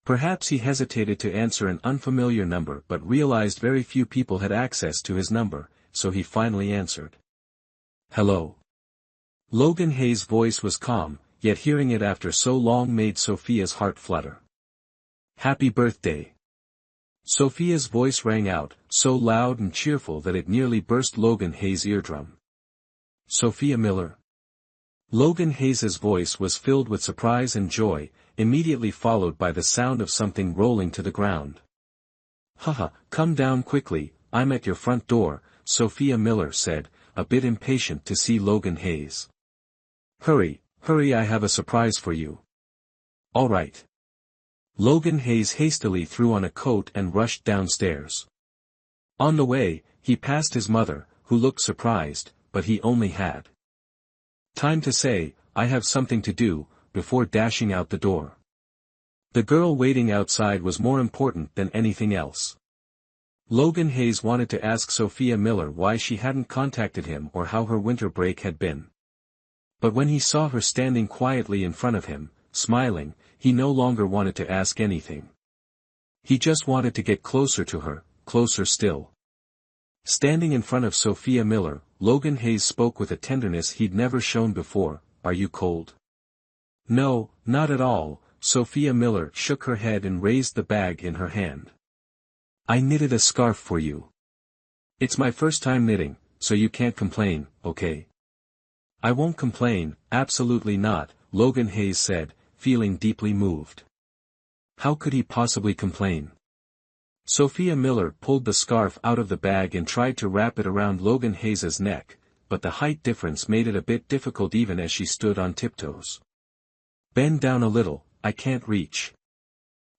Perhaps he hesitated to answer an unfamiliar number but realized very few people had access to his number, so he finally answered. Hello. Logan Hayes' voice was calm, yet hearing it after so long made Sophia's heart flutter. Happy birthday. Sophia's voice rang out, so loud and cheerful that it nearly burst Logan Hayes' eardrum. Sophia Miller. Logan Hayes' voice was filled with surprise and joy, immediately followed by the sound of something rolling to the ground. Haha, come down quickly, I'm at your front door, Sophia Miller said, a bit impatient to see Logan Hayes. Hurry, I have a surprise for you. All right. Logan Hayes hastily threw on a coat and rushed downstairs. On the way, he passed his mother, who looked surprised, but he only had time to say, I have something to do, before dashing out the door. The girl waiting outside was more important than anything else. Logan Hayes wanted to ask Sophia Miller why she hadn't contacted him or how her winter break had been. But when he saw her standing quietly in front of him, smiling, he no longer wanted to ask anything. He just wanted to get closer to her, closer still. Standing in front of Sophia Miller, Logan Hayes spoke with a tenderness he'd never shown before. Are you cold? No, not at all, Sophia Miller shook her head and raised the bag in her hand. I knitted a scarf for you. It's my first time knitting, so you can't complain, okay? I won't complain, absolutely not, Logan Hayes said, feeling deeply moved. How could he possibly complain? Sophia Miller pulled the scarf out of the bag and tried to wrap it around Logan Hayes's neck, but the height difference made it a bit difficult even as she stood on tiptoes. Bend down a little, I can't reach.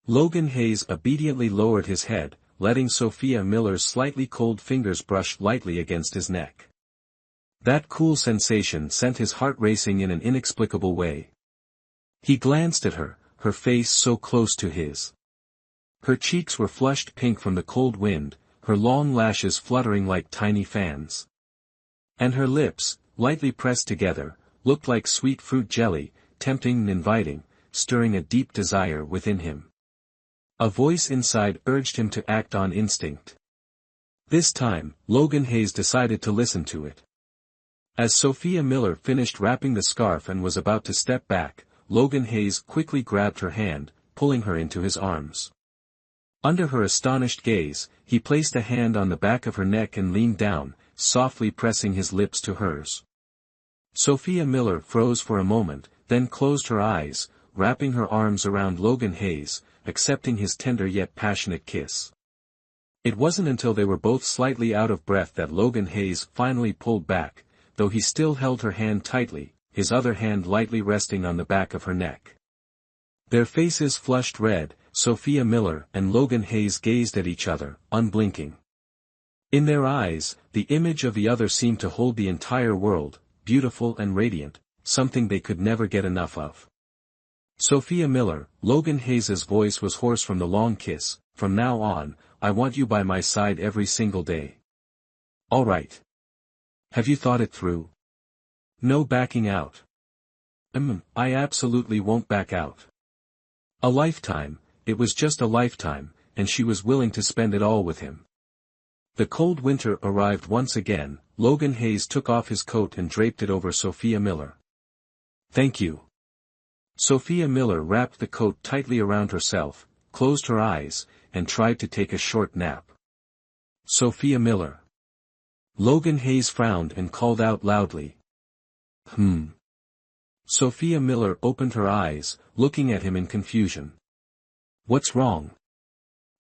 Logan Hayes obediently lowered his head, letting Sophia Miller's slightly cold fingers brush lightly against his neck. That cool sensation sent his heart racing in an inexplicable way. He glanced at her, her face so close to his. Her cheeks were flushed pink from the cold wind, her long lashes fluttering like tiny fans. And her lips, lightly pressed together, looked like sweet fruit jelly, tempting and inviting, stirring a deep desire within him. A voice inside urged him to act on instinct. This time, Logan Hayes decided to listen to it. As Sophia Miller finished wrapping the scarf and was about to step back, Logan Hayes quickly grabbed her hand, pulling her into his arms. Under her astonished gaze, he placed a hand on the back of her neck and leaned down, softly pressing his lips to hers. Sophia Miller froze for a moment, then closed her eyes, wrapping her arms around Logan Hayes, accepting his tender yet passionate kiss. It wasn't until they were both slightly out of breath that Logan Hayes finally pulled back, though he still held her hand tightly, his other hand lightly resting on the back of her neck. Their faces flushed red, Sophia Miller and Logan Hayes gazed at each other, unblinking. In their eyes, the image of the other seemed to hold the entire world, beautiful and radiant, something they could never get enough of. Sophia Miller, Logan Hayes's voice was hoarse from the long kiss, from now on, I want you by my side every single day. All right. Have you thought it through? No backing out. I absolutely won't back out. A lifetime, it was just a lifetime, and she was willing to spend it all with him. The cold winter arrived once again, Logan Hayes took off his coat and draped it over Sophia Miller. Thank you. Sophia Miller wrapped the coat tightly around herself, closed her eyes, and tried to take a short nap. Sophia Miller. Logan Hayes frowned and called out loudly. Sophia Miller opened her eyes, looking at him in confusion. What's wrong?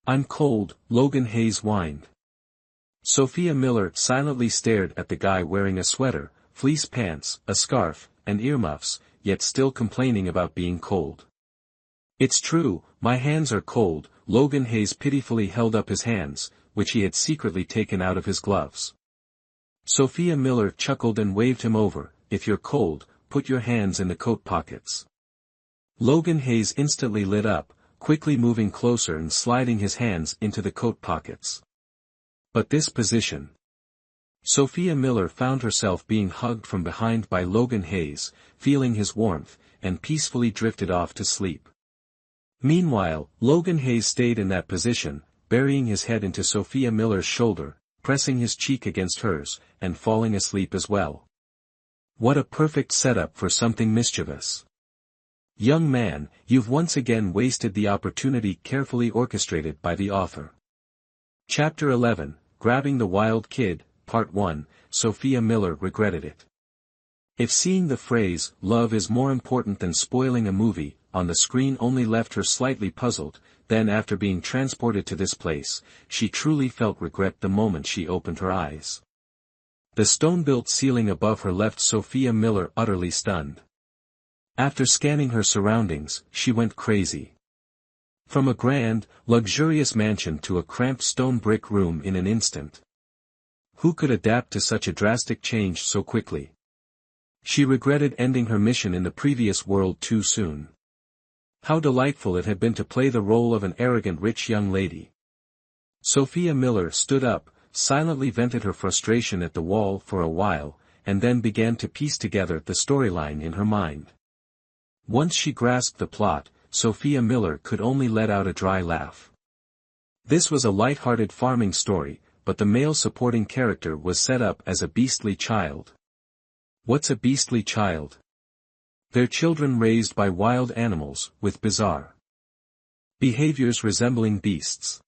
I'm cold, Logan Hayes whined. Sophia Miller silently stared at the guy wearing a sweater, fleece pants, a scarf, and earmuffs, yet still complaining about being cold. It's true, my hands are cold, Logan Hayes pitifully held up his hands, which he had secretly taken out of his gloves. Sophia Miller chuckled and waved him over, if you're cold, put your hands in the coat pockets. Logan Hayes instantly lit up, quickly moving closer and sliding his hands into the coat pockets. But this position. Sophia Miller found herself being hugged from behind by Logan Hayes, feeling his warmth, and peacefully drifted off to sleep. Meanwhile, Logan Hayes stayed in that position, burying his head into Sophia Miller's shoulder, pressing his cheek against hers, and falling asleep as well. What a perfect setup for something mischievous. Young man, you've once again wasted the opportunity carefully orchestrated by the author. Chapter 11, Grabbing the Wild Kid, Part 1, Sophia Miller regretted it. If seeing the phrase, love is more important than spoiling a movie, on the screen only left her slightly puzzled, then after being transported to this place, she truly felt regret the moment she opened her eyes. The stone-built ceiling above her left Sophia Miller utterly stunned. After scanning her surroundings, she went crazy. From a grand, luxurious mansion to a cramped stone brick room in an instant. Who could adapt to such a drastic change so quickly? She regretted ending her mission in the previous world too soon. How delightful it had been to play the role of an arrogant rich young lady. Sophia Miller stood up, silently vented her frustration at the wall for a while, and then began to piece together the storyline in her mind. Once she grasped the plot, Sophia Miller could only let out a dry laugh. This was a light-hearted farming story, but the male supporting character was set up as a beastly child. What's a beastly child? Their children raised by wild animals, with bizarre behaviors resembling beasts.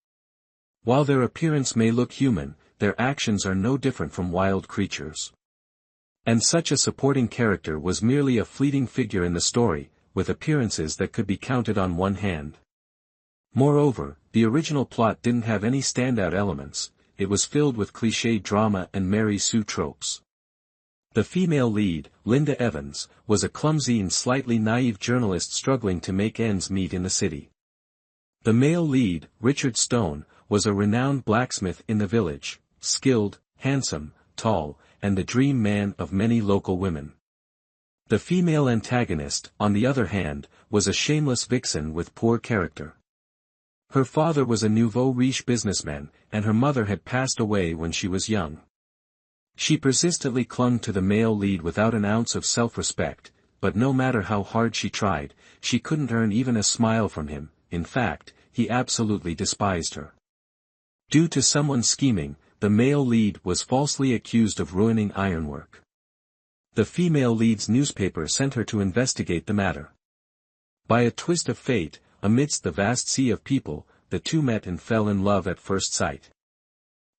While their appearance may look human, their actions are no different from wild creatures. And such a supporting character was merely a fleeting figure in the story, with appearances that could be counted on one hand. Moreover, the original plot didn't have any standout elements, it was filled with cliché drama and Mary Sue tropes. The female lead, Linda Evans, was a clumsy and slightly naive journalist struggling to make ends meet in the city. The male lead, Richard Stone, was a renowned blacksmith in the village, skilled, handsome, tall, and the dream man of many local women. The female antagonist, on the other hand, was a shameless vixen with poor character. Her father was a nouveau riche businessman, and her mother had passed away when she was young. She persistently clung to the male lead without an ounce of self-respect, but no matter how hard she tried, she couldn't earn even a smile from him. In fact, he absolutely despised her. Due to someone scheming, the male lead was falsely accused of ruining ironwork. The female lead's newspaper sent her to investigate the matter. By a twist of fate, amidst the vast sea of people, the two met and fell in love at first sight.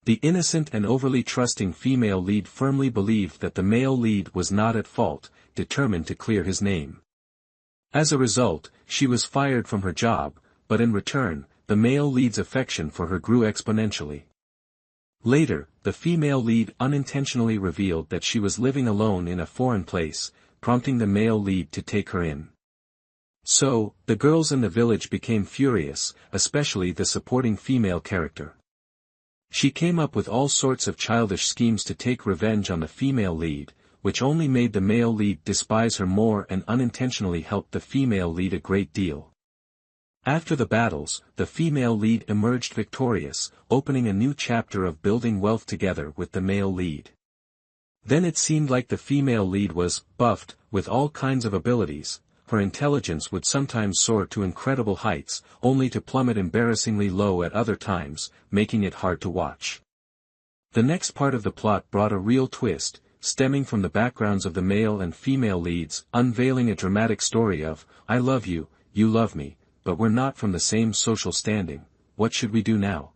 The innocent and overly trusting female lead firmly believed that the male lead was not at fault, determined to clear his name. As a result, she was fired from her job, but in return, the male lead's affection for her grew exponentially. Later, the female lead unintentionally revealed that she was living alone in a foreign place, prompting the male lead to take her in. So, the girls in the village became furious, especially the supporting female character. She came up with all sorts of childish schemes to take revenge on the female lead, which only made the male lead despise her more and unintentionally helped the female lead a great deal. After the battles, the female lead emerged victorious, opening a new chapter of building wealth together with the male lead. Then it seemed like the female lead was buffed with all kinds of abilities. Her intelligence would sometimes soar to incredible heights, only to plummet embarrassingly low at other times, making it hard to watch. The next part of the plot brought a real twist, stemming from the backgrounds of the male and female leads, unveiling a dramatic story of, I love you, you love me, but we're not from the same social standing, what should we do now?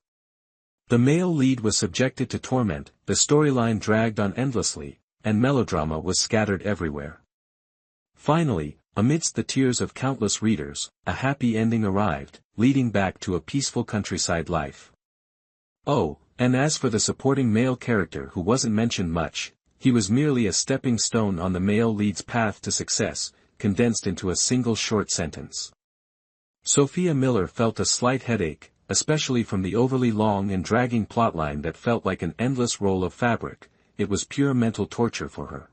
The male lead was subjected to torment, the storyline dragged on endlessly, and melodrama was scattered everywhere. Finally, amidst the tears of countless readers, a happy ending arrived, leading back to a peaceful countryside life. Oh, and as for the supporting male character who wasn't mentioned much, he was merely a stepping stone on the male lead's path to success, condensed into a single short sentence. Sophia Miller felt a slight headache, especially from the overly long and dragging plotline that felt like an endless roll of fabric. It was pure mental torture for her.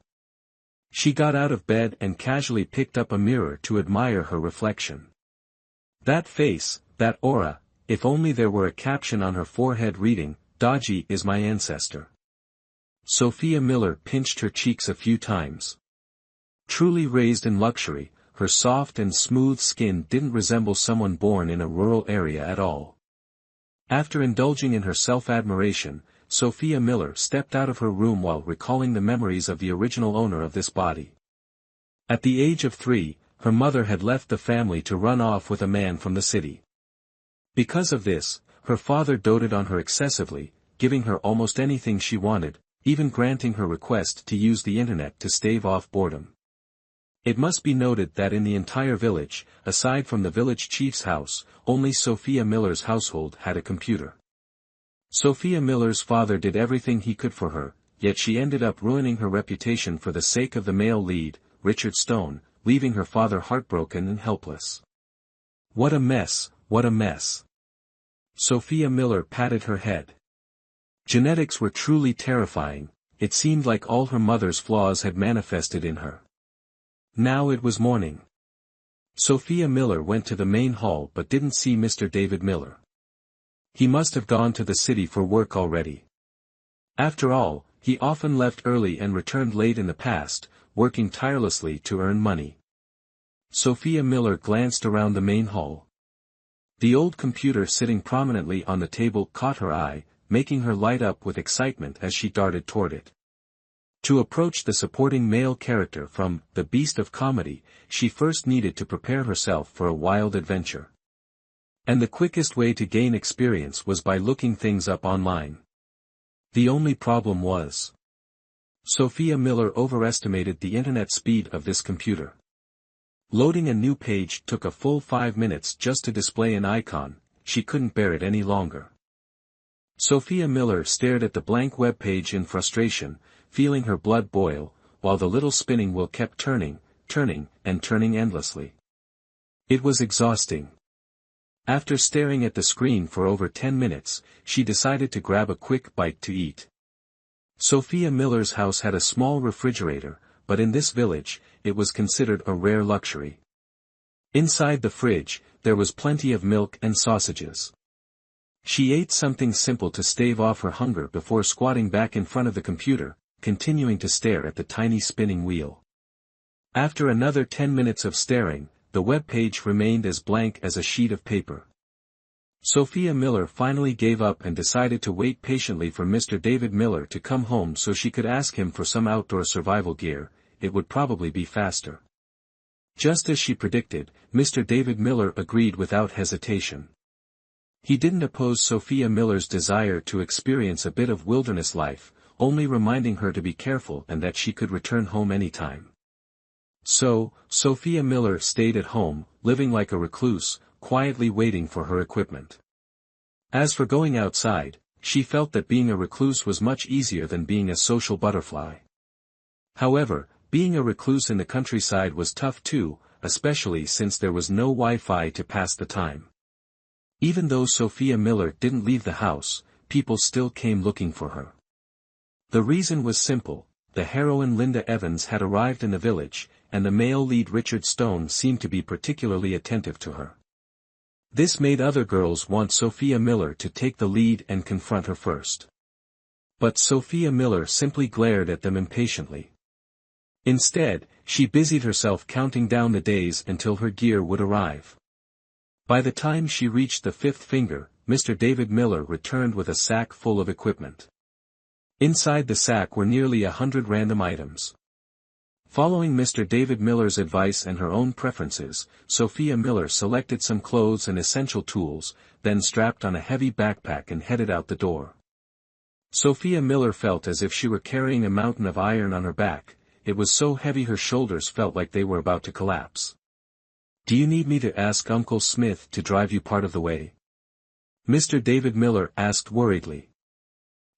She got out of bed and casually picked up a mirror to admire her reflection. That face, that aura, if only there were a caption on her forehead reading, "Dodgy is my ancestor." Sophia Miller pinched her cheeks a few times. Truly raised in luxury, her soft and smooth skin didn't resemble someone born in a rural area at all. After indulging in her self-admiration, Sophia Miller stepped out of her room while recalling the memories of the original owner of this body. At the age of 3, her mother had left the family to run off with a man from the city. Because of this, her father doted on her excessively, giving her almost anything she wanted, even granting her request to use the internet to stave off boredom. It must be noted that in the entire village, aside from the village chief's house, only Sophia Miller's household had a computer. Sophia Miller's father did everything he could for her, yet she ended up ruining her reputation for the sake of the male lead, Richard Stone, leaving her father heartbroken and helpless. What a mess, what a mess. Sophia Miller patted her head. Genetics were truly terrifying, it seemed like all her mother's flaws had manifested in her. Now it was morning. Sophia Miller went to the main hall but didn't see Mr. David Miller. He must have gone to the city for work already. After all, he often left early and returned late in the past, working tirelessly to earn money. Sophia Miller glanced around the main hall. The old computer sitting prominently on the table caught her eye, making her light up with excitement as she darted toward it. To approach the supporting male character from The Beast of Comedy, she first needed to prepare herself for a wild adventure. And the quickest way to gain experience was by looking things up online. The only problem was, Sophia Miller overestimated the internet speed of this computer. Loading a new page took a full 5 minutes just to display an icon. She couldn't bear it any longer. Sophia Miller stared at the blank web page in frustration, feeling her blood boil, while the little spinning wheel kept turning, and turning endlessly. It was exhausting. After staring at the screen for over 10 minutes, she decided to grab a quick bite to eat. Sophia Miller's house had a small refrigerator, but in this village, it was considered a rare luxury. Inside the fridge, there was plenty of milk and sausages. She ate something simple to stave off her hunger before squatting back in front of the computer, continuing to stare at the tiny spinning wheel. After another 10 minutes of staring, the web page remained as blank as a sheet of paper. Sophia Miller finally gave up and decided to wait patiently for Mr. David Miller to come home so she could ask him for some outdoor survival gear. It would probably be faster. Just as she predicted, Mr. David Miller agreed without hesitation. He didn't oppose Sophia Miller's desire to experience a bit of wilderness life, only reminding her to be careful and that she could return home anytime. So, Sophia Miller stayed at home, living like a recluse, quietly waiting for her equipment. As for going outside, she felt that being a recluse was much easier than being a social butterfly. However, being a recluse in the countryside was tough too, especially since there was no Wi-Fi to pass the time. Even though Sophia Miller didn't leave the house, people still came looking for her. The reason was simple: the heroine Linda Evans had arrived in the village, and the male lead Richard Stone seemed to be particularly attentive to her. This made other girls want Sophia Miller to take the lead and confront her first. But Sophia Miller simply glared at them impatiently. Instead, she busied herself counting down the days until her gear would arrive. By the time she reached the 5th finger, Mr. David Miller returned with a sack full of equipment. Inside the sack were nearly 100 random items. Following Mr. David Miller's advice and her own preferences, Sophia Miller selected some clothes and essential tools, then strapped on a heavy backpack and headed out the door. Sophia Miller felt as if she were carrying a mountain of iron on her back. It was so heavy her shoulders felt like they were about to collapse. "Do you need me to ask Uncle Smith to drive you part of the way?" Mr. David Miller asked worriedly.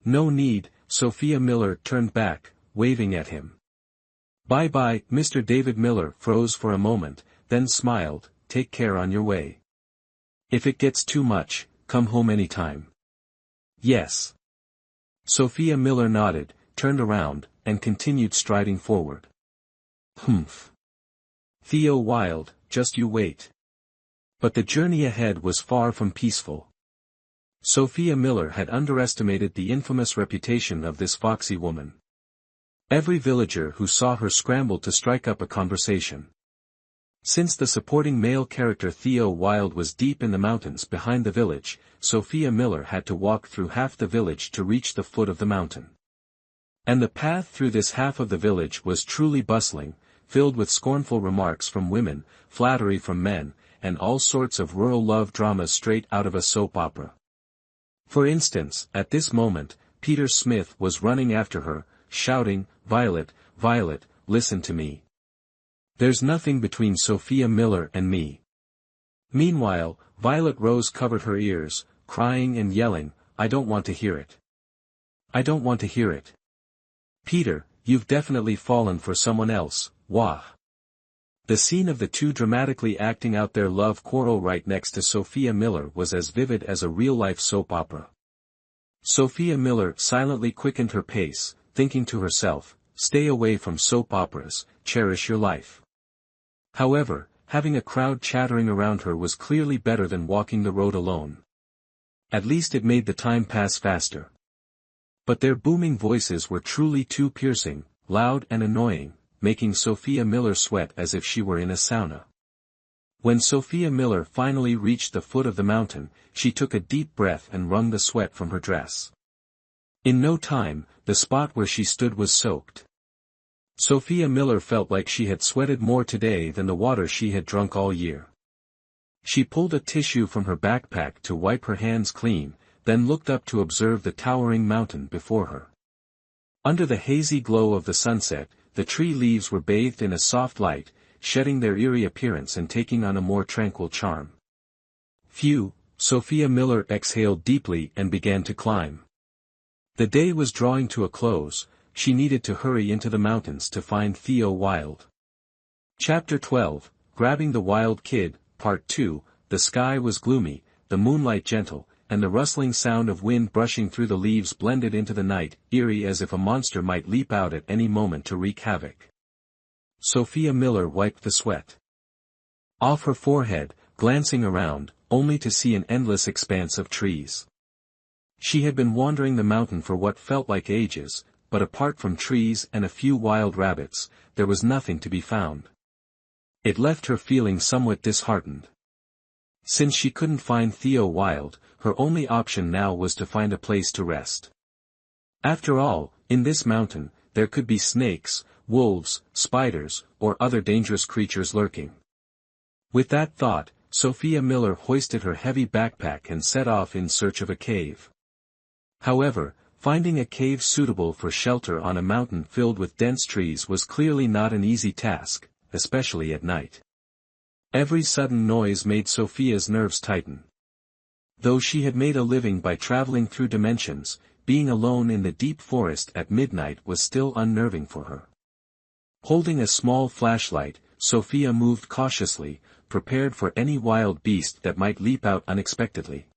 "No need," Sophia Miller turned back, waving at him. "Bye-bye." Mr. David Miller froze for a moment, then smiled. "Take care on your way. If it gets too much, come home anytime." "Yes." Sophia Miller nodded, turned around, and continued striding forward. "Humph. Theo Wilde, just you wait." But the journey ahead was far from peaceful. Sophia Miller had underestimated the infamous reputation of this foxy woman. Every villager who saw her scrambled to strike up a conversation. Since the supporting male character Theo Wilde was deep in the mountains behind the village, Sophia Miller had to walk through half the village to reach the foot of the mountain. And the path through this half of the village was truly bustling, filled with scornful remarks from women, flattery from men, and all sorts of rural love dramas straight out of a soap opera. For instance, at this moment, Peter Smith was running after her, shouting, "Violet, Violet, listen to me. There's nothing between Sophia Miller and me." Meanwhile, Violet Rose covered her ears, crying and yelling, "I don't want to hear it. I don't want to hear it. Peter, you've definitely fallen for someone else, wah." The scene of the two dramatically acting out their love quarrel right next to Sophia Miller was as vivid as a real-life soap opera. Sophia Miller silently quickened her pace, thinking to herself, "Stay away from soap operas, cherish your life." However, having a crowd chattering around her was clearly better than walking the road alone. At least it made the time pass faster. But their booming voices were truly too piercing, loud and annoying, making Sophia Miller sweat as if she were in a sauna. When Sophia Miller finally reached the foot of the mountain, she took a deep breath and wrung the sweat from her dress. In no time, the spot where she stood was soaked. Sophia Miller felt like she had sweated more today than the water she had drunk all year. She pulled a tissue from her backpack to wipe her hands clean, then looked up to observe the towering mountain before her. Under the hazy glow of the sunset, the tree leaves were bathed in a soft light, shedding their eerie appearance and taking on a more tranquil charm. Phew, Sophia Miller exhaled deeply and began to climb. The day was drawing to a close. She needed to hurry into the mountains to find Theo Wilde. Chapter 12, Grabbing the Wild Kid, Part 2. The sky was gloomy, the moonlight gentle, and the rustling sound of wind brushing through the leaves blended into the night, eerie as if a monster might leap out at any moment to wreak havoc. Sophia Miller wiped the sweat off her forehead, glancing around, only to see an endless expanse of trees. She had been wandering the mountain for what felt like ages, but apart from trees and a few wild rabbits, there was nothing to be found. It left her feeling somewhat disheartened. Since she couldn't find Theo Wilde, her only option now was to find a place to rest. After all, in this mountain, there could be snakes, wolves, spiders, or other dangerous creatures lurking. With that thought, Sophia Miller hoisted her heavy backpack and set off in search of a cave. However, finding a cave suitable for shelter on a mountain filled with dense trees was clearly not an easy task, especially at night. Every sudden noise made Sophia's nerves tighten. Though she had made a living by traveling through dimensions, being alone in the deep forest at midnight was still unnerving for her. Holding a small flashlight, Sophia moved cautiously, prepared for any wild beast that might leap out unexpectedly.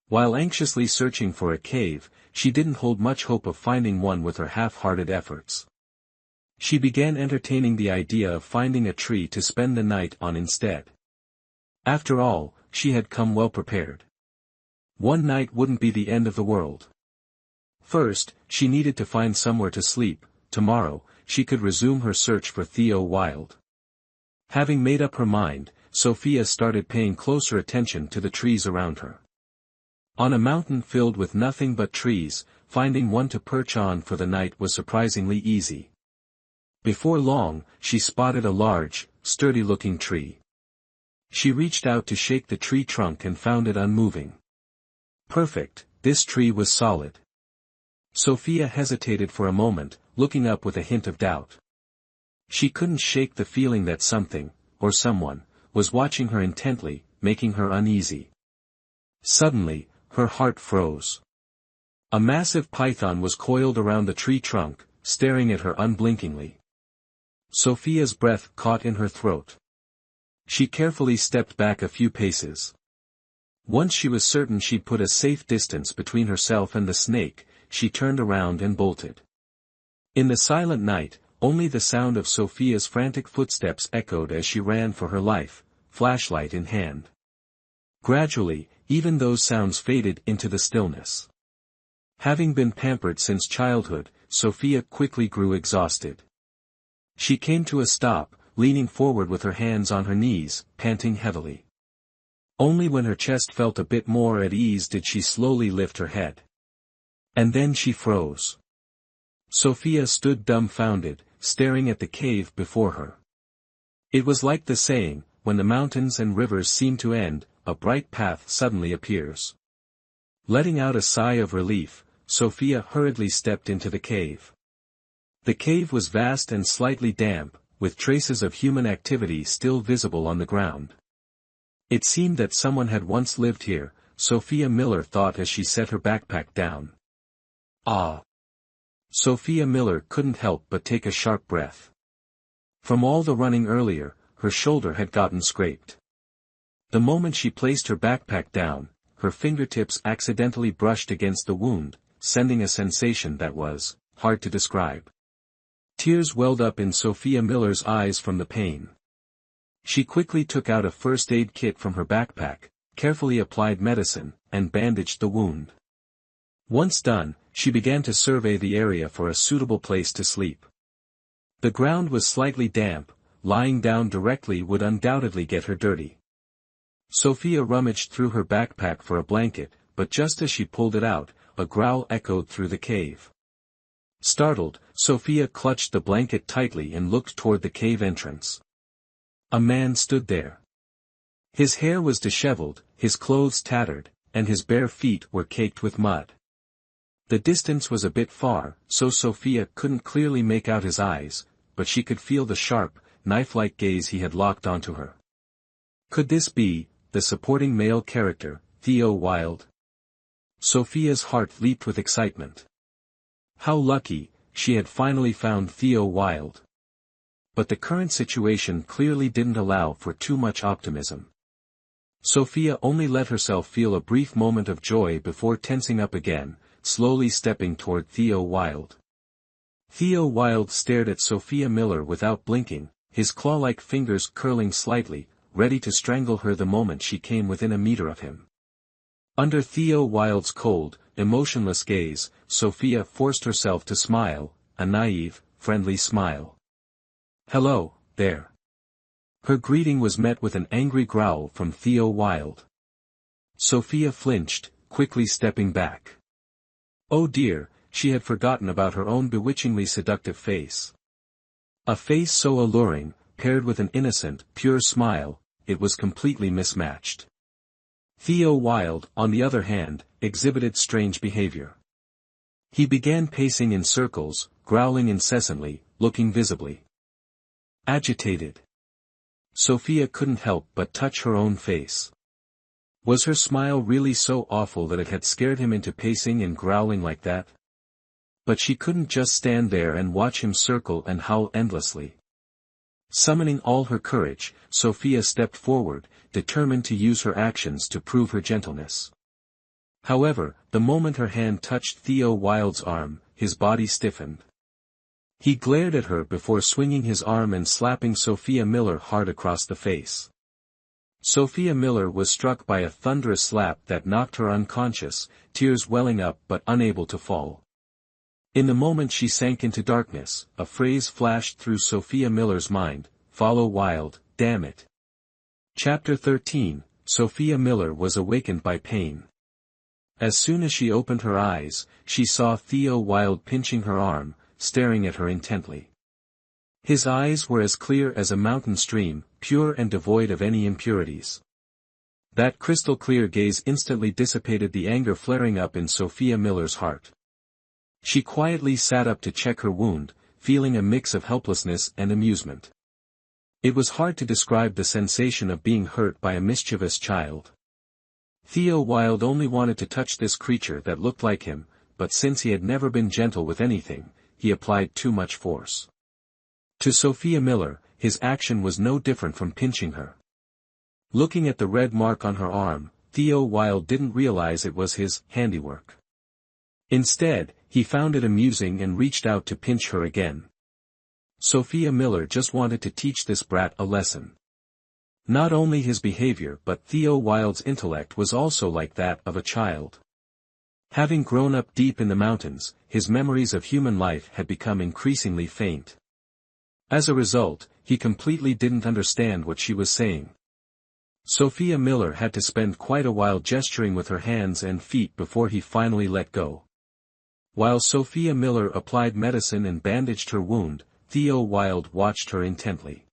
While anxiously searching for a cave, she didn't hold much hope of finding one with her half-hearted efforts. She began entertaining the idea of finding a tree to spend the night on instead. After all, she had come well prepared. One night wouldn't be the end of the world. First, she needed to find somewhere to sleep. Tomorrow, she could resume her search for Theo Wilde. Having made up her mind, Sophia started paying closer attention to the trees around her. On a mountain filled with nothing but trees, finding one to perch on for the night was surprisingly easy. Before long, she spotted a large, sturdy-looking tree. She reached out to shake the tree trunk and found it unmoving. Perfect, this tree was solid. Sophia hesitated for a moment, looking up with a hint of doubt. She couldn't shake the feeling that something, or someone, was watching her intently, making her uneasy. Suddenly, her heart froze. A massive python was coiled around the tree trunk, staring at her unblinkingly. Sophia's breath caught in her throat. She carefully stepped back a few paces. Once she was certain she'd put a safe distance between herself and the snake, she turned around and bolted. In the silent night, only the sound of Sophia's frantic footsteps echoed as she ran for her life, flashlight in hand. Gradually, even those sounds faded into the stillness. Having been pampered since childhood, Sophia quickly grew exhausted. She came to a stop, leaning forward with her hands on her knees, panting heavily. Only when her chest felt a bit more at ease did she slowly lift her head. And then she froze. Sophia stood dumbfounded, staring at the cave before her. It was like the saying, when the mountains and rivers seem to end, a bright path suddenly appears. Letting out a sigh of relief, Sophia hurriedly stepped into the cave. The cave was vast and slightly damp, with traces of human activity still visible on the ground. It seemed that someone had once lived here, Sophia Miller thought as she set her backpack down. Ah! Sophia Miller couldn't help but take a sharp breath. From all the running earlier, her shoulder had gotten scraped. The moment she placed her backpack down, her fingertips accidentally brushed against the wound, sending a sensation that was hard to describe. Tears welled up in Sophia Miller's eyes from the pain. She quickly took out a first aid kit from her backpack, carefully applied medicine, and bandaged the wound. Once done, she began to survey the area for a suitable place to sleep. The ground was slightly damp, lying down directly would undoubtedly get her dirty. Sophia rummaged through her backpack for a blanket, but just as she pulled it out, a growl echoed through the cave. Startled, Sophia clutched the blanket tightly and looked toward the cave entrance. A man stood there. His hair was disheveled, his clothes tattered, and his bare feet were caked with mud. The distance was a bit far, so Sophia couldn't clearly make out his eyes, but she could feel the sharp, knife-like gaze he had locked onto her. Could this be the supporting male character, Theo Wilde? Sophia's heart leaped with excitement. How lucky, she had finally found Theo Wilde. But the current situation clearly didn't allow for too much optimism. Sophia only let herself feel a brief moment of joy before tensing up again, slowly stepping toward Theo Wilde. Theo Wilde stared at Sophia Miller without blinking, his claw-like fingers curling slightly, ready to strangle her the moment she came within a meter of him. Under Theo Wilde's cold, emotionless gaze, Sophia forced herself to smile, a naive, friendly smile. "Hello, there." Her greeting was met with an angry growl from Theo Wilde. Sophia flinched, quickly stepping back. Oh dear, she had forgotten about her own bewitchingly seductive face. A face so alluring, paired with an innocent, pure smile, it was completely mismatched. Theo Wilde, on the other hand, exhibited strange behavior. He began pacing in circles, growling incessantly, looking visibly agitated. Sophia couldn't help but touch her own face. Was her smile really so awful that it had scared him into pacing and growling like that? But she couldn't just stand there and watch him circle and howl endlessly. Summoning all her courage, Sophia stepped forward, determined to use her actions to prove her gentleness. However, the moment her hand touched Theo Wilde's arm, his body stiffened. He glared at her before swinging his arm and slapping Sophia Miller hard across the face. Sophia Miller was struck by a thunderous slap that knocked her unconscious, tears welling up but unable to fall. In the moment she sank into darkness, a phrase flashed through Sophia Miller's mind, "Follow Wilde, damn it." Chapter 13, Sophia Miller was awakened by pain. As soon as she opened her eyes, she saw Theo Wilde pinching her arm, staring at her intently. His eyes were as clear as a mountain stream, pure and devoid of any impurities. That crystal-clear gaze instantly dissipated the anger flaring up in Sophia Miller's heart. She quietly sat up to check her wound, feeling a mix of helplessness and amusement. It was hard to describe the sensation of being hurt by a mischievous child. Theo Wilde only wanted to touch this creature that looked like him, but since he had never been gentle with anything, he applied too much force. To Sophia Miller, his action was no different from pinching her. Looking at the red mark on her arm, Theo Wilde didn't realize it was his handiwork. Instead, he found it amusing and reached out to pinch her again. Sophia Miller just wanted to teach this brat a lesson. Not only his behavior but Theo Wilde's intellect was also like that of a child. Having grown up deep in the mountains, his memories of human life had become increasingly faint. As a result, he completely didn't understand what she was saying. Sophia Miller had to spend quite a while gesturing with her hands and feet before he finally let go. While Sophia Miller applied medicine and bandaged her wound, Theo Wilde watched her intently.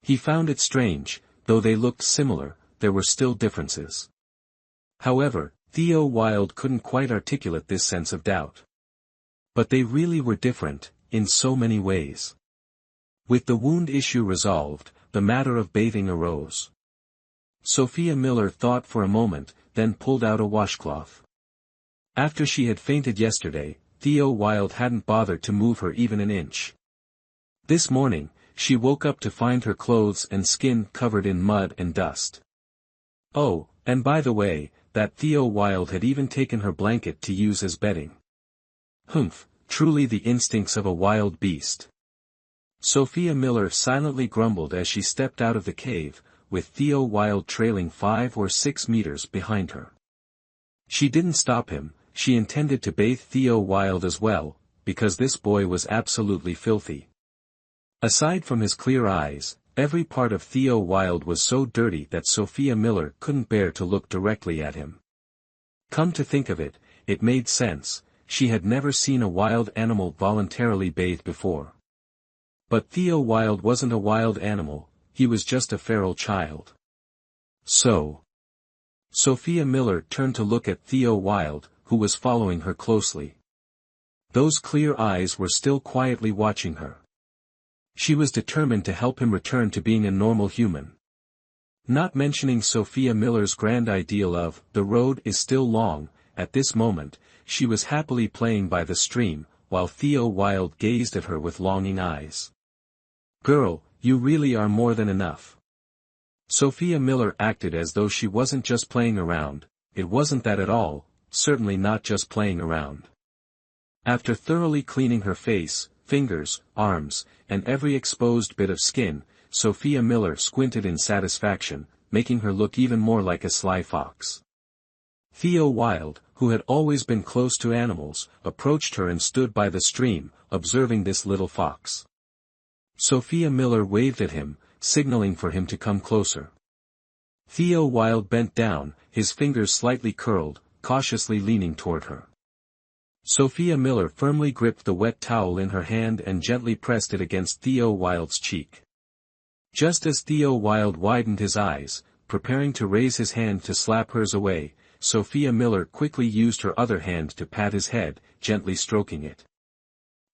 He found it strange, though they looked similar, there were still differences. However, Theo Wilde couldn't quite articulate this sense of doubt. But they really were different, in so many ways. With the wound issue resolved, the matter of bathing arose. Sophia Miller thought for a moment, then pulled out a washcloth. After she had fainted yesterday, Theo Wilde hadn't bothered to move her even an inch. This morning, she woke up to find her clothes and skin covered in mud and dust. Oh, and by the way, that Theo Wilde had even taken her blanket to use as bedding. Humph, truly the instincts of a wild beast. Sophia Miller silently grumbled as she stepped out of the cave, with Theo Wilde trailing 5 or 6 meters behind her. She didn't stop him, she intended to bathe Theo Wilde as well, because this boy was absolutely filthy. Aside from his clear eyes, every part of Theo Wilde was so dirty that Sophia Miller couldn't bear to look directly at him. Come to think of it, it made sense, she had never seen a wild animal voluntarily bathe before. But Theo Wilde wasn't a wild animal, he was just a feral child. So, Sophia Miller turned to look at Theo Wilde, who was following her closely. Those clear eyes were still quietly watching her. She was determined to help him return to being a normal human. Not mentioning Sophia Miller's grand ideal of, "the road is still long," at this moment, she was happily playing by the stream, while Theo Wilde gazed at her with longing eyes. "Girl, you really are more than enough." Sophia Miller acted as though she wasn't just playing around. It wasn't that at all, certainly not just playing around. After thoroughly cleaning her face, fingers, arms, and every exposed bit of skin, Sophia Miller squinted in satisfaction, making her look even more like a sly fox. Theo Wilde, who had always been close to animals, approached her and stood by the stream, observing this little fox. Sophia Miller waved at him, signaling for him to come closer. Theo Wilde bent down, his fingers slightly curled, cautiously leaning toward her. Sophia Miller firmly gripped the wet towel in her hand and gently pressed it against Theo Wilde's cheek. Just as Theo Wilde widened his eyes, preparing to raise his hand to slap hers away, Sophia Miller quickly used her other hand to pat his head, gently stroking it.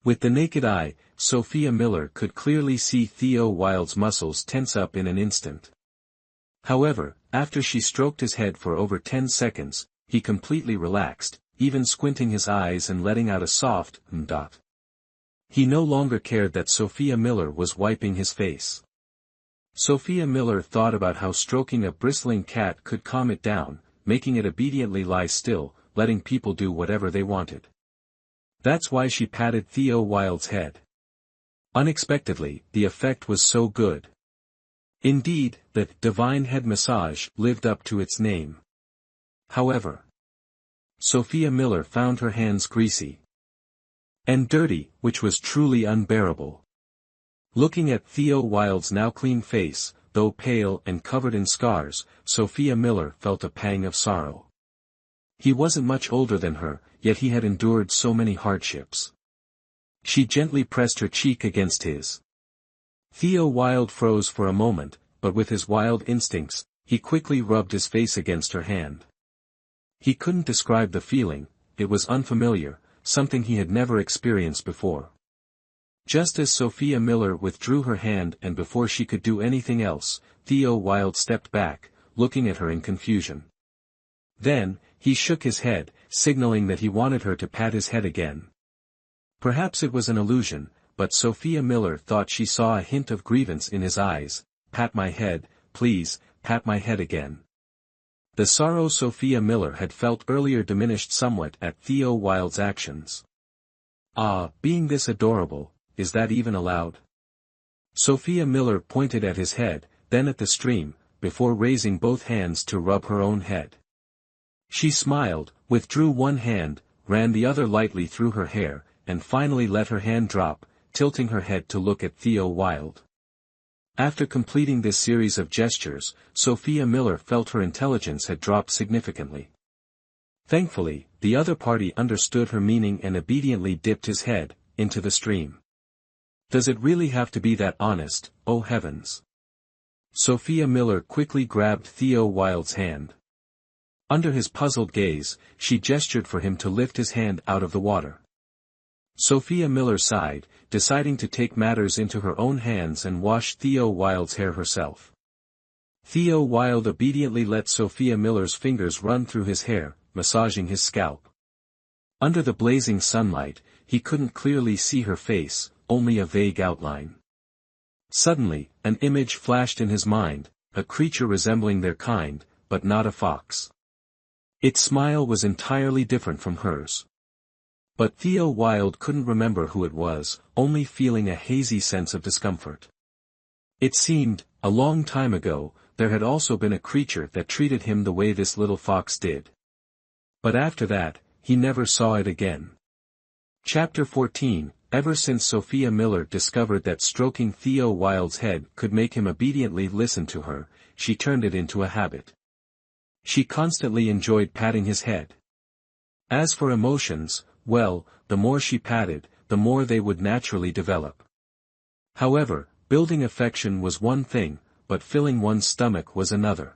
With the naked eye, Sophia Miller could clearly see Theo Wilde's muscles tense up in an instant. However, after she stroked his head for over 10 seconds, he completely relaxed, even squinting his eyes and letting out a soft dot. He no longer cared that Sophia Miller was wiping his face. Sophia Miller thought about how stroking a bristling cat could calm it down, making it obediently lie still, letting people do whatever they wanted. That's why she patted Theo Wilde's head. Unexpectedly, the effect was so good. Indeed, the divine head massage lived up to its name. However, Sophia Miller found her hands greasy and dirty, which was truly unbearable. Looking at Theo Wilde's now clean face, though pale and covered in scars, Sophia Miller felt a pang of sorrow. He wasn't much older than her, yet he had endured so many hardships. She gently pressed her cheek against his. Theo Wilde froze for a moment, but with his wild instincts, he quickly rubbed his face against her hand. He couldn't describe the feeling, it was unfamiliar, something he had never experienced before. Just as Sophia Miller withdrew her hand and before she could do anything else, Theo Wilde stepped back, looking at her in confusion. Then, he shook his head, signaling that he wanted her to pat his head again. Perhaps it was an illusion, but Sophia Miller thought she saw a hint of grievance in his eyes. "Pat my head, please, pat my head again." The sorrow Sophia Miller had felt earlier diminished somewhat at Theo Wilde's actions. "Ah, being this adorable, is that even allowed?" Sophia Miller pointed at his head, then at the stream, before raising both hands to rub her own head. She smiled, withdrew one hand, ran the other lightly through her hair, and finally let her hand drop, tilting her head to look at Theo Wilde. After completing this series of gestures, Sophia Miller felt her intelligence had dropped significantly. Thankfully, the other party understood her meaning and obediently dipped his head into the stream. Does it really have to be that honest, oh heavens? Sophia Miller quickly grabbed Theo Wilde's hand. Under his puzzled gaze, she gestured for him to lift his hand out of the water. Sophia Miller sighed, deciding to take matters into her own hands and wash Theo Wilde's hair herself. Theo Wilde obediently let Sophia Miller's fingers run through his hair, massaging his scalp. Under the blazing sunlight, he couldn't clearly see her face, only a vague outline. Suddenly, an image flashed in his mind, a creature resembling their kind, but not a fox. Its smile was entirely different from hers. But Theo Wilde couldn't remember who it was, only feeling a hazy sense of discomfort. It seemed, a long time ago, there had also been a creature that treated him the way this little fox did. But after that, he never saw it again. Chapter 14. Ever since Sophia Miller discovered that stroking Theo Wilde's head could make him obediently listen to her, she turned it into a habit. She constantly enjoyed patting his head. As for emotions, well, the more she patted, the more they would naturally develop. However, building affection was one thing, but filling one's stomach was another.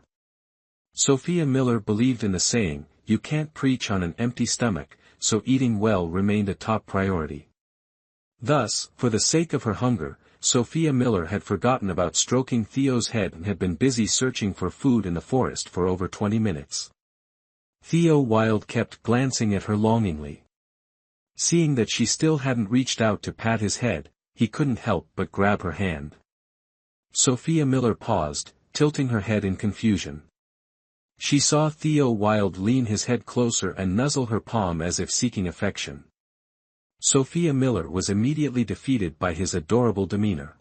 Sophia Miller believed in the saying, "You can't preach on an empty stomach," so eating well remained a top priority. Thus, for the sake of her hunger, Sophia Miller had forgotten about stroking Theo's head and had been busy searching for food in the forest for over 20 minutes. Theo Wilde kept glancing at her longingly. Seeing that she still hadn't reached out to pat his head, he couldn't help but grab her hand. Sophia Miller paused, tilting her head in confusion. She saw Theo Wilde lean his head closer and nuzzle her palm as if seeking affection. Sophia Miller was immediately defeated by his adorable demeanor.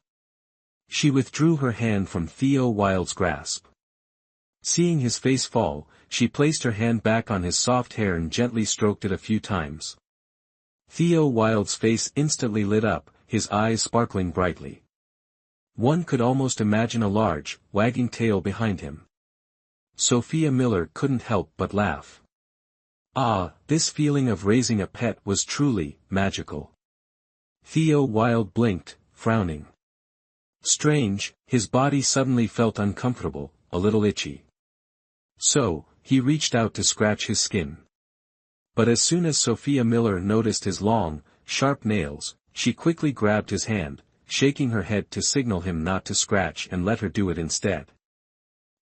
She withdrew her hand from Theo Wilde's grasp. Seeing his face fall, she placed her hand back on his soft hair and gently stroked it a few times. Theo Wilde's face instantly lit up, his eyes sparkling brightly. One could almost imagine a large, wagging tail behind him. Sophia Miller couldn't help but laugh. Ah, this feeling of raising a pet was truly magical. Theo Wilde blinked, frowning. Strange, his body suddenly felt uncomfortable, a little itchy. So, he reached out to scratch his skin. But as soon as Sophia Miller noticed his long, sharp nails, she quickly grabbed his hand, shaking her head to signal him not to scratch and let her do it instead.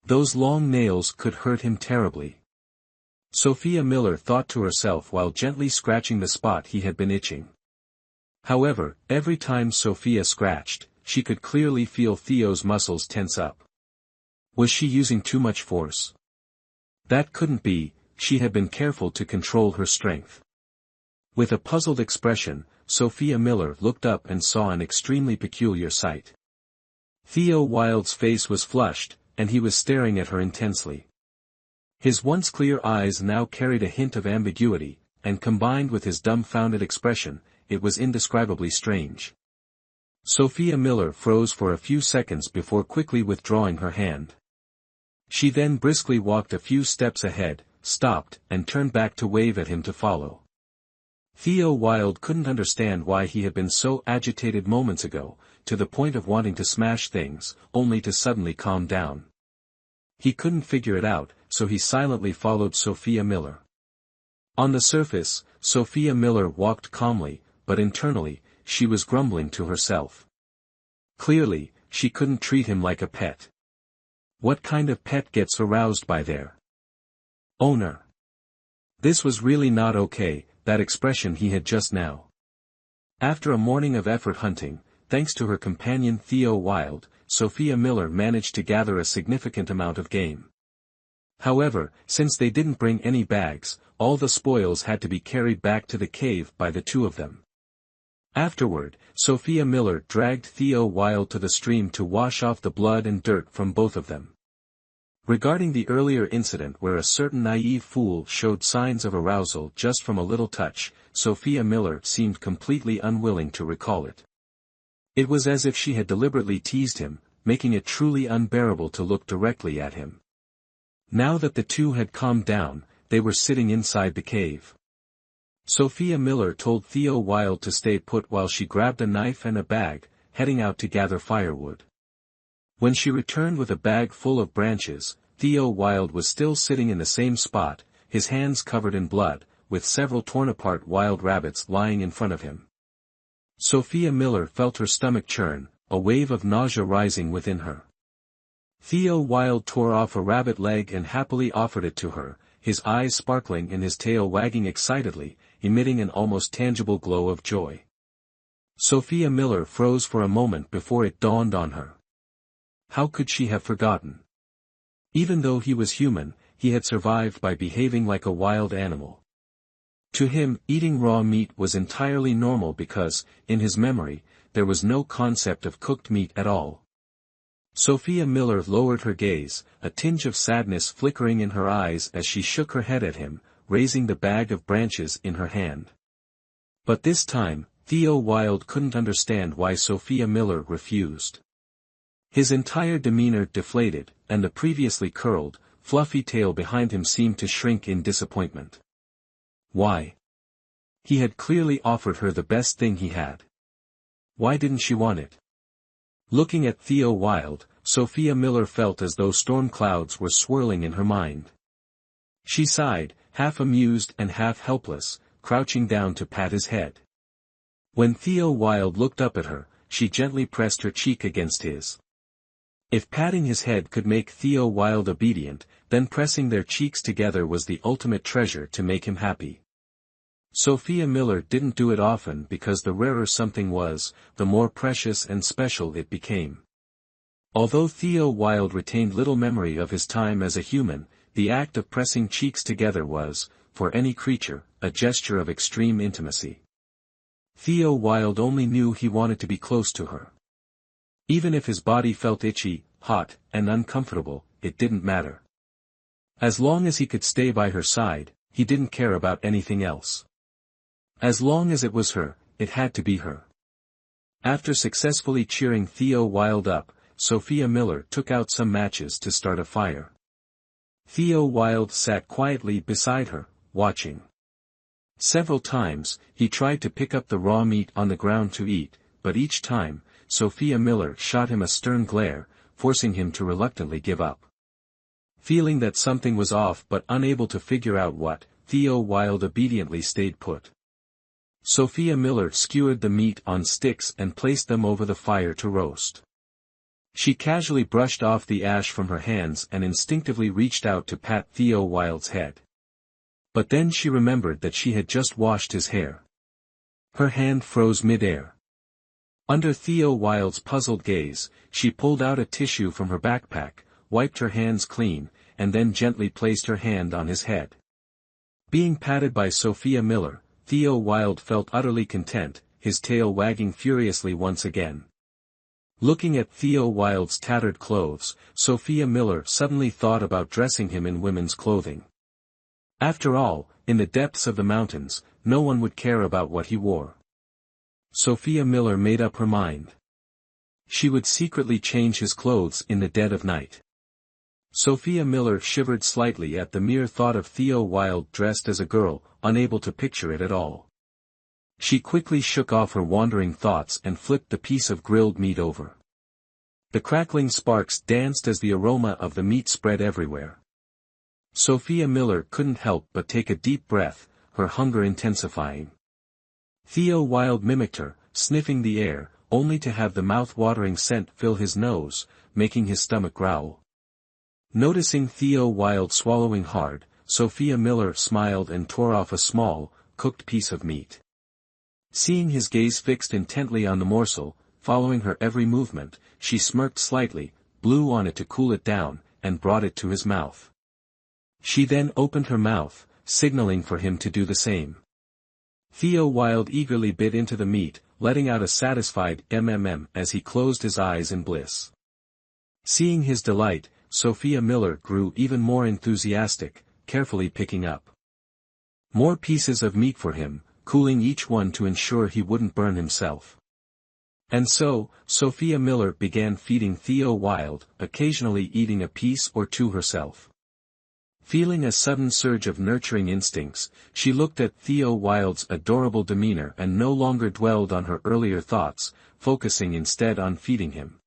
Those long nails could hurt him terribly. Sophia Miller thought to herself while gently scratching the spot he had been itching. However, every time Sophia scratched, she could clearly feel Theo's muscles tense up. Was she using too much force? That couldn't be, she had been careful to control her strength. With a puzzled expression, Sophia Miller looked up and saw an extremely peculiar sight. Theo Wilde's face was flushed, and he was staring at her intensely. His once clear eyes now carried a hint of ambiguity, and combined with his dumbfounded expression, it was indescribably strange. Sophia Miller froze for a few seconds before quickly withdrawing her hand. She then briskly walked a few steps ahead, stopped, and turned back to wave at him to follow. Theo Wilde couldn't understand why he had been so agitated moments ago, to the point of wanting to smash things, only to suddenly calm down. He couldn't figure it out, so he silently followed Sophia Miller. On the surface, Sophia Miller walked calmly, but internally, she was grumbling to herself. Clearly, she couldn't treat him like a pet. What kind of pet gets aroused by their owner? This was really not okay, that expression he had just now. After a morning of effort hunting, thanks to her companion Theo Wilde, Sophia Miller managed to gather a significant amount of game. However, since they didn't bring any bags, all the spoils had to be carried back to the cave by the two of them. Afterward, Sophia Miller dragged Theo Wilde to the stream to wash off the blood and dirt from both of them. Regarding the earlier incident where a certain naive fool showed signs of arousal just from a little touch, Sophia Miller seemed completely unwilling to recall it. It was as if she had deliberately teased him, making it truly unbearable to look directly at him. Now that the two had calmed down, they were sitting inside the cave. Sophia Miller told Theo Wilde to stay put while she grabbed a knife and a bag, heading out to gather firewood. When she returned with a bag full of branches, Theo Wilde was still sitting in the same spot, his hands covered in blood, with several torn-apart wild rabbits lying in front of him. Sophia Miller felt her stomach churn, a wave of nausea rising within her. Theo Wilde tore off a rabbit leg and happily offered it to her, his eyes sparkling and his tail wagging excitedly, emitting an almost tangible glow of joy. Sophia Miller froze for a moment before it dawned on her. How could she have forgotten? Even though he was human, he had survived by behaving like a wild animal. To him, eating raw meat was entirely normal because, in his memory, there was no concept of cooked meat at all. Sophia Miller lowered her gaze, a tinge of sadness flickering in her eyes as she shook her head at him, raising the bag of branches in her hand. But this time, Theo Wilde couldn't understand why Sophia Miller refused. His entire demeanor deflated, and the previously curled, fluffy tail behind him seemed to shrink in disappointment. Why? He had clearly offered her the best thing he had. Why didn't she want it? Looking at Theo Wilde, Sophia Miller felt as though storm clouds were swirling in her mind. She sighed, half amused and half helpless, crouching down to pat his head. When Theo Wilde looked up at her, she gently pressed her cheek against his. If patting his head could make Theo Wilde obedient, then pressing their cheeks together was the ultimate treasure to make him happy. Sophia Miller didn't do it often because the rarer something was, the more precious and special it became. Although Theo Wilde retained little memory of his time as a human, the act of pressing cheeks together was, for any creature, a gesture of extreme intimacy. Theo Wilde only knew he wanted to be close to her. Even if his body felt itchy, hot, and uncomfortable, it didn't matter. As long as he could stay by her side, he didn't care about anything else. As long as it was her, it had to be her. After successfully cheering Theo Wilde up, Sophia Miller took out some matches to start a fire. Theo Wilde sat quietly beside her, watching. Several times, he tried to pick up the raw meat on the ground to eat, but each time, Sophia Miller shot him a stern glare, forcing him to reluctantly give up. Feeling that something was off but unable to figure out what, Theo Wilde obediently stayed put. Sophia Miller skewered the meat on sticks and placed them over the fire to roast. She casually brushed off the ash from her hands and instinctively reached out to pat Theo Wilde's head. But then she remembered that she had just washed his hair. Her hand froze mid-air. Under Theo Wilde's puzzled gaze, she pulled out a tissue from her backpack, wiped her hands clean, and then gently placed her hand on his head. Being patted by Sophia Miller, Theo Wilde felt utterly content, his tail wagging furiously once again. Looking at Theo Wilde's tattered clothes, Sophia Miller suddenly thought about dressing him in women's clothing. After all, in the depths of the mountains, no one would care about what he wore. Sophia Miller made up her mind. She would secretly change his clothes in the dead of night. Sophia Miller shivered slightly at the mere thought of Theo Wilde dressed as a girl, unable to picture it at all. She quickly shook off her wandering thoughts and flipped the piece of grilled meat over. The crackling sparks danced as the aroma of the meat spread everywhere. Sophia Miller couldn't help but take a deep breath, her hunger intensifying. Theo Wilde mimicked her, sniffing the air, only to have the mouth-watering scent fill his nose, making his stomach growl. Noticing Theo Wilde swallowing hard, Sophia Miller smiled and tore off a small, cooked piece of meat. Seeing his gaze fixed intently on the morsel, following her every movement, she smirked slightly, blew on it to cool it down, and brought it to his mouth. She then opened her mouth, signaling for him to do the same. Theo Wilde eagerly bit into the meat, letting out a satisfied mmm as he closed his eyes in bliss. Seeing his delight, Sophia Miller grew even more enthusiastic, carefully picking up more pieces of meat for him, cooling each one to ensure he wouldn't burn himself. And so, Sophia Miller began feeding Theo Wilde, occasionally eating a piece or two herself. Feeling a sudden surge of nurturing instincts, she looked at Theo Wilde's adorable demeanor and no longer dwelled on her earlier thoughts, focusing instead on feeding him.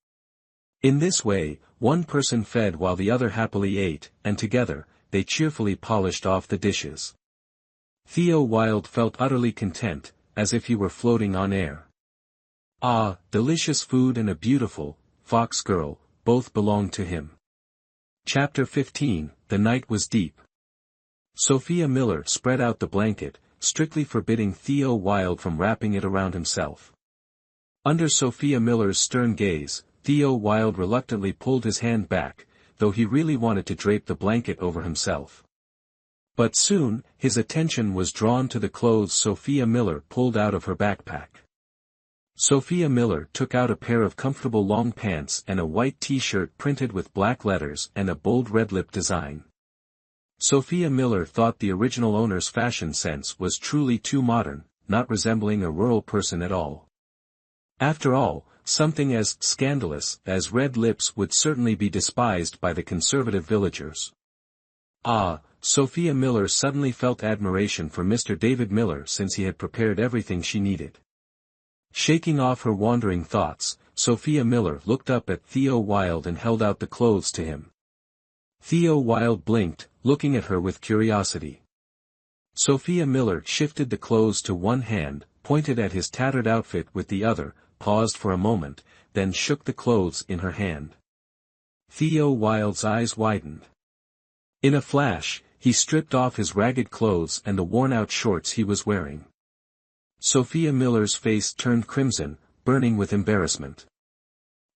In this way, one person fed while the other happily ate, and together, they cheerfully polished off the dishes. Theo Wilde felt utterly content, as if he were floating on air. Ah, delicious food and a beautiful, fox girl, both belonged to him. Chapter 15, The night was deep. Sophia Miller spread out the blanket, strictly forbidding Theo Wilde from wrapping it around himself. Under Sophia Miller's stern gaze, Theo Wilde reluctantly pulled his hand back, though he really wanted to drape the blanket over himself. But soon, his attention was drawn to the clothes Sophia Miller pulled out of her backpack. Sophia Miller took out a pair of comfortable long pants and a white t-shirt printed with black letters and a bold red lip design. Sophia Miller thought the original owner's fashion sense was truly too modern, not resembling a rural person at all. After all, something as scandalous as red lips would certainly be despised by the conservative villagers. Sophia Miller suddenly felt admiration for Mr. David Miller since he had prepared everything she needed. Shaking off her wandering thoughts, Sophia Miller looked up at Theo Wilde and held out the clothes to him. Theo Wilde blinked, looking at her with curiosity. Sophia Miller shifted the clothes to one hand, pointed at his tattered outfit with the other, paused for a moment, then shook the clothes in her hand. Theo Wilde's eyes widened. In a flash, he stripped off his ragged clothes and the worn-out shorts he was wearing. Sophia Miller's face turned crimson, burning with embarrassment.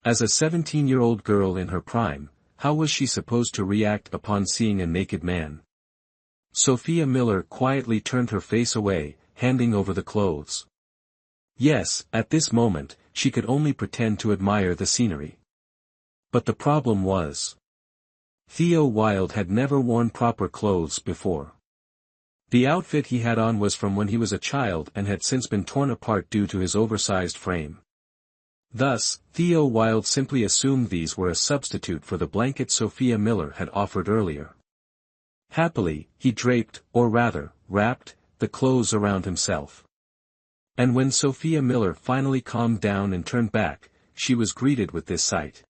As a 17-year-old girl in her prime, how was she supposed to react upon seeing a naked man? Sophia Miller quietly turned her face away, handing over the clothes. Yes, at this moment, she could only pretend to admire the scenery. But the problem was, Theo Wilde had never worn proper clothes before. The outfit he had on was from when he was a child and had since been torn apart due to his oversized frame. Thus, Theo Wilde simply assumed these were a substitute for the blanket Sophia Miller had offered earlier. Happily, he draped, or rather, wrapped, the clothes around himself. And when Sophia Miller finally calmed down and turned back, she was greeted with this sight.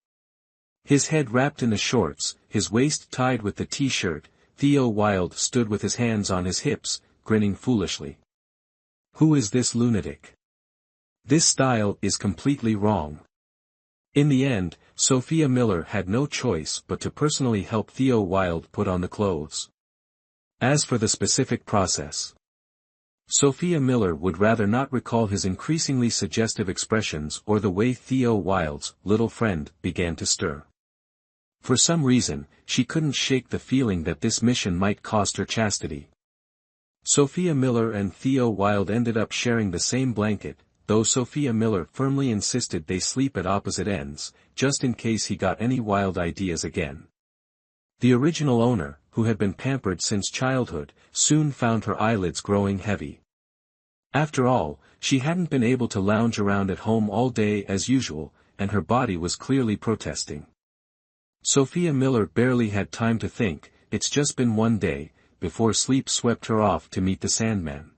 His head wrapped in the shorts, his waist tied with the t-shirt, Theo Wilde stood with his hands on his hips, grinning foolishly. Who is this lunatic? This style is completely wrong. In the end, Sophia Miller had no choice but to personally help Theo Wilde put on the clothes. As for the specific process, Sophia Miller would rather not recall his increasingly suggestive expressions or the way Theo Wilde's little friend began to stir. For some reason, she couldn't shake the feeling that this mission might cost her chastity. Sophia Miller and Theo Wilde ended up sharing the same blanket, though Sophia Miller firmly insisted they sleep at opposite ends, just in case he got any wild ideas again. The original owner, who had been pampered since childhood, soon found her eyelids growing heavy. After all, she hadn't been able to lounge around at home all day as usual, and her body was clearly protesting. Sophia Miller barely had time to think, it's just been one day, before sleep swept her off to meet the Sandman.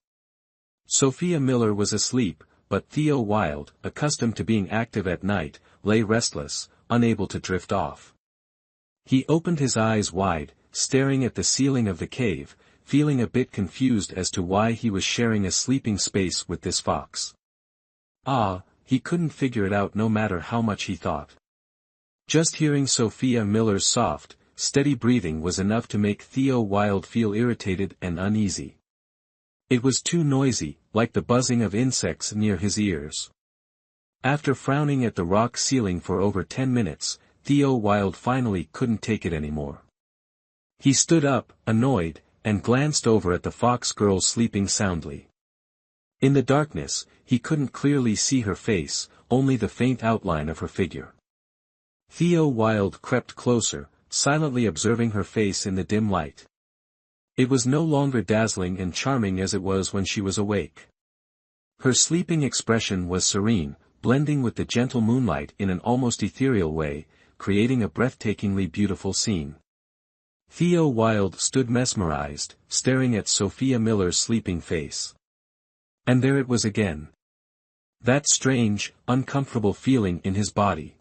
Sophia Miller was asleep, but Theo Wilde, accustomed to being active at night, lay restless, unable to drift off. He opened his eyes wide, staring at the ceiling of the cave, feeling a bit confused as to why he was sharing a sleeping space with this fox. He couldn't figure it out no matter how much he thought. Just hearing Sophia Miller's soft, steady breathing was enough to make Theo Wilde feel irritated and uneasy. It was too noisy, like the buzzing of insects near his ears. After frowning at the rock ceiling for over 10 minutes, Theo Wilde finally couldn't take it anymore. He stood up, annoyed, and glanced over at the fox girl sleeping soundly. In the darkness, he couldn't clearly see her face, only the faint outline of her figure. Theo Wilde crept closer, silently observing her face in the dim light. It was no longer dazzling and charming as it was when she was awake. Her sleeping expression was serene, blending with the gentle moonlight in an almost ethereal way, creating a breathtakingly beautiful scene. Theo Wilde stood mesmerized, staring at Sophia Miller's sleeping face. And there it was again. That strange, uncomfortable feeling in his body.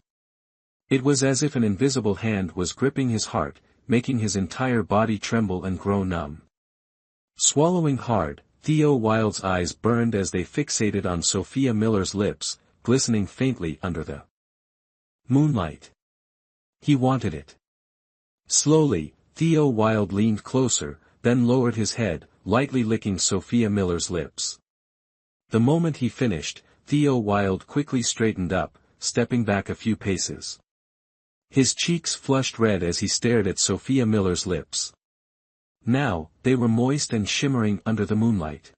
It was as if an invisible hand was gripping his heart, making his entire body tremble and grow numb. Swallowing hard, Theo Wilde's eyes burned as they fixated on Sophia Miller's lips, glistening faintly under the moonlight. He wanted it. Slowly, Theo Wilde leaned closer, then lowered his head, lightly licking Sophia Miller's lips. The moment he finished, Theo Wilde quickly straightened up, stepping back a few paces. His cheeks flushed red as he stared at Sophia Miller's lips. Now, they were moist and shimmering under the moonlight.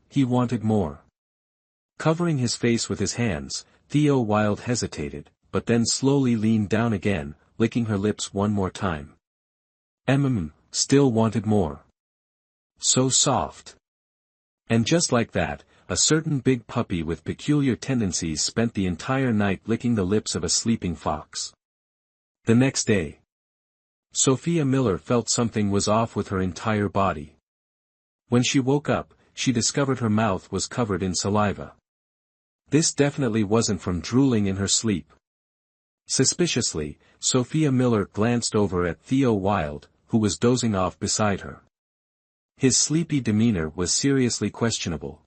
He wanted more. Covering his face with his hands, Theo Wilde hesitated, but then slowly leaned down again, licking her lips one more time. Still wanted more. So soft. And just like that, a certain big puppy with peculiar tendencies spent the entire night licking the lips of a sleeping fox. The next day, Sophia Miller felt something was off with her entire body. When she woke up, she discovered her mouth was covered in saliva. This definitely wasn't from drooling in her sleep. Suspiciously, Sophia Miller glanced over at Theo Wilde, who was dozing off beside her. His sleepy demeanor was seriously questionable.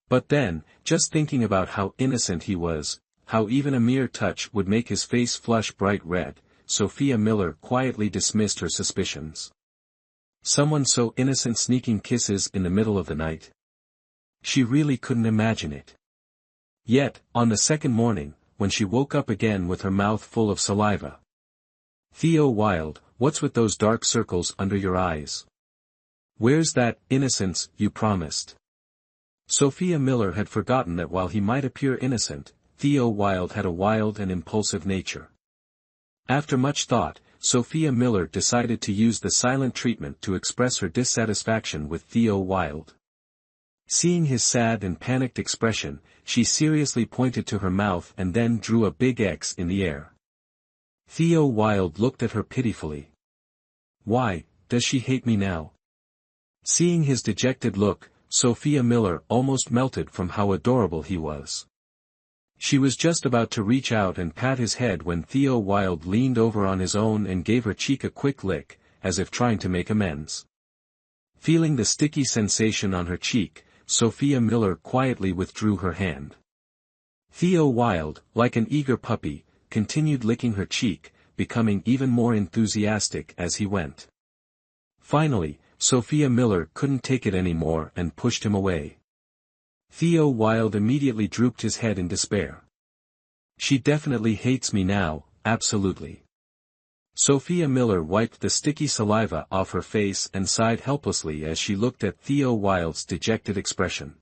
But then, just thinking about how innocent he was, how even a mere touch would make his face flush bright red, Sophia Miller quietly dismissed her suspicions. Someone so innocent sneaking kisses in the middle of the night? She really couldn't imagine it. Yet, on the second morning, when she woke up again with her mouth full of saliva. "Theo Wilde, what's with those dark circles under your eyes? Where's that innocence you promised?" Sophia Miller had forgotten that while he might appear innocent, Theo Wilde had a wild and impulsive nature. After much thought, Sophia Miller decided to use the silent treatment to express her dissatisfaction with Theo Wilde. Seeing his sad and panicked expression, she seriously pointed to her mouth and then drew a big X in the air. Theo Wilde looked at her pitifully. "Why, does she hate me now?" Seeing his dejected look, Sophia Miller almost melted from how adorable he was. She was just about to reach out and pat his head when Theo Wilde leaned over on his own and gave her cheek a quick lick, as if trying to make amends. Feeling the sticky sensation on her cheek, Sophia Miller quietly withdrew her hand. Theo Wilde, like an eager puppy, continued licking her cheek, becoming even more enthusiastic as he went. Finally, Sophia Miller couldn't take it anymore and pushed him away. Theo Wilde immediately drooped his head in despair. "She definitely hates me now, absolutely." Sophia Miller wiped the sticky saliva off her face and sighed helplessly as she looked at Theo Wilde's dejected expression.